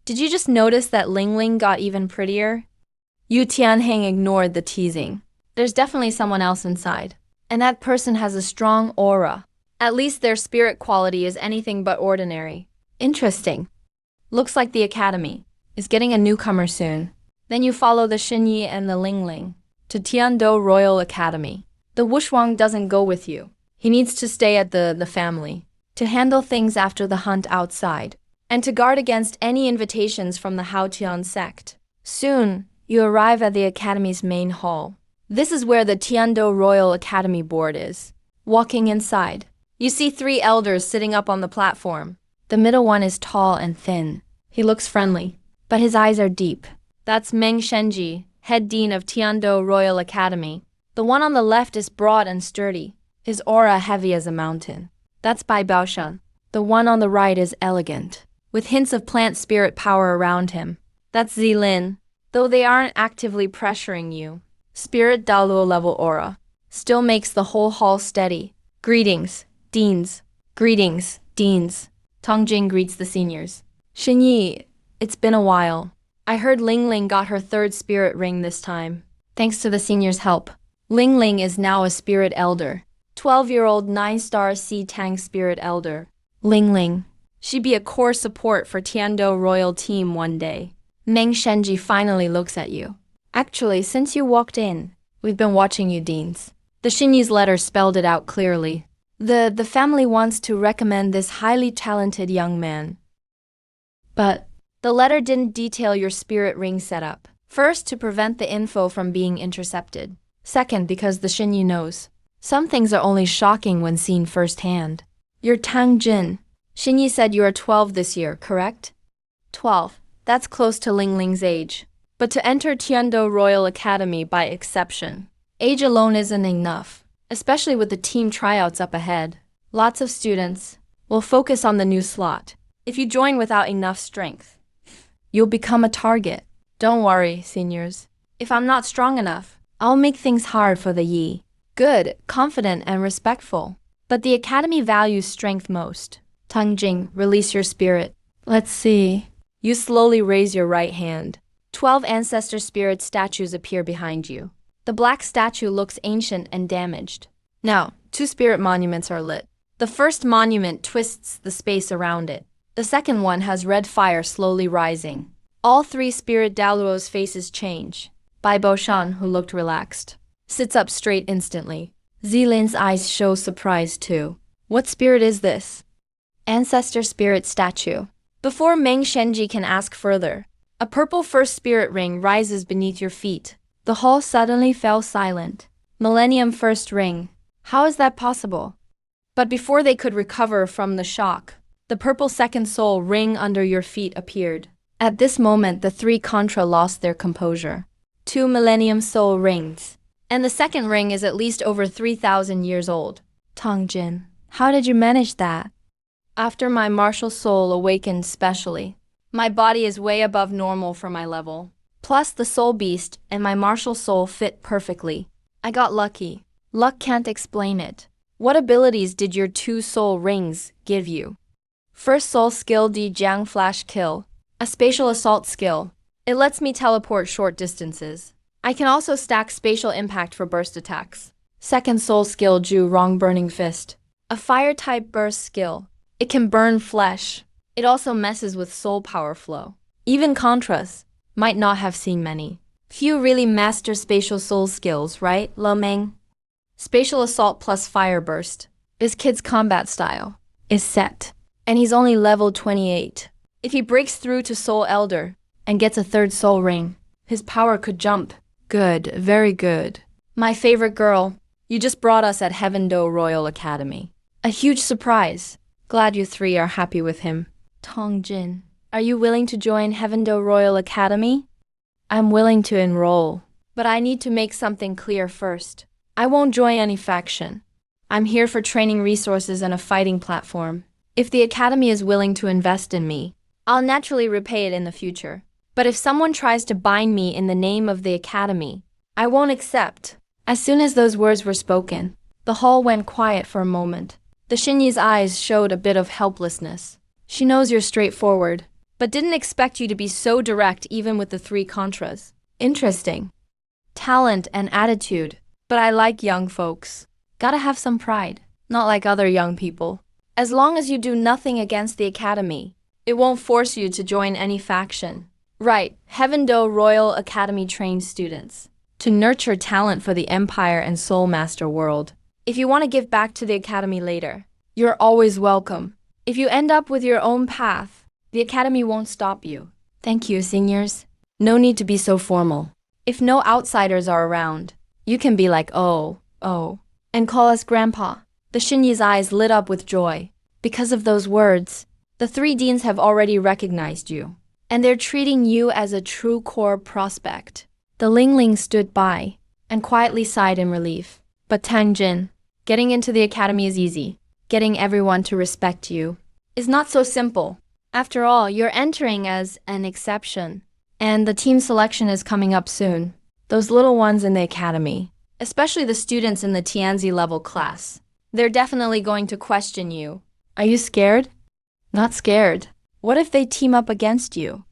Did you just notice that Lingling got even prettier? Yu Tianheng ignored the teasing. There's definitely someone else inside, and that person has a strong aura. At least their spirit quality is anything but ordinary. Interesting. Looks like the academy is getting a newcomer soon. Then you follow the Xinyi and the Lingling to Tiando Royal Academy. The Wushuang doesn't go with you. He needs to stay at the family to handle things after the hunt outside, and to guard against any invitations from the Haotian sect. Soon, you arrive at the academy's main hall. This is where the Tiando Royal Academy board is. Walking inside, you see three elders sitting up on the platform. The middle one is tall and thin. He looks friendly, but his eyes are deep. That's Meng Shenji, head dean of Tiando Royal Academy. The one on the left is broad and sturdy. his aura heavy as a mountain. That's Bai Baoshan. The one on the right is elegant, with hints of plant spirit power around him. That's Zilin. Though they aren't actively pressuring you, spirit Daluo level aura still makes the whole hall steady. Greetings, deans. Greetings, deans. Tongjing greets the seniors. Xinyi, it's been a while. I heard Ling Ling got her third spirit ring this time, thanks to the seniors' help. Ling Ling is now a spirit elder. 12-year-old 9-star C Tang spirit elder. Ling Ling. She'd be a core support for Tiando royal team one day. Meng Shenji finally looks at you. Actually, since you walked in, we've been watching you, deans. The Xinyi's letter spelled it out clearly. The family wants to recommend this highly talented young man. But the letter didn't detail your spirit ring setup. First, to prevent the info from being intercepted. Second, because the Xinyi knows. Some things are only shocking when seen firsthand. You're Tang Jin. Xinyi said you are 12 this year, correct? 12. That's close to Ling Ling's age. But to enter Tiando Royal Academy by exception, age alone isn't enough, especially with the team tryouts up ahead. Lots of students will focus on the new slot. If you join without enough strength, you'll become a target. Don't worry, seniors. If I'm not strong enough, I'll make things hard for the Yi. Good, confident, and respectful. But the academy values strength most. Tangjing, release your spirit. Let's see. You slowly raise your right hand. 12 ancestor spirit statues appear behind you. The black statue looks ancient and damaged. Now, 2 spirit monuments are lit. The first monument twists the space around it. The second one has red fire slowly rising. All 3 spirit Daluo's faces change. Bai Baoshan, who looked relaxed, sits up straight instantly. Zilin's eyes show surprise too. What spirit is this? Ancestor spirit statue. Before Meng Shenji can ask further, a purple first spirit ring rises beneath your feet. The hall suddenly fell silent. Millennium first ring. How is that possible? But before they could recover from the shock, the purple second soul ring under your feet appeared. At this moment, the 3 Contra lost their composure. 2 Millennium soul rings. And the second ring is at least over 3,000 years old. Tongjin, how did you manage that? After my martial soul awakened specially. My body is way above normal for my level. Plus the soul beast and my martial soul fit perfectly. I got lucky. Luck can't explain it. What abilities did your 2 soul rings give you? First soul skill D Jiang Flash Kill. A spatial assault skill. It lets me teleport short distances. I can also stack spatial impact for burst attacks. Second soul skill Ju Rong Burning Fist. A fire type burst skill. It can burn flesh. It also messes with soul power flow. Even Contras might not have seen many. Few really master spatial soul skills, right, Lo Meng? Spatial assault plus fire burst. This kid's combat style is set. And he's only level 28. If he breaks through to Soul Elder and gets a 3rd soul ring, his power could jump. Good, very good. My favorite girl, you just brought us at Heavendo Royal Academy. A huge surprise. Glad you 3 are happy with him. Tongjin, are you willing to join Heavendo Royal Academy? I'm willing to enroll, but I need to make something clear first. I won't join any faction. I'm here for training resources and a fighting platform. If the academy is willing to invest in me, I'll naturally repay it in the future. But if someone tries to bind me in the name of the academy, I won't accept. As soon as those words were spoken, the hall went quiet for a moment. The Xinyi's eyes showed a bit of helplessness. She knows you're straightforward, but didn't expect you to be so direct even with the 3 Contras. Interesting. Talent and attitude. But I like young folks. Gotta have some pride. Not like other young people. As long as you do nothing against the academy, it won't force you to join any faction. Right, Heavendo Royal Academy trained students to nurture talent for the Empire and Soul Master world. If you want to give back to the academy later, you're always welcome. If you end up with your own path, the academy won't stop you. Thank you, seniors. No need to be so formal. If no outsiders are around, you can be like, oh, and call us grandpa. The Xinyi's eyes lit up with joy. Because of those words, the 3 deans have already recognized you. And they're treating you as a true core prospect. The Ling Ling stood by and quietly sighed in relief. But Tang Jin, Getting into the academy is easy. Getting everyone to respect you is not so simple. After all, you're entering as an exception. And the team selection is coming up soon. Those little ones in the academy, especially the students in the Tianzi level class, they're definitely going to question you. Are you scared? Not scared. What if they team up against you?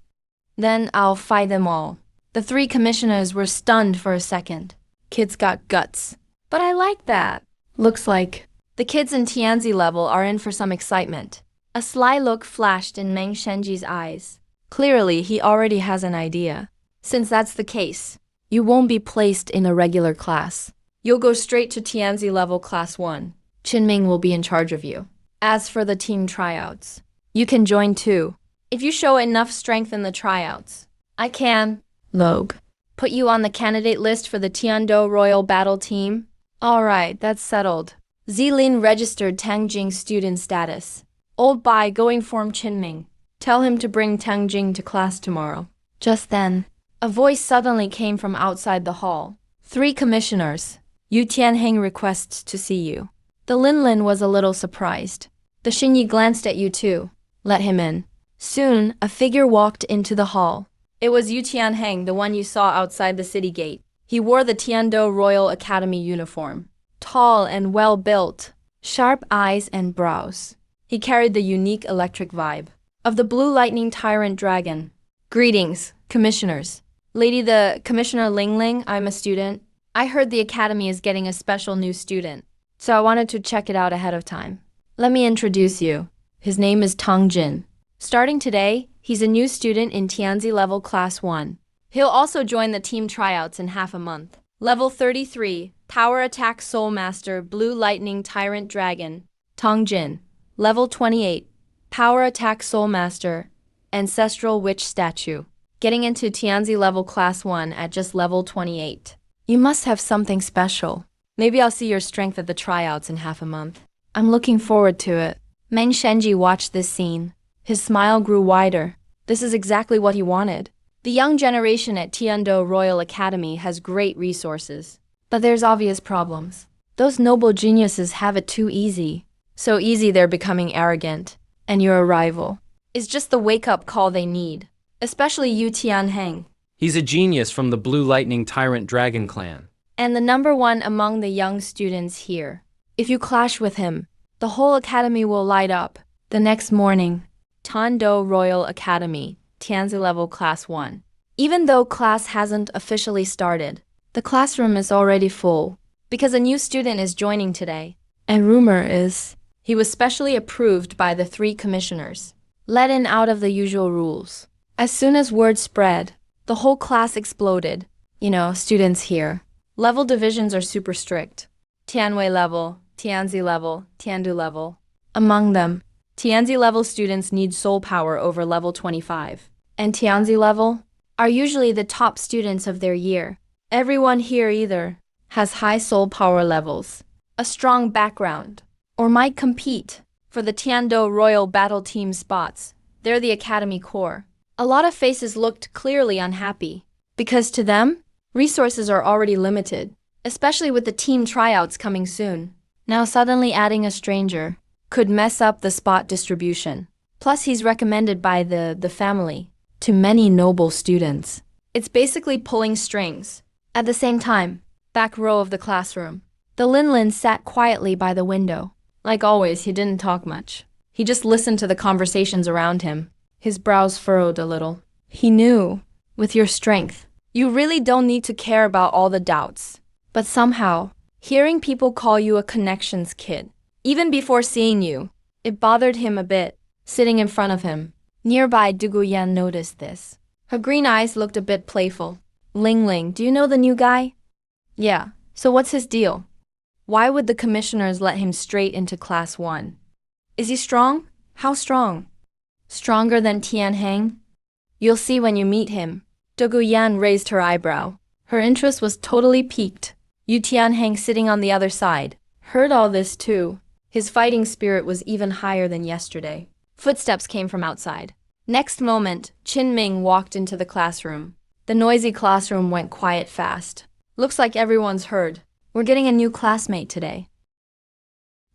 Then I'll fight them all. The three commissioners were stunned for a second. Kids got guts. But I like that. Looks like the kids in Tianzi level are in for some excitement. A sly look flashed in Meng Shenji's eyes. Clearly, he already has an idea. Since that's the case, you won't be placed in a regular class. You'll go straight to Tianzi level class 1. Qinming will be in charge of you. As for the team tryouts, you can join too. If you show enough strength in the tryouts, I can, Logue, put you on the candidate list for the Tiando Royal Battle Team. Alright, that's settled. Zilin registered Tang Jing's student status. Old Bai go inform Qinming. Tell him to bring Tang Jing to class tomorrow. Just then, a voice suddenly came from outside the hall. 3 commissioners. Yu Tianheng requests to see you. The Linlin was a little surprised. The Xinyi glanced at you too. Let him in. Soon, a figure walked into the hall. It was Yu Tianheng, the one you saw outside the city gate. He wore the Tiando Royal Academy uniform. Tall and well-built, sharp eyes and brows. He carried the unique electric vibe of the Blue Lightning Tyrant Dragon. Greetings, commissioners. Lady the Commissioner Lingling, I'm a student. I heard the academy is getting a special new student, so I wanted to check it out ahead of time. Let me introduce you. His name is Tang Jin. Starting today, he's a new student in Tianzi level class 1. He'll also join the team tryouts in half a month. Level 33, Power Attack Soul Master Blue Lightning Tyrant Dragon. Tang Jin. Level 28, Power Attack Soul Master Ancestral Witch Statue. Getting into Tianzi level class 1 at just level 28. You must have something special. Maybe I'll see your strength at the tryouts in half a month. I'm looking forward to it. Meng Shenji watched this scene. His smile grew wider. This is exactly what he wanted. The young generation at Tiando Royal Academy has great resources. But there's obvious problems. Those noble geniuses have it too easy. So easy they're becoming arrogant. And your arrival is just the wake-up call they need. Especially Yu Tianheng. He's a genius from the Blue Lightning Tyrant Dragon clan. And the #1 among the young students here. If you clash with him, the whole academy will light up. The next morning, Tiando Royal Academy, Tianzi level class 1. Even though class hasn't officially started, the classroom is already full because a new student is joining today. And rumor is he was specially approved by the 3 commissioners, let in out of the usual rules. As soon as word spread, the whole class exploded. You know, students here. Level divisions are super strict. Tianwei level, Tianzi level, Tiandu level. Among them, Tianzi level students need soul power over level 25. And Tianzi level are usually the top students of their year. Everyone here either has high soul power levels, a strong background, or might compete for the Tiando Royal Battle Team spots. They're the academy core. A lot of faces looked clearly unhappy, because to them, resources are already limited, especially with the team tryouts coming soon. Now suddenly adding a stranger could mess up the spot distribution. Plus he's recommended by the family to many noble students. It's basically pulling strings. At the same time, back row of the classroom, the Linlin sat quietly by the window. Like always, he didn't talk much. He just listened to the conversations around him. His brows furrowed a little. He knew, with your strength, you really don't need to care about all the doubts. But somehow, hearing people call you a connections kid, even before seeing you, it bothered him a bit. Sitting in front of him, nearby Duguyan noticed this. Her green eyes looked a bit playful. Ling Ling, do you know the new guy? Yeah, so what's his deal? Why would the commissioners let him straight into class 1? Is he strong? How strong? Stronger than Tianheng? You'll see when you meet him. Duguyan raised her eyebrow. Her interest was totally piqued. Yu Tianheng, sitting on the other side, heard all this too. His fighting spirit was even higher than yesterday. Footsteps came from outside. Next moment, Qinming walked into the classroom. The noisy classroom went quiet fast. Looks like everyone's heard. We're getting a new classmate today.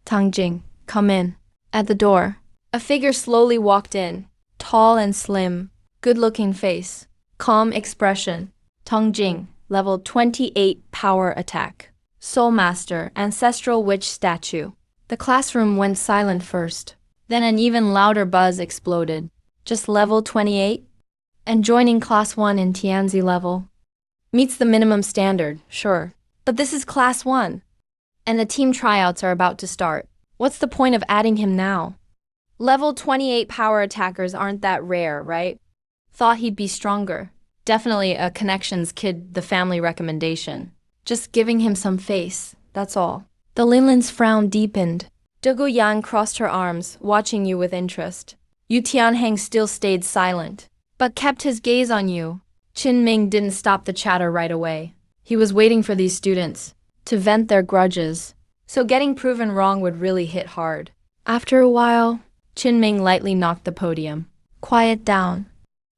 Tang Jing, come in. At the door, a figure slowly walked in. Tall and slim, good-looking face, calm expression. Tang Jing, level 28 power attack. Soul Master, ancestral witch statue. The classroom went silent first. Then an even louder buzz exploded. Just level 28? And joining class 1 in Tianzi level? Meets the minimum standard, sure. But this is class 1. And the team tryouts are about to start. What's the point of adding him now? Level 28 power attackers aren't that rare, right? Thought he'd be stronger. Definitely a connections kid, the family recommendation. Just giving him some face, that's all. The Linlin's frown deepened. De Guyan crossed her arms, watching you with interest. Yu Tianheng still stayed silent, but kept his gaze on you. Qin Ming didn't stop the chatter right away. He was waiting for these students to vent their grudges, so getting proven wrong would really hit hard. After a while, Qin Ming lightly knocked the podium. Quiet down.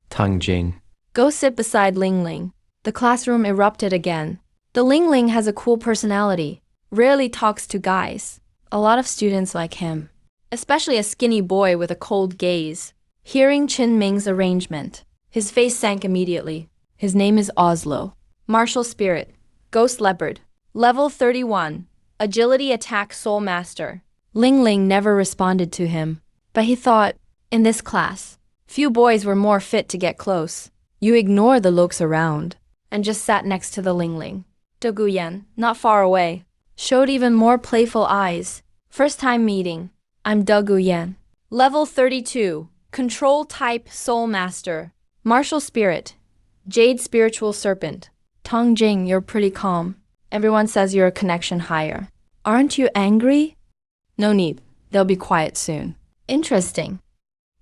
Tang Jing. Go sit beside Ling Ling. The classroom erupted again. The Ling Ling has a cool personality, rarely talks to guys. A lot of students like him, especially a skinny boy with a cold gaze. Hearing Qin Ming's arrangement, his face sank immediately. His name is Oslo. Martial Spirit, Ghost Leopard, level 31, Agility Attack Soul Master. Ling Ling never responded to him, but he thought, in this class, few boys were more fit to get close. You ignore the looks around, and just sat next to the Ling Ling. De Guyan, not far away, showed even more playful eyes. First time meeting. I'm De Guyan. Level 32, Control Type Soul Master. Martial Spirit, Jade Spiritual Serpent. Tang Jing, you're pretty calm. Everyone says you're a connection higher. Aren't you angry? No need. They'll be quiet soon. Interesting.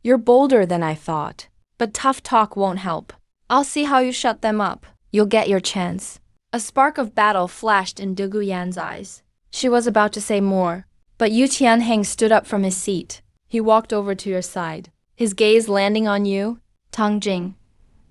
You're bolder than I thought. But tough talk won't help. I'll see how you shut them up. You'll get your chance. A spark of battle flashed in De Guyan's eyes. She was about to say more, but Yu Tianheng stood up from his seat. He walked over to your side, his gaze landing on you. Tang Jing,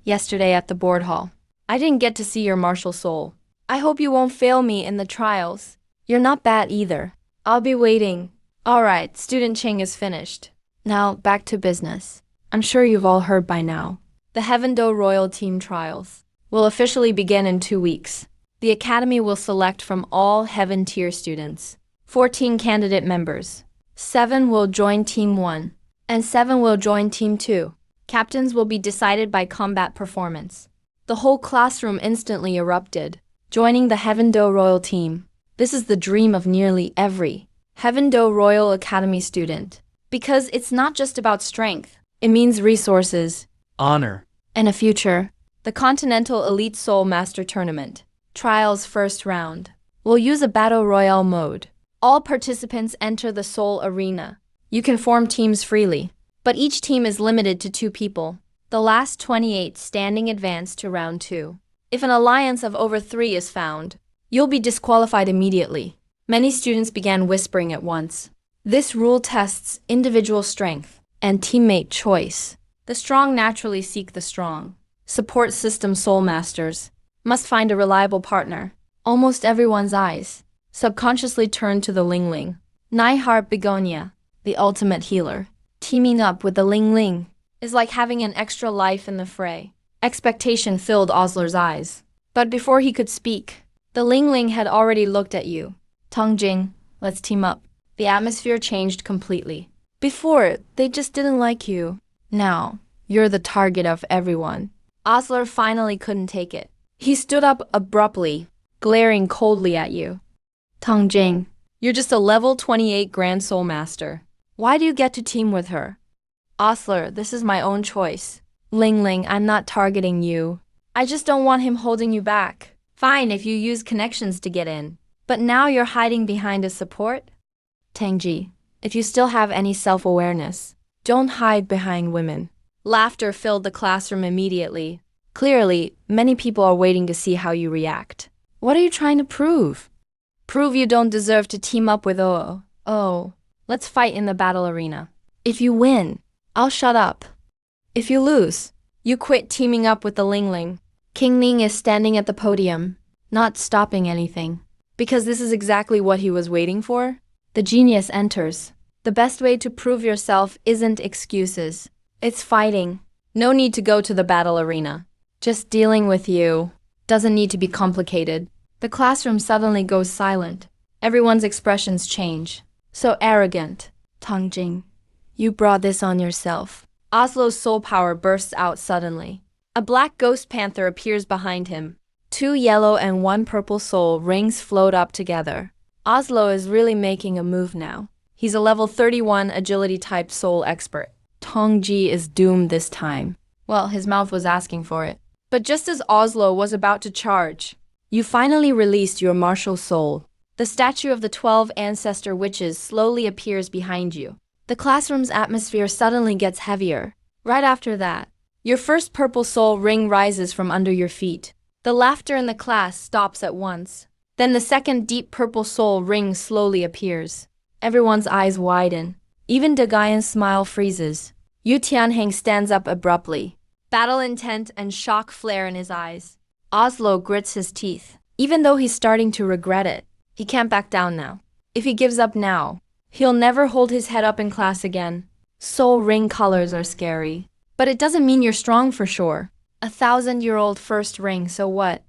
yesterday at the board hall, I didn't get to see your martial soul. I hope you won't fail me in the trials. You're not bad either. I'll be waiting. All right, student Ching is finished. Now, back to business. I'm sure you've all heard by now. The Heaven Do Royal Team Trials will officially begin in 2 weeks. The Academy will select from all Heaven Tier students. 14 candidate members. 7 will join Team 1, and 7 will join Team 2. Captains will be decided by combat performance. The whole classroom instantly erupted, joining the Heaven Do Royal Team. This is the dream of nearly every Heaven Do Royal Academy student. Because it's not just about strength. It means resources, Honor. and a future. The Continental Elite Soul Master Tournament. Trials first round. We'll use a Battle Royale mode. All participants enter the Soul Arena. You can form teams freely, but each team is limited to 2 people. The last 28 standing advance to round 2. If an alliance of over 3 is found, you'll be disqualified immediately. Many students began whispering at once. This rule tests individual strength and teammate choice. The strong naturally seek the strong. Support system soul masters must find a reliable partner. Almost everyone's eyes subconsciously turn to the Ling Ling. Nightheart Begonia, the ultimate healer. Teaming up with the Ling Ling is like having an extra life in the fray. Expectation filled Osler's eyes. But before he could speak, the Ling Ling had already looked at you. Tang Jing, let's team up. The atmosphere changed completely. Before, they just didn't like you. Now, you're the target of everyone. Osler finally couldn't take it. He stood up abruptly, glaring coldly at you. Tang Jing, you're just a level 28 Grand Soul Master. Why do you get to team with her? Osler, this is my own choice. Ling Ling, I'm not targeting you. I just don't want him holding you back. Fine if you use connections to get in. But now you're hiding behind a support? Tangji, if you still have any self-awareness, don't hide behind women. Laughter filled the classroom immediately. Clearly, many people are waiting to see how you react. What are you trying to prove? Prove you don't deserve to team up with Oo. Oh, let's fight in the battle arena. If you win, I'll shut up. If you lose, you quit teaming up with the Ling Ling. King Ning is standing at the podium, not stopping anything. Because this is exactly what he was waiting for. The genius enters. The best way to prove yourself isn't excuses. It's fighting. No need to go to the battle arena. Just dealing with you doesn't need to be complicated. The classroom suddenly goes silent. Everyone's expressions change. So arrogant. Tangjing, you brought this on yourself. Oslo's soul power bursts out suddenly. A black ghost panther appears behind him. 2 yellow and 1 purple soul rings float up together. Oslo is really making a move now. He's a level 31 agility type soul expert. Tongji is doomed this time. Well, his mouth was asking for it. But just as Oslo was about to charge, you finally released your martial soul. The statue of the 12 ancestor witches slowly appears behind you. The classroom's atmosphere suddenly gets heavier. Right after that, your first purple soul ring rises from under your feet. The laughter in the class stops at once. Then the second deep purple soul ring slowly appears. Everyone's eyes widen. Even Dagayan's smile freezes. Yu Tianheng stands up abruptly. Battle intent and shock flare in his eyes. Oslo grits his teeth. Even though he's starting to regret it, he can't back down now. If he gives up now, he'll never hold his head up in class again. Soul ring colors are scary. But it doesn't mean you're strong for sure. 1,000-year-old first ring, so what?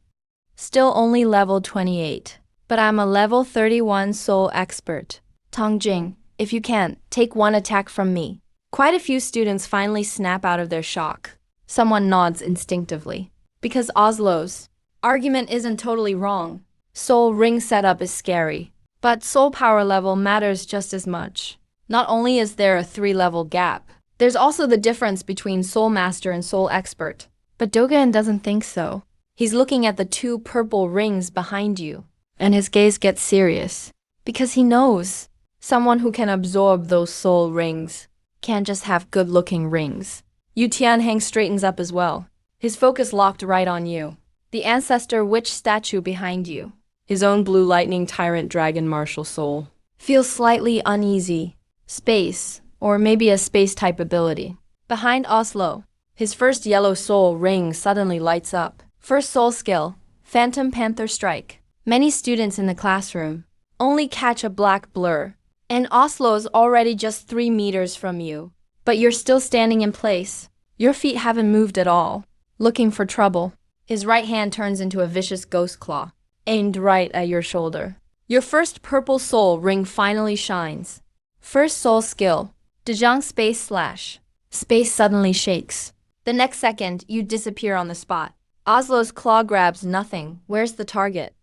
Still only level 28. But I'm a level 31 soul expert. Tangjing, if you can't, take 1 attack from me. Quite a few students finally snap out of their shock. Someone nods instinctively. Because Oslo's argument isn't totally wrong. Soul ring setup is scary. But soul power level matters just as much. Not only is there a 3-level gap, there's also the difference between soul master and soul expert. But Dogen doesn't think so. He's looking at the 2 purple rings behind you, and his gaze gets serious. Because he knows someone who can absorb those soul rings can't just have good-looking rings. Yu Tianheng straightens up as well. His focus locked right on you. The ancestor witch statue behind you. His own blue lightning tyrant dragon martial soul. Feels slightly uneasy. Space, or maybe a space-type ability. Behind Oslo, his first yellow soul ring suddenly lights up. First soul skill, Phantom Panther Strike. Many students in the classroom only catch a black blur. And Oslo's already just 3 meters from you. But you're still standing in place. Your feet haven't moved at all. Looking for trouble. His right hand turns into a vicious ghost claw, aimed right at your shoulder. Your first purple soul ring finally shines. First soul skill, Dejang Space Slash. Space suddenly shakes. The next second, you disappear on the spot. Oslo's claw grabs nothing. Where's the target?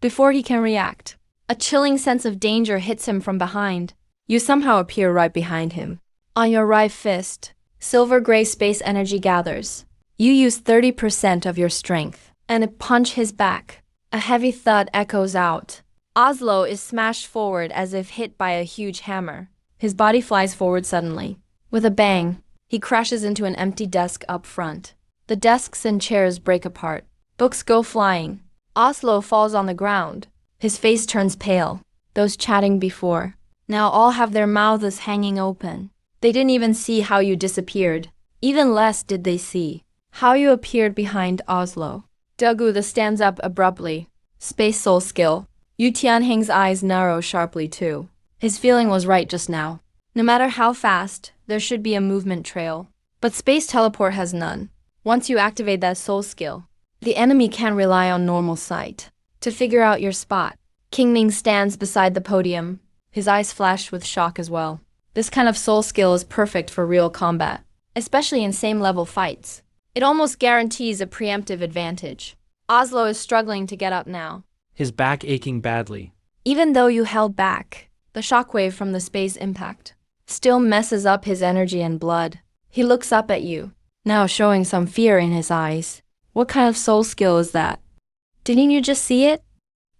Before he can react, a chilling sense of danger hits him from behind. You somehow appear right behind him. On your right fist, silver-gray space energy gathers. You use 30% of your strength, and it punch his back. A heavy thud echoes out. Oslo is smashed forward as if hit by a huge hammer. His body flies forward suddenly. With a bang, he crashes into an empty desk up front. The desks and chairs break apart. Books go flying. Oslo falls on the ground. His face turns pale. Those chatting before now all have their mouths hanging open. They didn't even see how you disappeared. Even less did they see how you appeared behind Oslo. Dagu stands up abruptly. Space soul skill. Yu Tianheng's eyes narrow sharply too. His feeling was right just now. No matter how fast, there should be a movement trail. But space teleport has none. Once you activate that soul skill, the enemy can't rely on normal sight to figure out your spot. King Ming stands beside the podium. His eyes flash with shock as well. This kind of soul skill is perfect for real combat, especially in same-level fights. It almost guarantees a preemptive advantage. Oslo is struggling to get up now. His back aching badly. Even though you held back, the shockwave from the space impact still messes up his energy and blood. He looks up at you, now showing some fear in his eyes. What kind of soul skill is that? Didn't you just see it?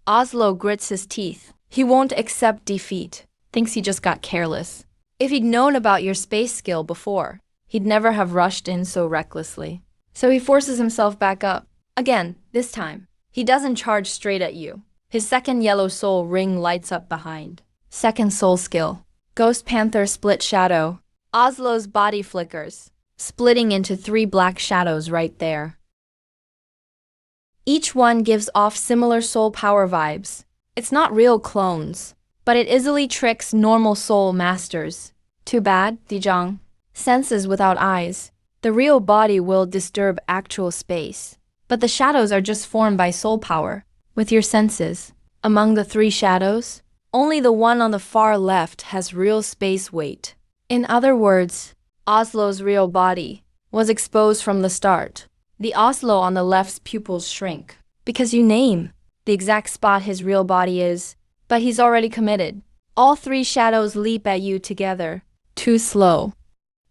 Oslo grits his teeth. He won't accept defeat. Thinks he just got careless. If he'd known about your space skill before, he'd never have rushed in so recklessly. So he forces himself back up. Again, this time, he doesn't charge straight at you. His second yellow soul ring lights up behind. Second soul skill, Ghost Panther Split Shadow. Oslo's body flickers, splitting into 3 black shadows right there. Each one gives off similar soul power vibes. It's not real clones, but it easily tricks normal soul masters. Too bad, Dijang. Senses without eyes. The real body will disturb actual space. But the shadows are just formed by soul power, with your senses. Among the three shadows, only the one on the far left has real space weight. In other words, Oslo's real body was exposed from the start. The Oslo on the left's pupils shrink, because you name the exact spot his real body is, but he's already committed. All three shadows leap at you together. Too slow.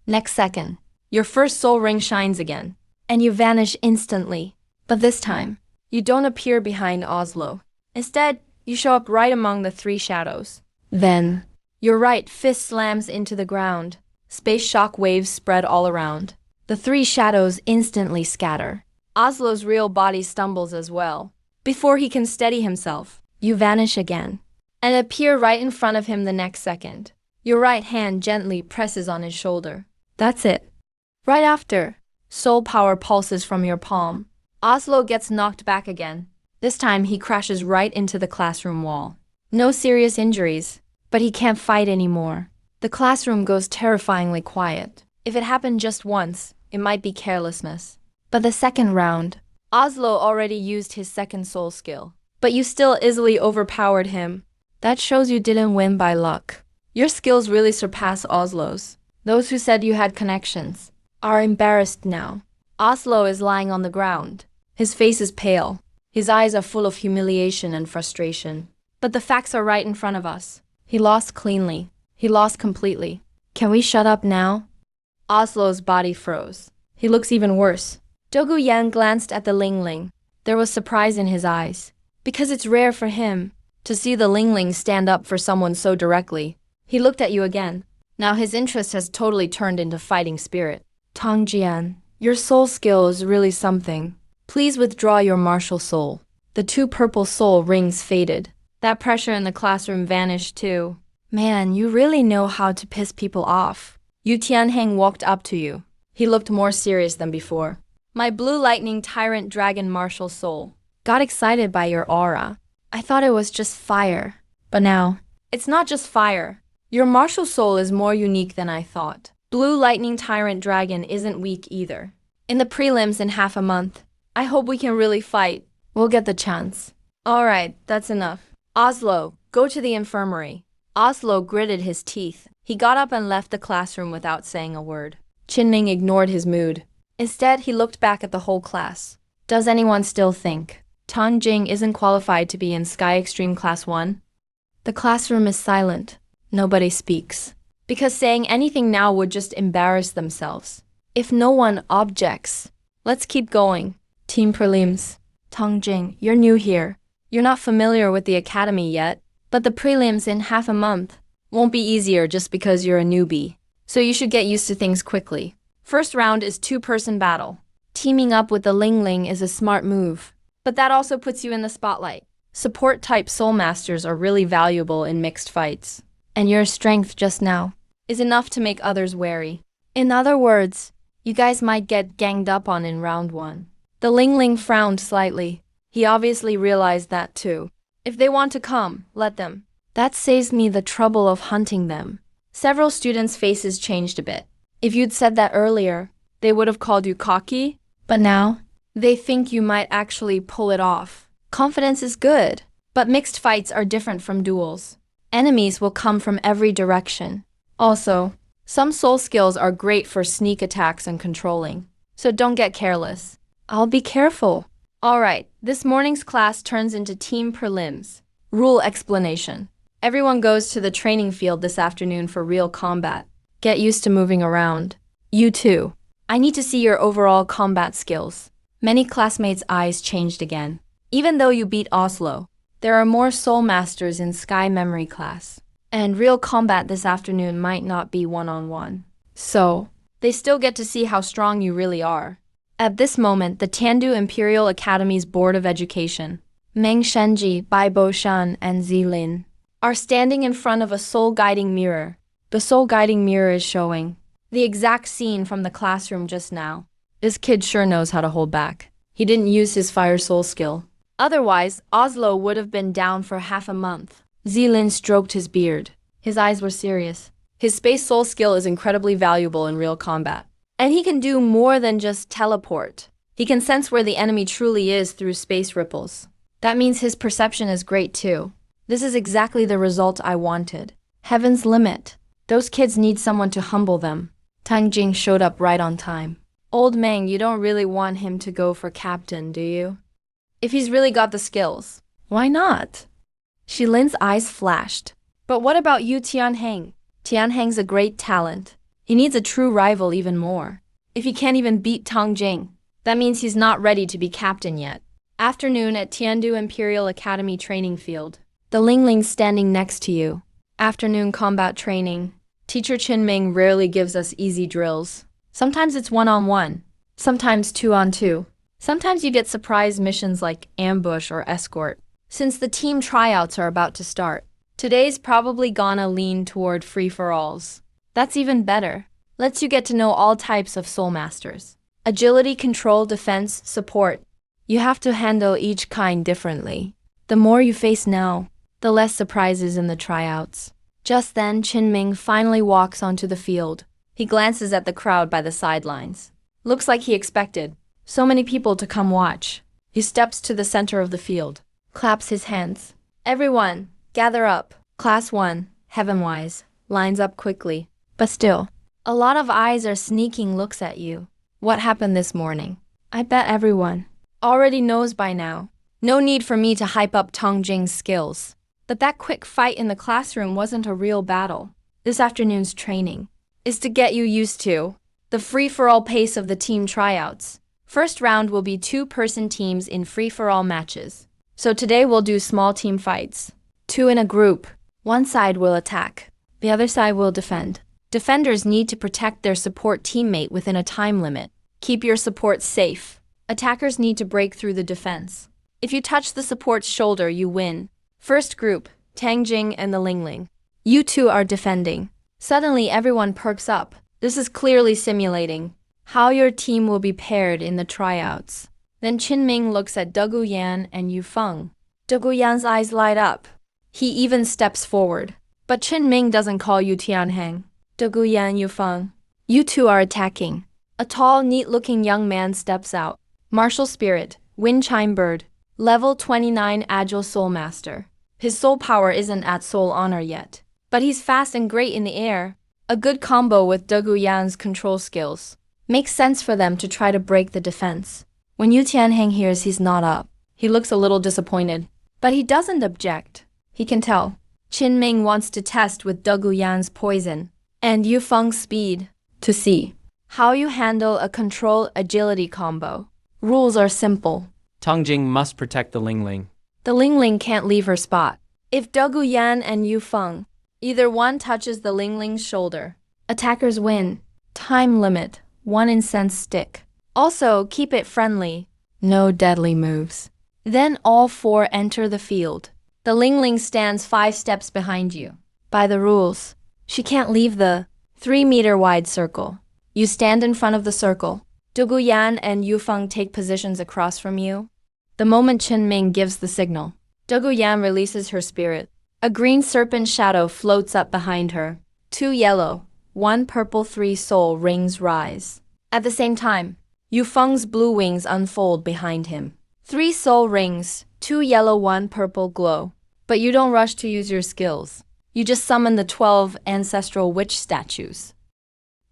Next second, your first soul ring shines again, and you vanish instantly. But this time, you don't appear behind Oslo. Instead, you show up right among the three shadows. Then, your right fist slams into the ground. Space shock waves spread all around. The three shadows instantly scatter. Oslo's real body stumbles as well. Before he can steady himself, you vanish again, and appear right in front of him the next second. Your right hand gently presses on his shoulder. That's it. Right after, soul power pulses from your palm. Oslo gets knocked back again. This time he crashes right into the classroom wall. No serious injuries, but he can't fight anymore. The classroom goes terrifyingly quiet. If it happened just once, it might be carelessness. But the second round, Oslo already used his second soul skill. But you still easily overpowered him. That shows you didn't win by luck. Your skills really surpass Oslo's. Those who said you had connections are embarrassed now. Oslo is lying on the ground. His face is pale. His eyes are full of humiliation and frustration. But the facts are right in front of us. He lost cleanly. He lost completely. Can we shut up now? Oslo's body froze. He looks even worse. Dogu Yan glanced at the Ling Ling. There was surprise in his eyes. Because it's rare for him to see the Ling Ling stand up for someone so directly. He looked at you again. Now his interest has totally turned into fighting spirit. Tang Jian, your soul skill is really something. Please withdraw your martial soul. The two purple soul rings faded. That pressure in the classroom vanished too. Man, you really know how to piss people off. Yu Tianheng walked up to you. He looked more serious than before. My blue lightning tyrant dragon martial soul got excited by your aura. I thought it was just fire. But now, it's not just fire. Your martial soul is more unique than I thought. Blue lightning tyrant dragon isn't weak either. In the prelims in half a month, I hope we can really fight. We'll get the chance. Alright, that's enough. Oslo, go to the infirmary. Oslo gritted his teeth. He got up and left the classroom without saying a word. Qinling ignored his mood. Instead, he looked back at the whole class. Does anyone still think Tang Jing isn't qualified to be in Sky Extreme Class 1? The classroom is silent. Nobody speaks. Because saying anything now would just embarrass themselves. If no one objects, let's keep going. Team prelims. Tang Jing, you're new here. You're not familiar with the academy yet, but the prelims in half a month won't be easier just because you're a newbie. So you should get used to things quickly. First round is two-person battle. Teaming up with the Ling Ling is a smart move, but that also puts you in the spotlight. Support-type soul masters are really valuable in mixed fights, and your strength just now is enough to make others wary. In other words, you guys might get ganged up on in round 1. The Ling Ling frowned slightly. He obviously realized that too. If they want to come, let them. That saves me the trouble of hunting them. Several students' faces changed a bit. If you'd said that earlier, they would have called you cocky. But now, they think you might actually pull it off. Confidence is good, but mixed fights are different from duels. Enemies will come from every direction. Also, some soul skills are great for sneak attacks and controlling. So don't get careless. I'll be careful. Alright, this morning's class turns into team prelims. Rule explanation. Everyone goes to the training field this afternoon for real combat. Get used to moving around. You too. I need to see your overall combat skills. Many classmates' eyes changed again. Even though you beat Oslo, there are more soul masters in Sky Memory class. And real combat this afternoon might not be one-on-one. So, they still get to see how strong you really are. At this moment, the Tiandu Imperial Academy's Board of Education, Meng Shenji, Bai Bo-shan, and Zilin, are standing in front of a soul-guiding mirror. The soul-guiding mirror is showing the exact scene from the classroom just now. This kid sure knows how to hold back. He didn't use his fire soul skill. Otherwise, Oslo would have been down for half a month. Zilin stroked his beard. His eyes were serious. His space soul skill is incredibly valuable in real combat. And he can do more than just teleport. He can sense where the enemy truly is through space ripples. That means his perception is great too. This is exactly the result I wanted. Heaven's limit. Those kids need someone to humble them. Tang Jing showed up right on time. Old Meng, you don't really want him to go for captain, do you? If he's really got the skills. Why not? Shilin's eyes flashed. But what about you, Tianheng? Tianheng's a great talent. He needs a true rival even more. If he can't even beat Tang Jing, that means he's not ready to be captain yet. Afternoon at Tiandu Imperial Academy training field. The Lingling's standing next to you. Afternoon combat training. Teacher Qinming rarely gives us easy drills. Sometimes it's one-on-one. Sometimes two-on-two. Sometimes you get surprise missions like ambush or escort. Since the team tryouts are about to start, today's probably gonna lean toward free-for-alls. That's even better. Lets you get to know all types of soul masters. Agility, control, defense, support. You have to handle each kind differently. The more you face now, the less surprises in the tryouts. Just then, Qinming finally walks onto the field. He glances at the crowd by the sidelines. Looks like he expected so many people to come watch. He steps to the center of the field, claps his hands. Everyone, gather up. Class 1, Heavenwise, lines up quickly. But still, a lot of eyes are sneaking looks at you. What happened this morning? I bet everyone already knows by now. No need for me to hype up Tang Jing's skills. But that quick fight in the classroom wasn't a real battle. This afternoon's training is to get you used to the free-for-all pace of the team tryouts. First round will be 2-person teams in free-for-all matches. So today we'll do small team fights. 2 in a group. One side will attack. The other side will defend. Defenders need to protect their support teammate within a time limit. Keep your support safe. Attackers need to break through the defense. If you touch the support's shoulder, you win. First group, Tang Jing and the Lingling. You two are defending. Suddenly everyone perks up. This is clearly simulating how your team will be paired in the tryouts. Then Qinming looks at Degu Yan and Yu Feng. Degu Yan's eyes light up. He even steps forward. But Qinming doesn't call you Tianheng. Degu Yan, Yu Feng. You two are attacking. A tall, neat-looking young man steps out. Martial Spirit, Wind Chime Bird. Level 29 Agile Soul Master. His soul power isn't at soul honor yet. But he's fast and great in the air. A good combo with Degu Yan's control skills. Makes sense for them to try to break the defense. When Yu Tianheng hears he's not up, he looks a little disappointed. But he doesn't object. He can tell Qinming wants to test with Degu Yan's poison and Yu Feng's speed to see how you handle a control agility combo. Rules are simple. Tang Jing must protect the Lingling. The Lingling can't leave her spot. If Degu Yan and Yu Feng, either one touches the Lingling's shoulder, attackers win. Time limit, 1 incense stick. Also, keep it friendly. No deadly moves. Then all 4 enter the field. The Lingling stands 5 steps behind you. By the rules, she can't leave the 3-meter-wide circle. You stand in front of the circle. Degu Yan and Yu Feng take positions across from you. The moment Qinming gives the signal, Degu Yan releases her spirit. A green serpent shadow floats up behind her. 2 yellow, 1 purple 3 soul rings rise. At the same time, Yu Feng's blue wings unfold behind him. 3 soul rings, 2 yellow 1 purple glow. But you don't rush to use your skills. You just summon the 12 ancestral witch statues.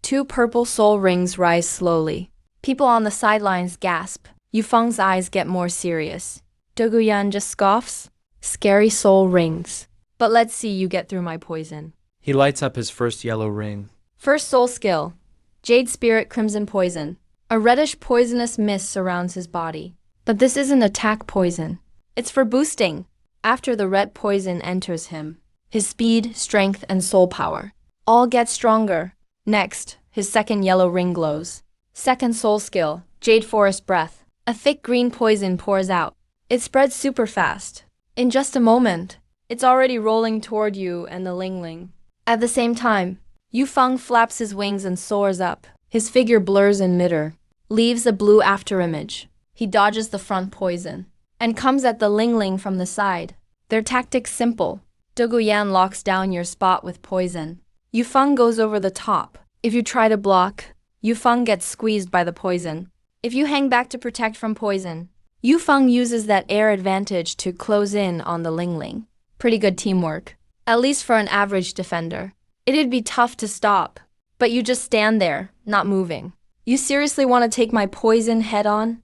2 purple soul rings rise slowly. People on the sidelines gasp. Yu Feng's eyes get more serious. Degu Yan just scoffs. Scary soul rings. But let's see you get through my poison. He lights up his first yellow ring. First soul skill. Jade Spirit Crimson Poison. A reddish poisonous mist surrounds his body. But this isn't attack poison. It's for boosting. After the red poison enters him, his speed, strength, and soul power all get stronger. Next, his second yellow ring glows. Second soul skill, Jade Forest Breath. A thick green poison pours out. It spreads super fast. In just a moment, it's already rolling toward you and the Lingling. At the same time, Yu Feng flaps his wings and soars up. His figure blurs in midair, leaves a blue afterimage. He dodges the front poison and comes at the Lingling from the side. Their tactics simple. Yan locks down your spot with poison. Yufeng goes over the top. If you try to block, Yufeng gets squeezed by the poison. If you hang back to protect from poison, Yufeng uses that air advantage to close in on the Lingling. Pretty good teamwork, at least for an average defender. It'd be tough to stop, but you just stand there, not moving. You seriously want to take my poison head on?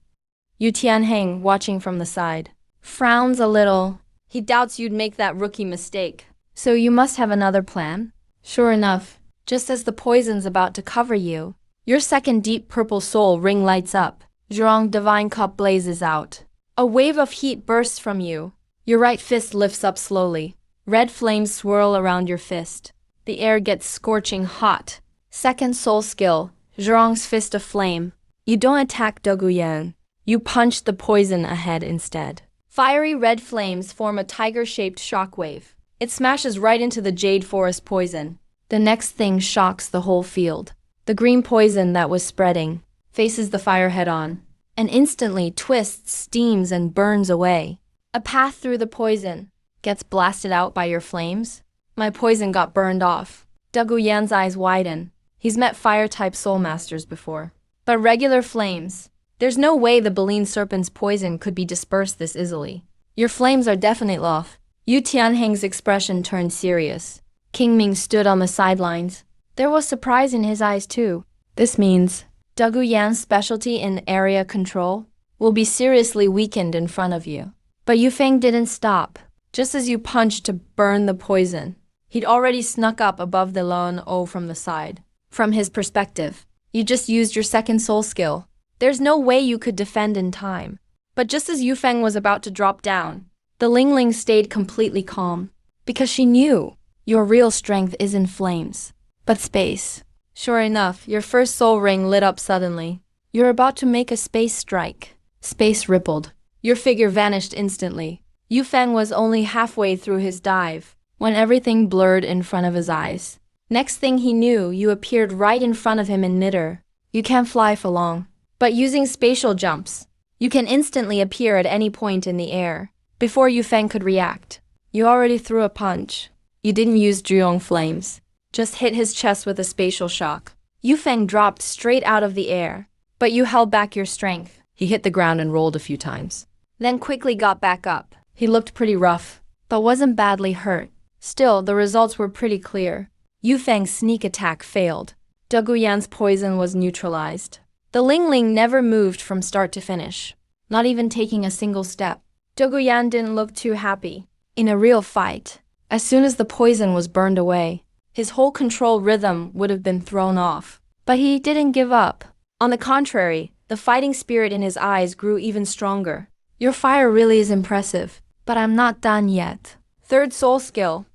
Yu Tianheng, watching from the side, frowns a little. He doubts you'd make that rookie mistake. So you must have another plan? Sure enough, just as the poison's about to cover you, your second deep purple soul ring lights up. Zhurong Divine Cup blazes out. A wave of heat bursts from you. Your right fist lifts up slowly. Red flames swirl around your fist. The air gets scorching hot. Second soul skill, Zhurong's fist of flame. You don't attack Yan. You punch the poison ahead instead. Fiery red flames form a tiger-shaped shockwave. It smashes right into the jade forest poison. The next thing shocks the whole field. The green poison that was spreading faces the fire head-on, and instantly twists, steams, and burns away. A path through the poison gets blasted out by your flames. My poison got burned off. Yan's eyes widen. He's met fire-type soul masters before. But regular flames, there's no way the Bullied serpent's poison could be dispersed this easily. Your flames are definitely off. Yu Tianheng's expression turned serious. King Ming stood on the sidelines. There was surprise in his eyes too. This means Yan's specialty in area control will be seriously weakened in front of you. But Yufeng didn't stop. Just as you punched to burn the poison, he'd already snuck up above the Lon O from the side. From his perspective, you just used your second soul skill. There's no way you could defend in time. But just as Yufeng was about to drop down, the Lingling stayed completely calm. Because she knew your real strength is in flames. But space. Sure enough, your first soul ring lit up suddenly. You're about to make a space strike. Space rippled. Your figure vanished instantly. Yufeng was only halfway through his dive when everything blurred in front of his eyes. Next thing he knew, you appeared right in front of him in midair. You can't fly for long, but using spatial jumps, you can instantly appear at any point in the air. Before Yufeng could react, you already threw a punch. You didn't use Zhuyong flames, just hit his chest with a spatial shock. Yufeng dropped straight out of the air, but you held back your strength. He hit the ground and rolled a few times, then quickly got back up. He looked pretty rough, but wasn't badly hurt. Still, the results were pretty clear. Yufeng's sneak attack failed. Yan's poison was neutralized. The Lingling never moved from start to finish, not even taking a single step. Yan didn't look too happy. In a real fight, as soon as the poison was burned away, his whole control rhythm would have been thrown off. But he didn't give up. On the contrary, the fighting spirit in his eyes grew even stronger. Your fire really is impressive, but I'm not done yet. Third soul skill.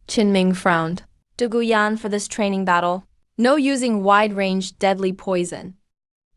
Qinming frowned. Yan for this training battle. No using wide-range deadly poison.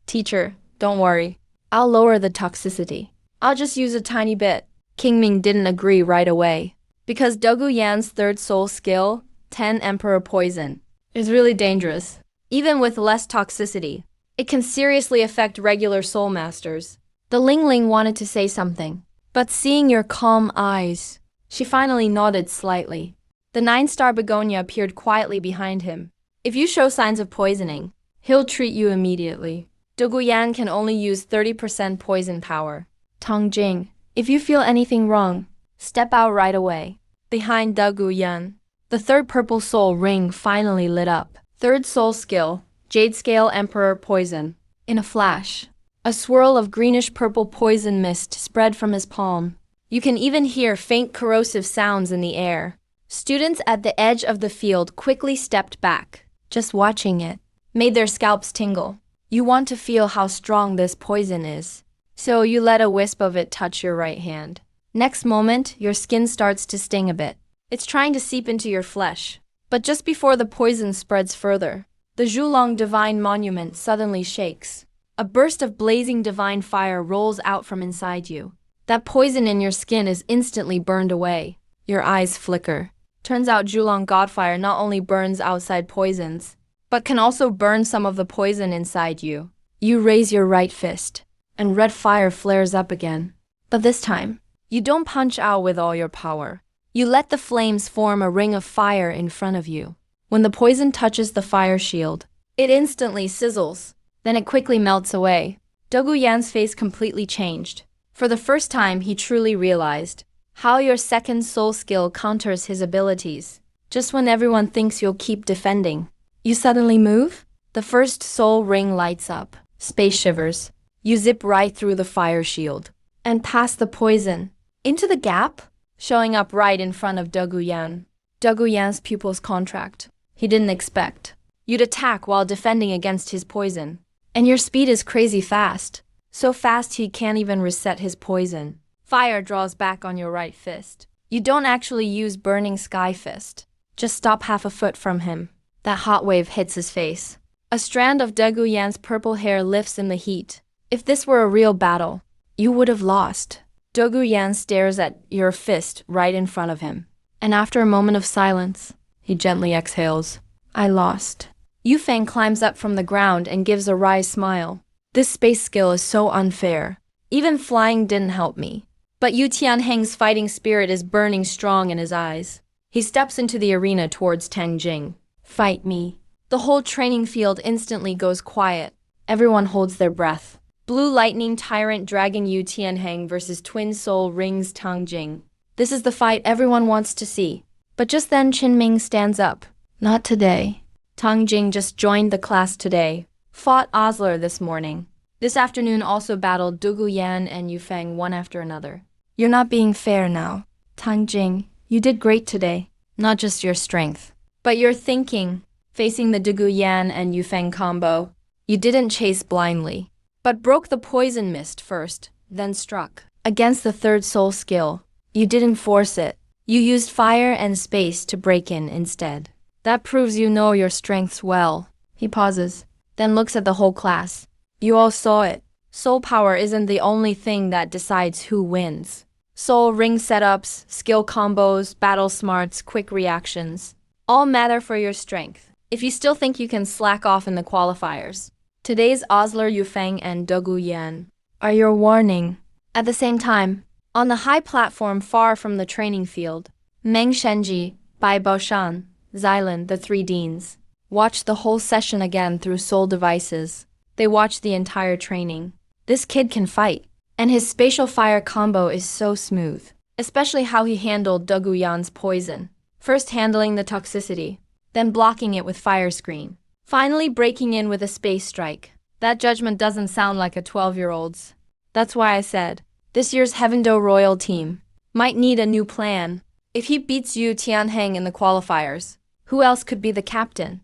Teacher, don't worry. I'll lower the toxicity. I'll just use a tiny bit. King Ming didn't agree right away. Because Yan's third soul skill, 10 Emperor Poison, is really dangerous. Even with less toxicity, it can seriously affect regular soul masters. The Lingling wanted to say something, but seeing your calm eyes, she finally nodded slightly. The 9-star begonia appeared quietly behind him. If you show signs of poisoning, he'll treat you immediately. Yan can only use 30% poison power. Tong Jing, if you feel anything wrong, step out right away. Behind Yan, the third purple soul ring finally lit up. Third soul skill, Jade Scale Emperor Poison. In a flash, a swirl of greenish-purple poison mist spread from his palm. You can even hear faint corrosive sounds in the air. Students at the edge of the field quickly stepped back. Just watching it made their scalps tingle. You want to feel how strong this poison is, so you let a wisp of it touch your right hand. Next moment, your skin starts to sting a bit. It's trying to seep into your flesh. But just before the poison spreads further, the Zhulong Divine Monument suddenly shakes. A burst of blazing divine fire rolls out from inside you. That poison in your skin is instantly burned away. Your eyes flicker. Turns out Zhulong Godfire not only burns outside poisons, but can also burn some of the poison inside you. You raise your right fist, and red fire flares up again. But this time, you don't punch out with all your power. You let the flames form a ring of fire in front of you. When the poison touches the fire shield, it instantly sizzles. Then it quickly melts away. Dogu Yan's face completely changed. For the first time, he truly realized how your second soul skill counters his abilities. Just when everyone thinks you'll keep defending, you suddenly move? The first soul ring lights up. Space shivers. You zip right through the fire shield and past the poison into the gap, showing up right in front of Dogu Yan. Dogu Yan's pupil's contract. He didn't expect you'd attack while defending against his poison. And your speed is crazy fast. So fast he can't even reset his poison. Fire draws back on your right fist. You don't actually use Burning Sky Fist. Just stop half a foot from him. That hot wave hits his face. A strand of Dogu Yan's purple hair lifts in the heat. If this were a real battle, you would have lost. Dogu Yan stares at your fist right in front of him. And after a moment of silence, he gently exhales. I lost. Yufeng climbs up from the ground and gives a wry smile. This space skill is so unfair. Even flying didn't help me. But Yu Tianheng's fighting spirit is burning strong in his eyes. He steps into the arena towards Tang Jing. Fight me. The whole training field instantly goes quiet. Everyone holds their breath. Blue Lightning Tyrant Dragon Yu Tianheng versus Twin Soul Rings Tang Jing. This is the fight everyone wants to see. But just then Qin Ming stands up. Not today. Tang Jing just joined the class today. Fought Osler this morning. This afternoon also battled Dogu Yan and Yufeng one after another. You're not being fair now. Tang Jing, you did great today. Not just your strength, but your thinking. Facing the Dogu Yan and Yufeng combo, you didn't chase blindly, but broke the poison mist first, then struck. Against the third soul skill, you didn't force it. You used fire and space to break in instead. That proves you know your strengths well. He pauses, then looks at the whole class. You all saw it. Soul power isn't the only thing that decides who wins. Soul ring setups, skill combos, battle smarts, quick reactions, all matter for your strength. If you still think you can slack off in the qualifiers, today's Osler Yufeng and Dogu Yan are your warning. At the same time, on the high platform far from the training field, Meng Shenji, Bai Baoshan, Xylan, the three deans, watched the whole session again through soul devices. They watched the entire training. This kid can fight, and his spatial fire combo is so smooth, especially how he handled Dogu Yan's poison. First handling the toxicity, then blocking it with fire screen, finally breaking in with a space strike. That judgment doesn't sound like a 12-year-old's. That's why I said, this year's Heavendo Royal team might need a new plan. If he beats Yu Tianheng in the qualifiers, who else could be the captain?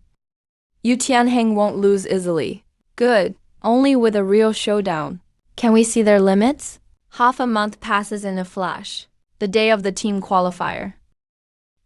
Yu Tianheng won't lose easily. Good, only with a real showdown. Can we see their limits? Half a month passes in a flash. The day of the team qualifier.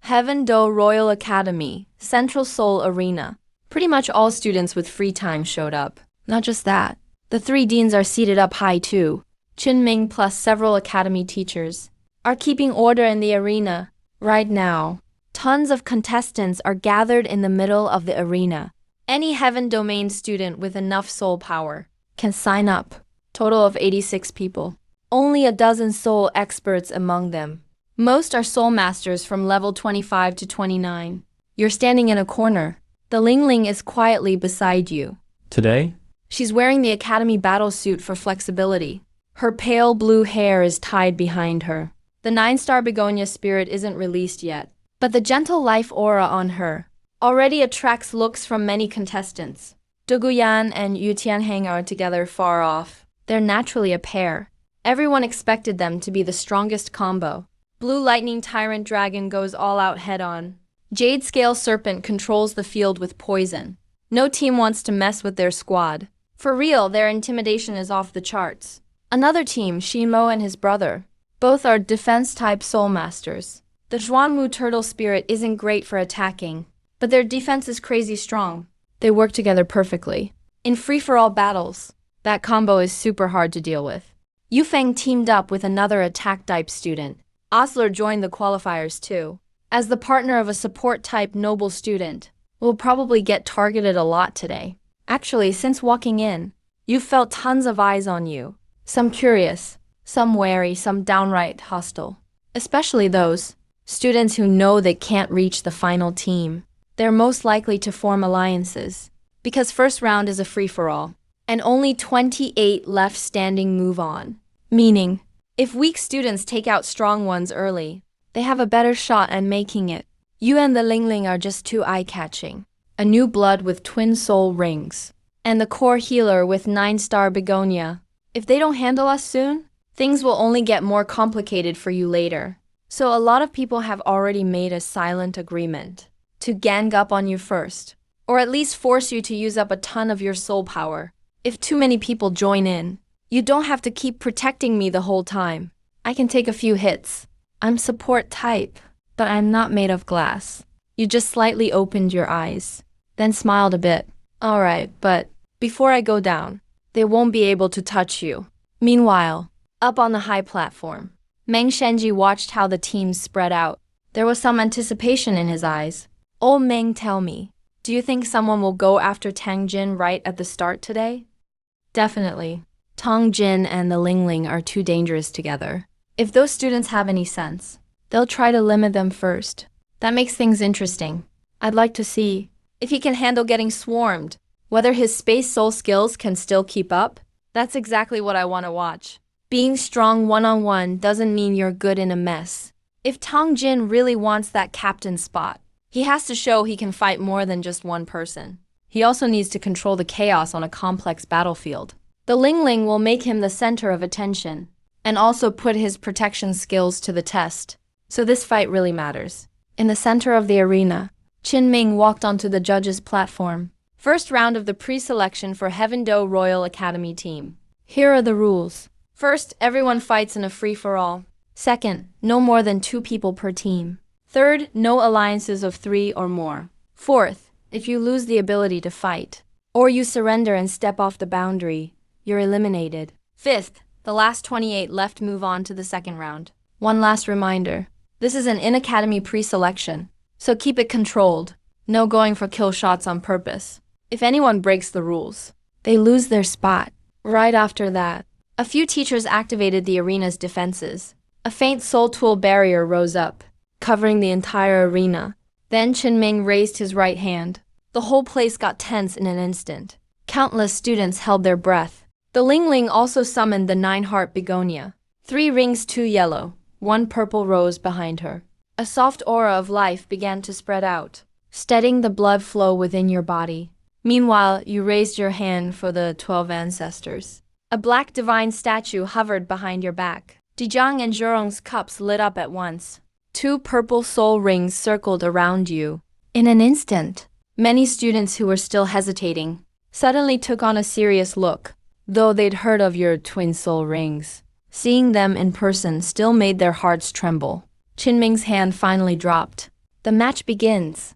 Heavendo Royal Academy, Central Seoul Arena. Pretty much all students with free time showed up. Not just that, the three deans are seated up high too. Qin Ming plus several academy teachers are keeping order in the arena. Right now, tons of contestants are gathered in the middle of the arena. Any Heaven Domain student with enough soul power can sign up. Total of 86 people. Only a dozen soul experts among them. Most are soul masters from level 25 to 29. You're standing in a corner. The Ling Ling is quietly beside you. Today? She's wearing the academy battle suit for flexibility. Her pale blue hair is tied behind her. The 9-star begonia spirit isn't released yet, but the gentle life aura on her already attracts looks from many contestants. Dogu Yan and Yu Tianheng are together far off. They're naturally a pair. Everyone expected them to be the strongest combo. Blue Lightning Tyrant Dragon goes all out head-on. Jade Scale Serpent controls the field with poison. No team wants to mess with their squad. For real, their intimidation is off the charts. Another team, Shimo and his brother. Both are defense-type soul masters. The Zhuanmu Turtle Spirit isn't great for attacking, but their defense is crazy strong. They work together perfectly. In free-for-all battles, that combo is super hard to deal with. Yufeng teamed up with another attack-type student. Osler joined the qualifiers too. As the partner of a support-type noble student, will probably get targeted a lot today. Actually, since walking in, you've felt tons of eyes on you. Some curious, some wary, some downright hostile. Especially those Students who know they can't reach the final team. They're most likely to form alliances. Because first round is a free-for-all. And only 28 left standing move on. Meaning, if weak students take out strong ones early, they have a better shot at making it. You and the Lingling are just too eye-catching. A new blood with twin soul rings. And the core healer with 9-star begonia. If they don't handle us soon, things will only get more complicated for you later. So a lot of people have already made a silent agreement to gang up on you first, or at least force you to use up a ton of your soul power. If too many people join in, you don't have to keep protecting me the whole time. I can take a few hits. I'm support type, but I'm not made of glass. You just slightly opened your eyes, then smiled a bit. Alright, but before I go down, they won't be able to touch you. Meanwhile, up on the high platform, Meng Shenji watched how the teams spread out. There was some anticipation in his eyes. Oh Meng, tell me, do you think someone will go after Tang Jin right at the start today? Definitely. Tang Jin and the Lingling are too dangerous together. If those students have any sense, they'll try to limit them first. That makes things interesting. I'd like to see if he can handle getting swarmed, whether his space soul skills can still keep up. That's exactly what I want to watch. Being strong one-on-one doesn't mean you're good in a mess. If Tang Jin really wants that captain spot, he has to show he can fight more than just one person. He also needs to control the chaos on a complex battlefield. The Lingling will make him the center of attention, and also put his protection skills to the test. So this fight really matters. In the center of the arena, Qin Ming walked onto the judges' platform. First round of the pre-selection for Heaven Do Royal Academy team. Here are the rules. First, everyone fights in a free-for-all. Second, no more than 2 people per team. Third, no alliances of 3 or more. Fourth, if you lose the ability to fight, or you surrender and step off the boundary, you're eliminated. Fifth, the last 28 left move on to the second round. One last reminder, this is an in-academy pre-selection, so keep it controlled. No going for kill shots on purpose. If anyone breaks the rules, they lose their spot. Right after that, a few teachers activated the arena's defenses. A faint soul tool barrier rose up, covering the entire arena. Then Qin Ming raised his right hand. The whole place got tense in an instant. Countless students held their breath. The Lingling also summoned the 9-heart begonia. 3 rings, 2 yellow, 1 purple rose behind her. A soft aura of life began to spread out, steadying the blood flow within your body. Meanwhile, you raised your hand for the 12 ancestors. A black divine statue hovered behind your back. Dijang and Zhurong's cups lit up at once. 2 purple soul rings circled around you. In an instant, many students who were still hesitating suddenly took on a serious look, though they'd heard of your twin soul rings. Seeing them in person still made their hearts tremble. Qin Ming's hand finally dropped. The match begins.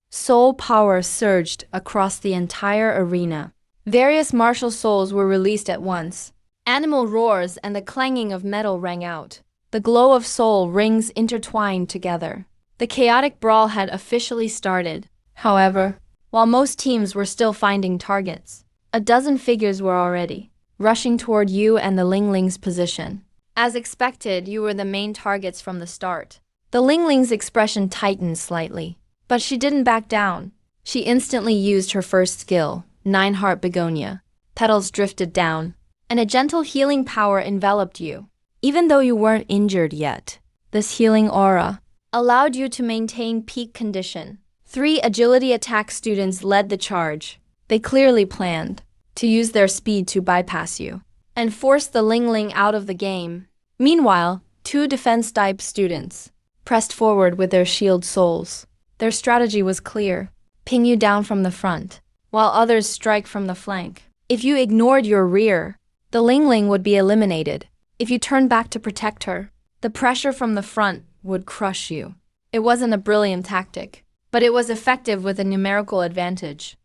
Soul power surged across the entire arena. Various martial souls were released at once. Animal roars and the clanging of metal rang out. The glow of soul rings intertwined together. The chaotic brawl had officially started. However, while most teams were still finding targets, a dozen figures were already rushing toward you and the Lingling's position. As expected, you were the main targets from the start. The Lingling's expression tightened slightly, but she didn't back down. She instantly used her first skill, 9-heart begonia. Petals drifted down, and a gentle healing power enveloped you. Even though you weren't injured yet, this healing aura allowed you to maintain peak condition. 3 agility attack students led the charge. They clearly planned to use their speed to bypass you and force the Lingling out of the game. Meanwhile, 2 defense type students pressed forward with their shield souls. Their strategy was clear: ping you down from the front, while others strike from the flank. If you ignored your rear, the Lingling would be eliminated. If you turned back to protect her, the pressure from the front would crush you. It wasn't a brilliant tactic, but it was effective with a numerical advantage.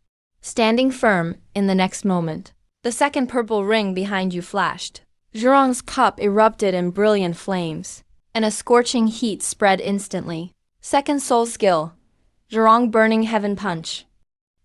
Standing firm in the next moment, the second purple ring behind you flashed. Zhurong's cup erupted in brilliant flames, and a scorching heat spread instantly. Second soul skill, Zhurong Burning Heaven Punch.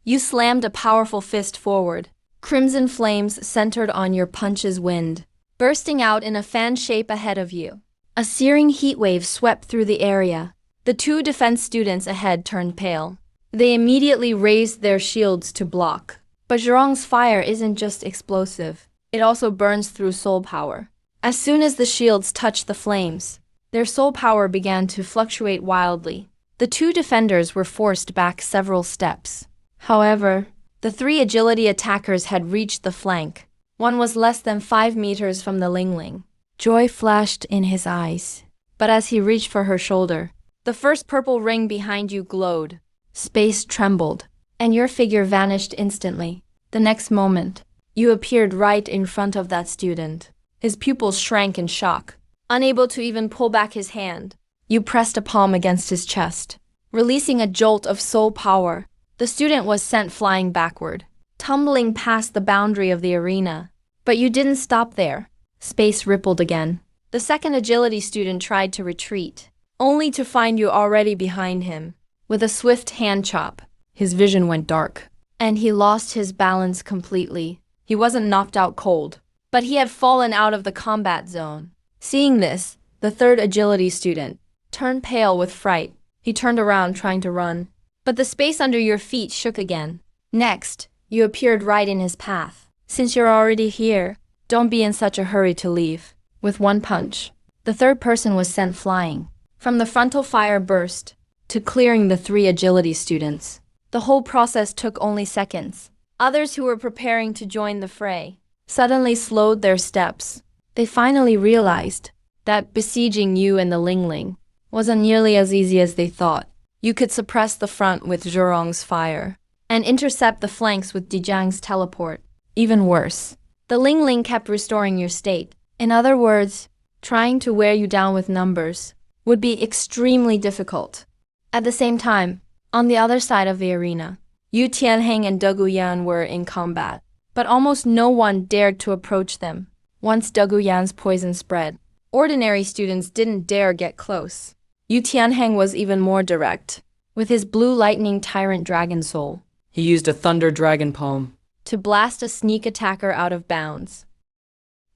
You slammed a powerful fist forward. Crimson flames centered on your punch's wind, bursting out in a fan shape ahead of you. A searing heat wave swept through the area. The two defense students ahead turned pale. They immediately raised their shields to block. But Zhurong's fire isn't just explosive. It also burns through soul power. As soon as the shields touched the flames, their soul power began to fluctuate wildly. The two defenders were forced back several steps. However, the three agility attackers had reached the flank. One was less than 5 meters from the Lingling. Joy flashed in his eyes. But as he reached for her shoulder, the first purple ring behind you glowed. Space trembled, and your figure vanished instantly. The next moment, you appeared right in front of that student. His pupils shrank in shock. Unable to even pull back his hand, you pressed a palm against his chest. Releasing a jolt of soul power, the student was sent flying backward, tumbling past the boundary of the arena. But you didn't stop there. Space rippled again. The second agility student tried to retreat, only to find you already behind him. With a swift hand chop, his vision went dark, and he lost his balance completely. He wasn't knocked out cold, but he had fallen out of the combat zone. Seeing this, the third agility student turned pale with fright. He turned around trying to run, but the space under your feet shook again. Next, you appeared right in his path. Since you're already here, don't be in such a hurry to leave. With one punch, the third person was sent flying. From the frontal fire burst to clearing the three agility students. The whole process took only seconds. Others who were preparing to join the fray suddenly slowed their steps. They finally realized that besieging you and the Lingling wasn't nearly as easy as they thought. You could suppress the front with Zhurong's fire and intercept the flanks with Dijang's teleport. Even worse, the Lingling kept restoring your state. In other words, trying to wear you down with numbers would be extremely difficult. At the same time, on the other side of the arena, Yu Tianheng and De Guyan were in combat, but almost no one dared to approach them. Once De Guyan's poison spread, ordinary students didn't dare get close. Yu Tianheng was even more direct. With his blue lightning tyrant dragon soul, He used a thunder dragon palm to blast a sneak attacker out of bounds.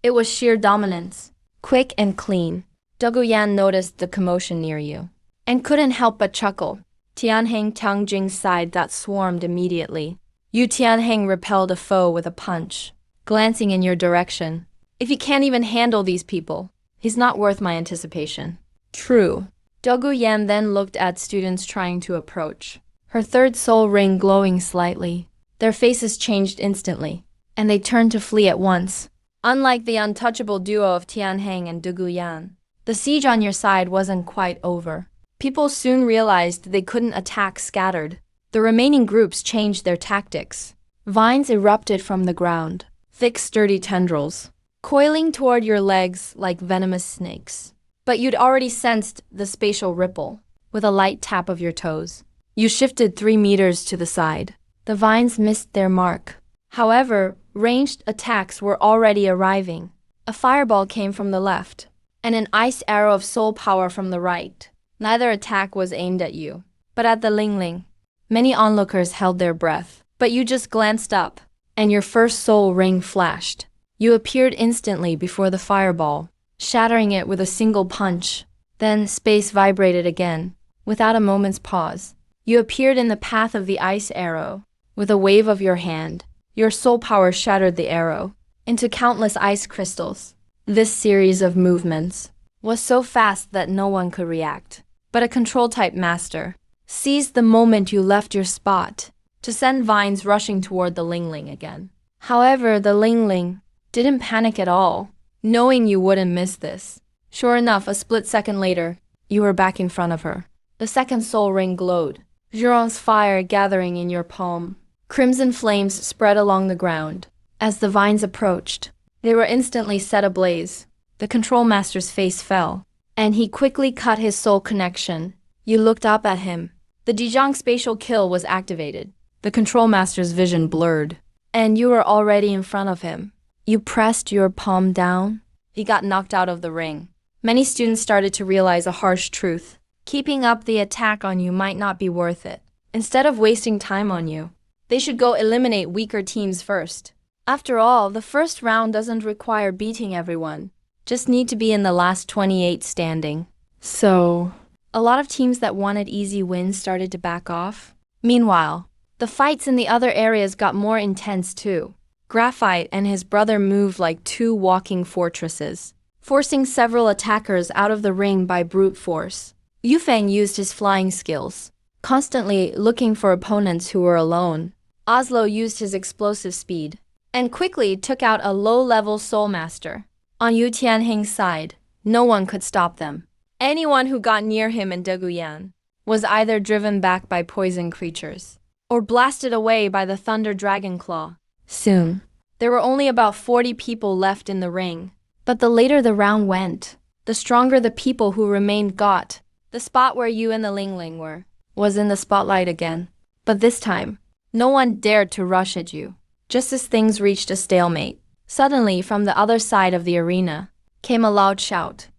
It was sheer dominance, quick and clean. De Guyan noticed the commotion near you and couldn't help but chuckle. Tianheng Tiangjing's side that swarmed immediately. Yu Tianheng repelled a foe with a punch, glancing in your direction. If he can't even handle these people, he's not worth my anticipation. True. De Guyan then looked at students trying to approach, her third soul ring glowing slightly. Their faces changed instantly, and they turned to flee at once. Unlike the untouchable duo of Tianheng and De Guyan, the siege on your side wasn't quite over. People soon realized they couldn't attack scattered. The remaining groups changed their tactics. Vines erupted from the ground, thick sturdy tendrils, coiling toward your legs like venomous snakes. But you'd already sensed the spatial ripple. With a light tap of your toes, you shifted 3 meters to the side. The vines missed their mark. However, ranged attacks were already arriving. A fireball came from the left, and an ice arrow of soul power from the right. Neither attack was aimed at you, but at the Lingling. Many onlookers held their breath, but you just glanced up, and your first soul ring flashed. You appeared instantly before the fireball, shattering it with a single punch. Then space vibrated again, without a moment's pause. You appeared in the path of the ice arrow. With a wave of your hand, your soul power shattered the arrow into countless ice crystals. This series of movements was so fast that no one could react. But a control-type master seized the moment you left your spot to send vines rushing toward the Lingling again. However, the Lingling didn't panic at all, knowing you wouldn't miss this. Sure enough, a split second later, you were back in front of her. The second soul ring glowed, Zhurong's fire gathering in your palm. Crimson flames spread along the ground. As the vines approached, they were instantly set ablaze. The control master's face fell, and he quickly cut his soul connection. You looked up at him. The Dijang spatial kill was activated. The control master's vision blurred, and you were already in front of him. You pressed your palm down. He got knocked out of the ring. Many students started to realize a harsh truth. Keeping up the attack on you might not be worth it. Instead of wasting time on you, they should go eliminate weaker teams first. After all, the first round doesn't require beating everyone. Just need to be in the last 28 standing. So, A lot of teams that wanted easy wins started to back off. Meanwhile, the fights in the other areas got more intense too. Graphite and his brother moved like two walking fortresses, forcing several attackers out of the ring by brute force. Yufeng used his flying skills, constantly looking for opponents who were alone. Oslo used his explosive speed and quickly took out a low-level Soul Master. On Yu Tianheng's side, no one could stop them. Anyone who got near him in Deguyan was either driven back by poison creatures or blasted away by the Thunder Dragon Claw. Soon, there were only about 40 people left in the ring. But the later the round went, the stronger the people who remained got. The spot where you and the Lingling were was in the spotlight again. But this time, no one dared to rush at you. Just as things reached a stalemate, suddenly from the other side of the arena came a loud shout.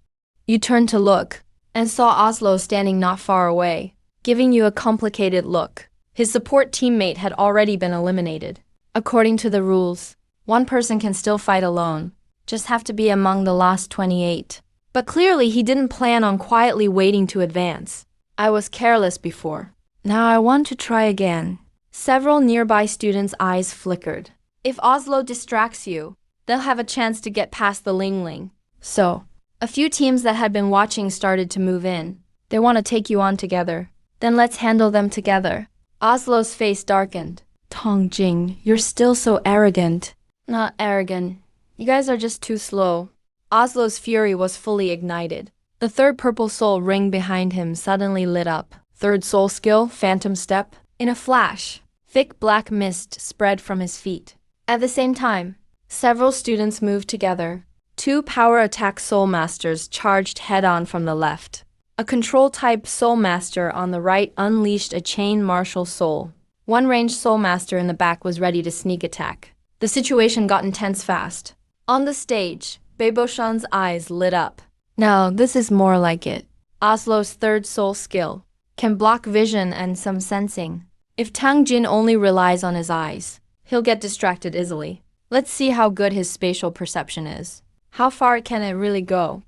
You turned to look and saw Oslo standing not far away, giving you a complicated look. His support teammate had already been eliminated. According to the rules, one person can still fight alone, just have to be among the last 28. But clearly he didn't plan on quietly waiting to advance. I was careless before. Now I want to try again. Several nearby students' eyes flickered. If Oslo distracts you, they'll have a chance to get past the Lingling. So, a few teams that had been watching started to move in. They want to take you on together. Then let's handle them together. Oslo's face darkened. Tongjing, you're still so arrogant. Not arrogant. You guys are just too slow. Oslo's fury was fully ignited. The third purple soul ring behind him suddenly lit up. Third soul skill, Phantom Step. In a flash, thick black mist spread from his feet. At the same time, several students moved together. Two power attack soul masters charged head-on from the left. A control-type soul master on the right unleashed a chain martial soul. One ranged soul master in the back was ready to sneak attack. The situation got intense fast. On the stage, Beiboshan's eyes lit up. Now, this is more like it. Oslo's third soul skill can block vision and some sensing. If Tang Jin only relies on his eyes, he'll get distracted easily. Let's see how good his spatial perception is. How far can it really go?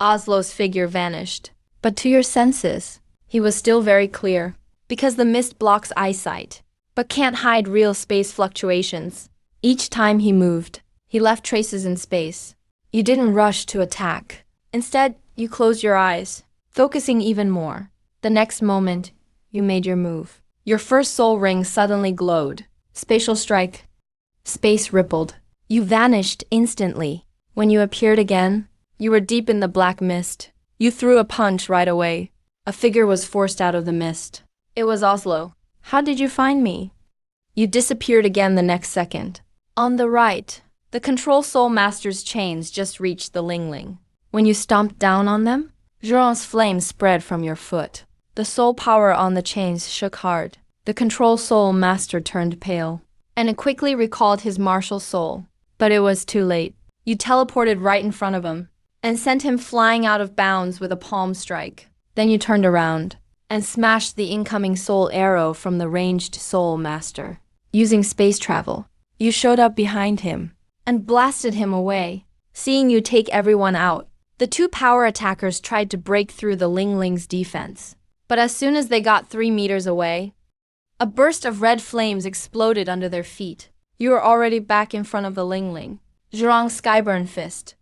Oslo's figure vanished. But to your senses, he was still very clear, because the mist blocks eyesight, but can't hide real space fluctuations. Each time he moved, he left traces in space. You didn't rush to attack. Instead, you closed your eyes, focusing even more. The next moment, you made your move. Your first soul ring suddenly glowed. Spatial strike. Space rippled. You vanished instantly. When you appeared again, you were deep in the black mist. You threw a punch right away. A figure was forced out of the mist. It was Oslo. How did you find me? You disappeared again the next second. On the right, the control soul master's chains just reached the Lingling. When you stomped down on them, Zhuang's flame spread from your foot. The soul power on the chains shook hard. The control soul master turned pale, and it quickly recalled his martial soul. But it was too late. You teleported right in front of him, and sent him flying out of bounds with a palm strike. Then you turned around, and smashed the incoming soul arrow from the ranged soul master. Using space travel, you showed up behind him, and blasted him away. Seeing you take everyone out, the two power attackers tried to break through the Lingling's defense. But as soon as they got 3 meters away, a burst of red flames exploded under their feet. You were already back in front of the Lingling. Zhuang's skyburn fist.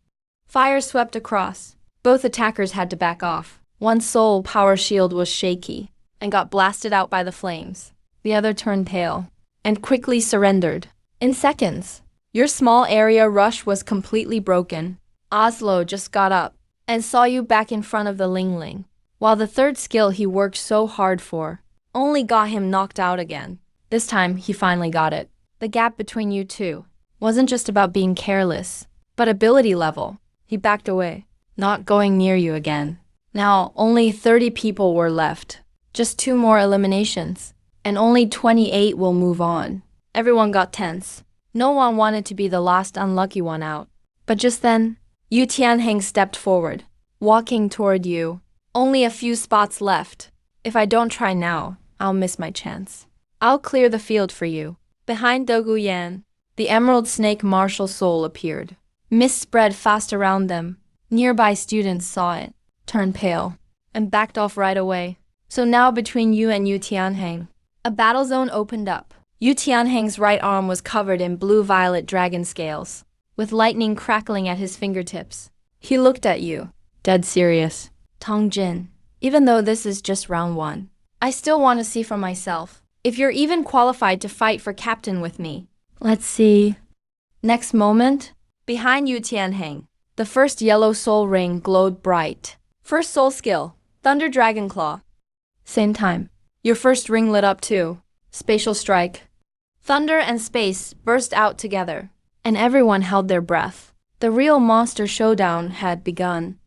Fire swept across. Both attackers had to back off. One soul power shield was shaky and got blasted out by the flames. The other turned pale and quickly surrendered. In seconds, your small area rush was completely broken. Oslo just got up and saw you back in front of the Lingling, while the third skill he worked so hard for only got him knocked out again. This time, he finally got it. The gap between you two wasn't just about being careless, but ability level. He backed away, not going near you again. Now, only 30 people were left. Just 2 more eliminations, and only 28 will move on. Everyone got tense. No one wanted to be the last unlucky one out. But just then, Yu Tianheng stepped forward, walking toward you. Only a few spots left. If I don't try now, I'll miss my chance. I'll clear the field for you. Behind Dogu Yan, the Emerald Snake martial soul appeared. Mist spread fast around them. Nearby students saw it, turned pale, and backed off right away. So now between you and Yu Tianheng, a battle zone opened up. Yu Tianheng's right arm was covered in blue-violet dragon scales, with lightning crackling at his fingertips. He looked at you, dead serious. Tong Jin, even though this is just round 1, I still want to see for myself if you're even qualified to fight for captain with me. Let's see. Next moment, behind Yu Tianheng, the first yellow soul ring glowed bright. First soul skill, Thunder Dragon Claw. Same time, your first ring lit up too. Spatial strike. Thunder and space burst out together, and everyone held their breath. The real monster showdown had begun.